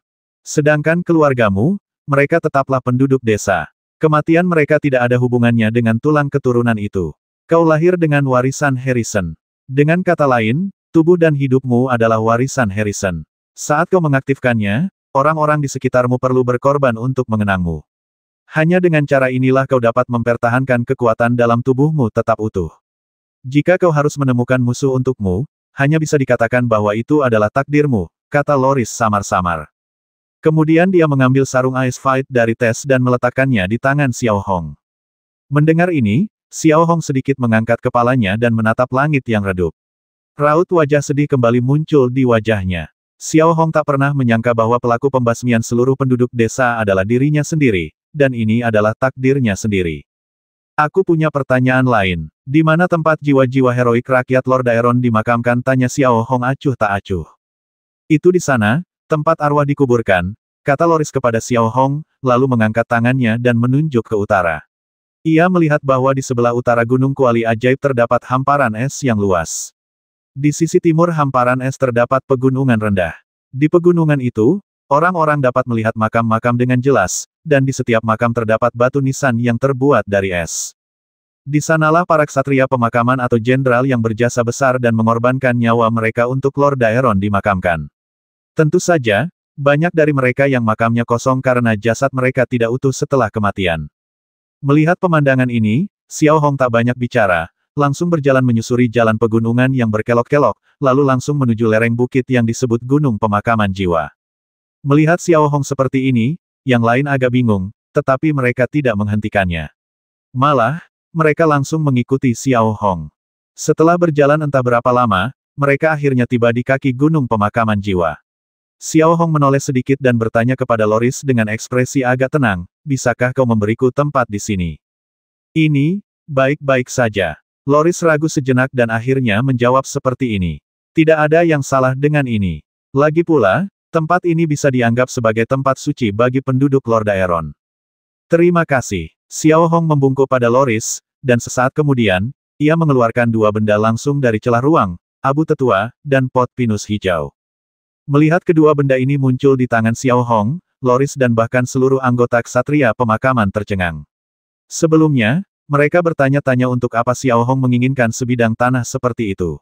Sedangkan keluargamu, mereka tetaplah penduduk desa. Kematian mereka tidak ada hubungannya dengan tulang keturunan itu. Kau lahir dengan warisan Harrison. Dengan kata lain, tubuh dan hidupmu adalah warisan Harrison. Saat kau mengaktifkannya, orang-orang di sekitarmu perlu berkorban untuk mengenangmu. Hanya dengan cara inilah kau dapat mempertahankan kekuatan dalam tubuhmu tetap utuh. Jika kau harus menemukan musuh untukmu, hanya bisa dikatakan bahwa itu adalah takdirmu, kata Loris samar-samar. Kemudian dia mengambil sarung Ice Fight dari Tess dan meletakkannya di tangan Xiao Hong. Mendengar ini, Xiao Hong sedikit mengangkat kepalanya dan menatap langit yang redup. Raut wajah sedih kembali muncul di wajahnya. Xiao Hong tak pernah menyangka bahwa pelaku pembasmian seluruh penduduk desa adalah dirinya sendiri, dan ini adalah takdirnya sendiri. Aku punya pertanyaan lain. Di mana tempat jiwa-jiwa heroik rakyat Lord Aeron dimakamkan? Tanya Xiao Hong acuh tak acuh. Itu di sana, tempat arwah dikuburkan, kata Loris kepada Xiao Hong, lalu mengangkat tangannya dan menunjuk ke utara. Ia melihat bahwa di sebelah utara Gunung Kuali Ajaib terdapat hamparan es yang luas. Di sisi timur hamparan es terdapat pegunungan rendah. Di pegunungan itu, orang-orang dapat melihat makam-makam dengan jelas, dan di setiap makam terdapat batu nisan yang terbuat dari es. Di sanalah para ksatria pemakaman atau jenderal yang berjasa besar dan mengorbankan nyawa mereka untuk Lord Aeron dimakamkan. Tentu saja, banyak dari mereka yang makamnya kosong karena jasad mereka tidak utuh setelah kematian. Melihat pemandangan ini, Xiao Hong tak banyak bicara, langsung berjalan menyusuri jalan pegunungan yang berkelok-kelok, lalu langsung menuju lereng bukit yang disebut Gunung Pemakaman Jiwa. Melihat Xiao Hong seperti ini, yang lain agak bingung, tetapi mereka tidak menghentikannya. Malah, mereka langsung mengikuti Xiao Hong. Setelah berjalan entah berapa lama, mereka akhirnya tiba di kaki Gunung Pemakaman Jiwa. Xiao Hong menoleh sedikit dan bertanya kepada Loris dengan ekspresi agak tenang, bisakah kau memberiku tempat di sini? Ini, baik-baik saja. Loris ragu sejenak dan akhirnya menjawab seperti ini. Tidak ada yang salah dengan ini. Lagi pula, tempat ini bisa dianggap sebagai tempat suci bagi penduduk Lord Aeron. Terima kasih. Xiao Hong membungkuk pada Loris, dan sesaat kemudian, ia mengeluarkan dua benda langsung dari celah ruang, abu tetua, dan pot pinus hijau. Melihat kedua benda ini muncul di tangan Xiao Hong, Loris dan bahkan seluruh anggota ksatria pemakaman tercengang. Sebelumnya, mereka bertanya-tanya untuk apa Xiao Hong menginginkan sebidang tanah seperti itu.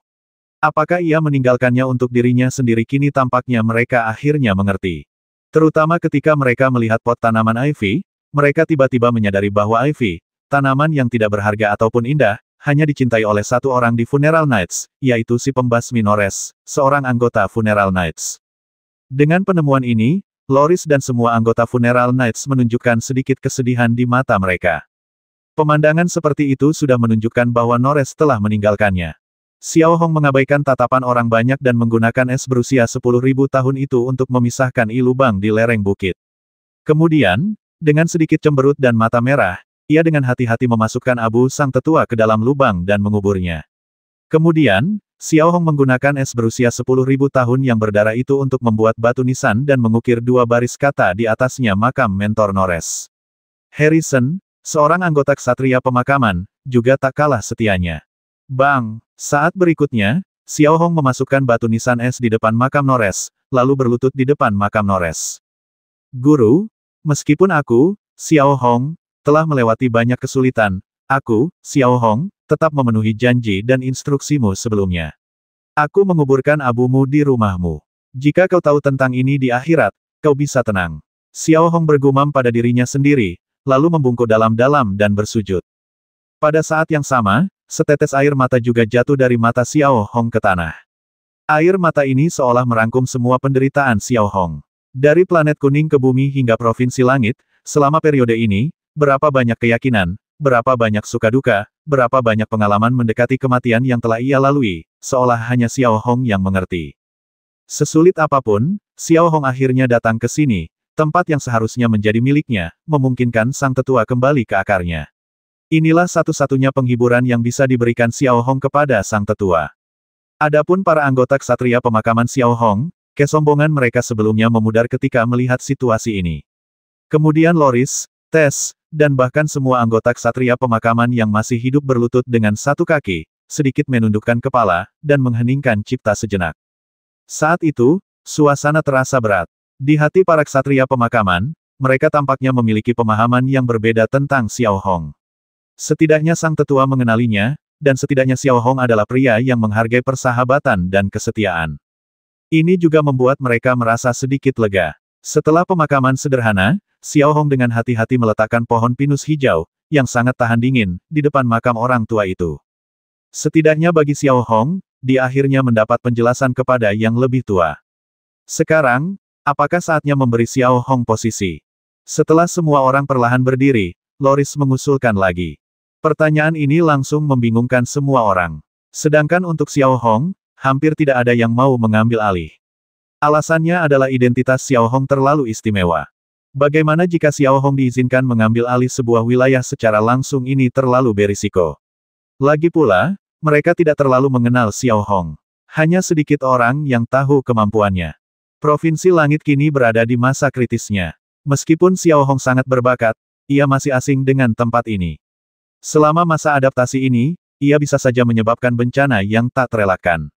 Apakah ia meninggalkannya untuk dirinya sendiri? Kini tampaknya mereka akhirnya mengerti. Terutama ketika mereka melihat pot tanaman Ivy, mereka tiba-tiba menyadari bahwa Ivy, tanaman yang tidak berharga ataupun indah, hanya dicintai oleh satu orang di Funeral Knights, yaitu si pembasmi Norres, seorang anggota Funeral Knights. Dengan penemuan ini, Loris dan semua anggota Funeral Knights menunjukkan sedikit kesedihan di mata mereka. Pemandangan seperti itu sudah menunjukkan bahwa Norres telah meninggalkannya. Xiao Hong mengabaikan tatapan orang banyak dan menggunakan es berusia 10.000 tahun itu untuk memisahkan lubang di lereng bukit. Kemudian, dengan sedikit cemberut dan mata merah, ia dengan hati-hati memasukkan abu sang tetua ke dalam lubang dan menguburnya. Kemudian, Xiao Hong menggunakan es berusia 10.000 tahun yang berdarah itu untuk membuat batu nisan dan mengukir dua baris kata di atasnya makam mentor Norres. Harrison, seorang anggota ksatria pemakaman, juga tak kalah setianya. Bang! Saat berikutnya, Xiao Hong memasukkan batu nisan es di depan makam Norres, lalu berlutut di depan makam Norres. Guru, meskipun aku, Xiao Hong, telah melewati banyak kesulitan, aku, Xiao Hong, tetap memenuhi janji dan instruksimu sebelumnya. Aku menguburkan abumu di rumahmu. Jika kau tahu tentang ini di akhirat, kau bisa tenang. Xiao Hong bergumam pada dirinya sendiri, lalu membungkuk dalam-dalam dan bersujud. Pada saat yang sama, setetes air mata juga jatuh dari mata Xiao Hong ke tanah. Air mata ini seolah merangkum semua penderitaan Xiao Hong. Dari planet kuning ke bumi hingga provinsi langit, selama periode ini, berapa banyak keyakinan, berapa banyak suka duka, berapa banyak pengalaman mendekati kematian yang telah ia lalui, seolah hanya Xiao Hong yang mengerti. Sesulit apapun, Xiao Hong akhirnya datang ke sini, tempat yang seharusnya menjadi miliknya, memungkinkan sang tetua kembali ke akarnya. Inilah satu-satunya penghiburan yang bisa diberikan Xiao Hong kepada sang tetua. Adapun para anggota ksatria pemakaman Xiao Hong, Kesombongan mereka sebelumnya memudar ketika melihat situasi ini. Kemudian Loris, Tess, dan bahkan semua anggota ksatria pemakaman yang masih hidup berlutut dengan satu kaki, sedikit menundukkan kepala, dan mengheningkan cipta sejenak. Saat itu, suasana terasa berat. Di hati para ksatria pemakaman, mereka tampaknya memiliki pemahaman yang berbeda tentang Xiao Hong. Setidaknya sang tetua mengenalinya, dan setidaknya Xiao Hong adalah pria yang menghargai persahabatan dan kesetiaan. Ini juga membuat mereka merasa sedikit lega. Setelah pemakaman sederhana, Xiao Hong dengan hati-hati meletakkan pohon pinus hijau, yang sangat tahan dingin, di depan makam orang tua itu. Setidaknya bagi Xiao Hong, dia akhirnya mendapat penjelasan kepada yang lebih tua. Sekarang, apakah saatnya memberi Xiao Hong posisi? Setelah semua orang perlahan berdiri, Loris mengusulkan lagi. Pertanyaan ini langsung membingungkan semua orang. Sedangkan untuk Xiao Hong, hampir tidak ada yang mau mengambil alih. Alasannya adalah identitas Xiao Hong terlalu istimewa. Bagaimana jika Xiao Hong diizinkan mengambil alih sebuah wilayah secara langsung? Ini terlalu berisiko. Lagi pula, mereka tidak terlalu mengenal Xiao Hong. Hanya sedikit orang yang tahu kemampuannya. Provinsi Langit kini berada di masa kritisnya. Meskipun Xiao Hong sangat berbakat, ia masih asing dengan tempat ini. Selama masa adaptasi ini, ia bisa saja menyebabkan bencana yang tak terelakkan.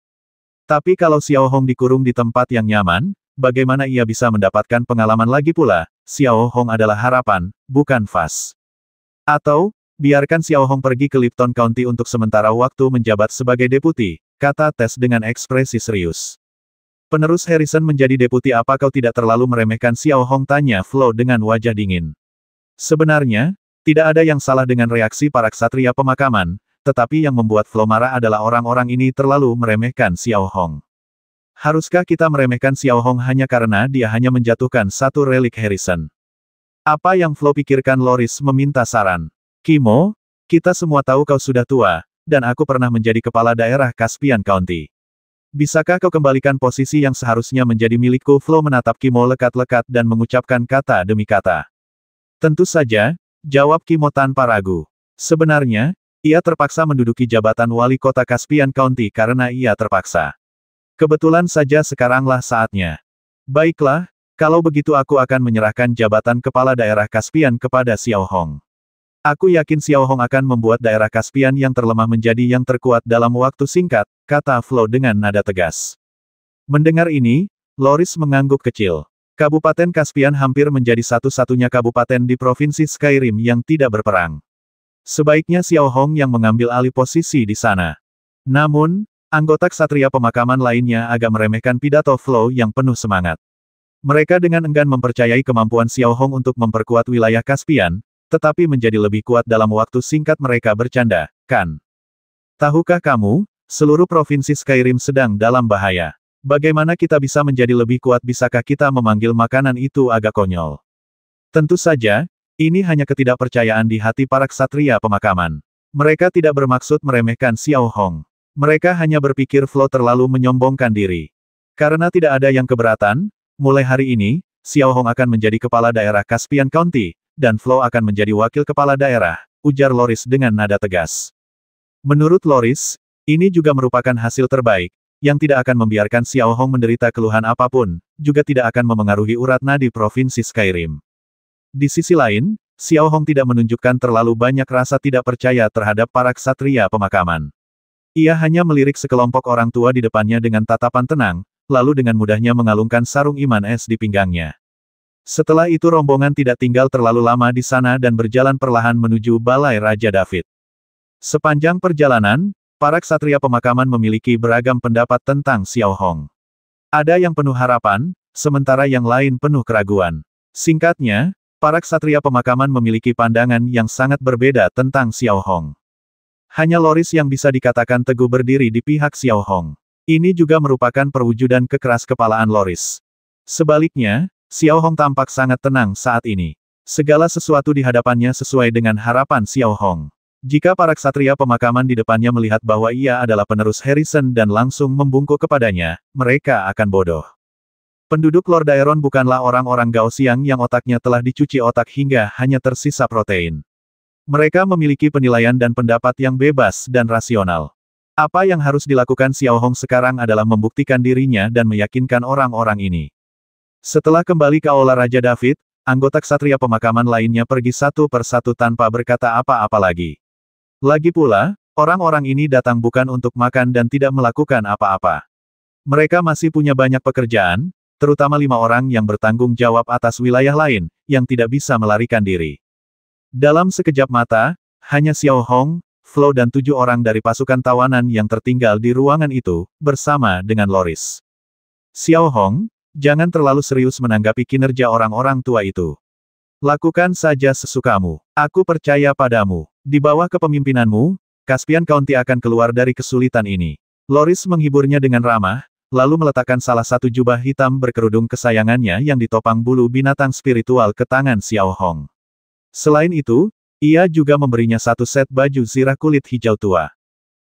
Tapi kalau Xiao Hong dikurung di tempat yang nyaman, bagaimana ia bisa mendapatkan pengalaman? Lagi pula, Xiao Hong adalah harapan, bukan vas. Atau, biarkan Xiao Hong pergi ke Lipton County untuk sementara waktu menjabat sebagai deputi, kata Tess dengan ekspresi serius. Penerus Harrison menjadi deputi. Apa kau tidak terlalu meremehkan Xiao Hong? Tanya Flo dengan wajah dingin. Sebenarnya, tidak ada yang salah dengan reaksi para ksatria pemakaman, tetapi yang membuat Flo marah adalah orang-orang ini terlalu meremehkan Xiao Hong. Haruskah kita meremehkan Xiao Hong hanya karena dia hanya menjatuhkan satu relik Harrison? Apa yang Flo pikirkan? Loris meminta saran. Kimo, kita semua tahu kau sudah tua, dan aku pernah menjadi kepala daerah Caspian County. Bisakah kau kembalikan posisi yang seharusnya menjadi milikku? Flo menatap Kimo lekat-lekat dan mengucapkan kata demi kata. Tentu saja, jawab Kimo tanpa ragu. Sebenarnya, ia terpaksa menduduki jabatan wali kota Caspian County karena ia terpaksa. Kebetulan saja sekaranglah saatnya. Baiklah, kalau begitu aku akan menyerahkan jabatan kepala daerah Caspian kepada Xiao Hong. Aku yakin Xiao Hong akan membuat daerah Caspian yang terlemah menjadi yang terkuat dalam waktu singkat, kata Flo dengan nada tegas. Mendengar ini, Loris mengangguk kecil. Kabupaten Caspian hampir menjadi satu-satunya kabupaten di Provinsi Skyrim yang tidak berperang. Sebaiknya Xiao Hong yang mengambil alih posisi di sana. Namun, anggota ksatria pemakaman lainnya agak meremehkan pidato Flo yang penuh semangat. Mereka dengan enggan mempercayai kemampuan Xiao Hong untuk memperkuat wilayah Caspian, tetapi menjadi lebih kuat dalam waktu singkat. Mereka bercanda, kan? Tahukah kamu, seluruh provinsi Skyrim sedang dalam bahaya. Bagaimana kita bisa menjadi lebih kuat? Bisakah kita memanggil makanan itu? Agak konyol. Tentu saja, ini hanya ketidakpercayaan di hati para ksatria pemakaman. Mereka tidak bermaksud meremehkan Xiao Hong. Mereka hanya berpikir Flo terlalu menyombongkan diri. Karena tidak ada yang keberatan, mulai hari ini, Xiao Hong akan menjadi kepala daerah Caspian County, dan Flo akan menjadi wakil kepala daerah, ujar Loris dengan nada tegas. Menurut Loris, ini juga merupakan hasil terbaik, yang tidak akan membiarkan Xiao Hong menderita keluhan apapun, juga tidak akan memengaruhi urat nadi Provinsi Skyrim. Di sisi lain, Xiao Hong tidak menunjukkan terlalu banyak rasa tidak percaya terhadap para ksatria pemakaman. Ia hanya melirik sekelompok orang tua di depannya dengan tatapan tenang, lalu dengan mudahnya mengalungkan sarung iman es di pinggangnya. Setelah itu rombongan tidak tinggal terlalu lama di sana dan berjalan perlahan menuju Balai Raja David. Sepanjang perjalanan, para ksatria pemakaman memiliki beragam pendapat tentang Xiao Hong. Ada yang penuh harapan, sementara yang lain penuh keraguan. Singkatnya, para ksatria pemakaman memiliki pandangan yang sangat berbeda tentang Xiao Hong. Hanya Loris yang bisa dikatakan teguh berdiri di pihak Xiao Hong. Ini juga merupakan perwujudan kekeras-kepalaan Loris. Sebaliknya, Xiao Hong tampak sangat tenang saat ini. Segala sesuatu di hadapannya sesuai dengan harapan Xiao Hong. Jika para ksatria pemakaman di depannya melihat bahwa ia adalah penerus Harrison dan langsung membungkuk kepadanya, mereka akan bodoh. Penduduk Lord Daeron bukanlah orang-orang Gaussian yang otaknya telah dicuci otak hingga hanya tersisa protein. Mereka memiliki penilaian dan pendapat yang bebas dan rasional. Apa yang harus dilakukan Xiao Hong sekarang adalah membuktikan dirinya dan meyakinkan orang-orang ini. Setelah kembali ke Aula Raja David, anggota ksatria pemakaman lainnya pergi satu persatu tanpa berkata apa-apa lagi. Lagi pula, orang-orang ini datang bukan untuk makan dan tidak melakukan apa-apa. Mereka masih punya banyak pekerjaan, terutama 5 orang yang bertanggung jawab atas wilayah lain, yang tidak bisa melarikan diri. Dalam sekejap mata, hanya Xiao Hong, Flo dan 7 orang dari pasukan tawanan yang tertinggal di ruangan itu, bersama dengan Loris. Xiao Hong, jangan terlalu serius menanggapi kinerja orang-orang tua itu. Lakukan saja sesukamu. Aku percaya padamu. Di bawah kepemimpinanmu, Caspian County akan keluar dari kesulitan ini. Loris menghiburnya dengan ramah, lalu meletakkan salah satu jubah hitam berkerudung kesayangannya yang ditopang bulu binatang spiritual ke tangan Xiao Hong. Selain itu, ia juga memberinya satu set baju zirah kulit hijau tua.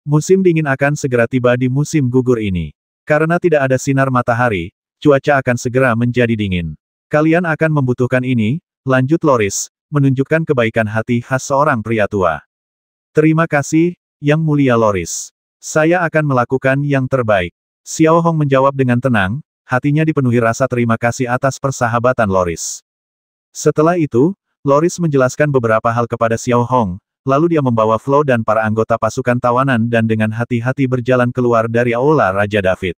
Musim dingin akan segera tiba di musim gugur ini. Karena tidak ada sinar matahari, cuaca akan segera menjadi dingin. Kalian akan membutuhkan ini, lanjut Loris, menunjukkan kebaikan hati khas seorang pria tua. Terima kasih, Yang Mulia Loris. Saya akan melakukan yang terbaik. Xiao Hong menjawab dengan tenang, hatinya dipenuhi rasa terima kasih atas persahabatan Loris. Setelah itu, Loris menjelaskan beberapa hal kepada Xiao Hong, lalu dia membawa Flo dan para anggota pasukan tawanan dan dengan hati-hati berjalan keluar dari Aula Raja David.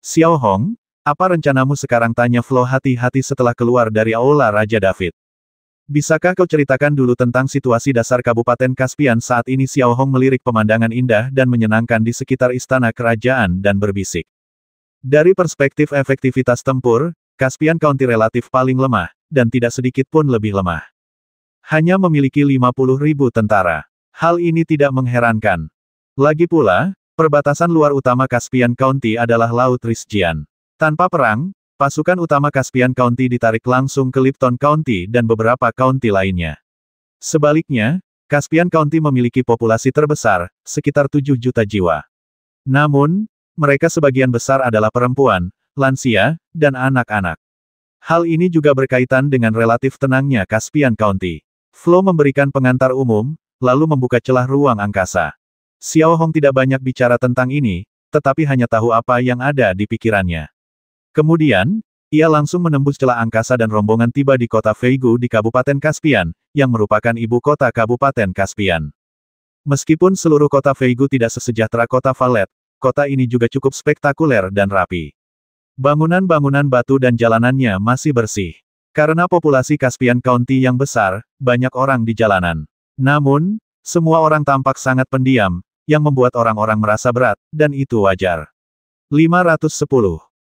Xiao Hong, apa rencanamu sekarang? Tanya Flo hati-hati setelah keluar dari Aula Raja David. Bisakah kau ceritakan dulu tentang situasi dasar Kabupaten Caspian saat ini? Xiao Hong melirik pemandangan indah dan menyenangkan di sekitar istana kerajaan dan berbisik. Dari perspektif efektivitas tempur, Caspian County relatif paling lemah, dan tidak sedikit pun lebih lemah. Hanya memiliki 50.000 tentara. Hal ini tidak mengherankan. Lagi pula, perbatasan luar utama Caspian County adalah Laut Rizjian. Tanpa perang, pasukan utama Caspian County ditarik langsung ke Lipton County dan beberapa county lainnya. Sebaliknya, Caspian County memiliki populasi terbesar, sekitar 7 juta jiwa. Namun, mereka sebagian besar adalah perempuan, lansia, dan anak-anak. Hal ini juga berkaitan dengan relatif tenangnya Caspian County. Flo memberikan pengantar umum, lalu membuka celah ruang angkasa. Xiao Hong tidak banyak bicara tentang ini, tetapi hanya tahu apa yang ada di pikirannya. Kemudian, ia langsung menembus celah angkasa dan rombongan tiba di kota Veigu di Kabupaten Caspian, yang merupakan ibu kota Kabupaten Caspian. Meskipun seluruh kota Veigu tidak sesejahtera kota Valet, kota ini juga cukup spektakuler dan rapi. Bangunan-bangunan batu dan jalanannya masih bersih. Karena populasi Caspian County yang besar, banyak orang di jalanan. Namun, semua orang tampak sangat pendiam, yang membuat orang-orang merasa berat, dan itu wajar. 510.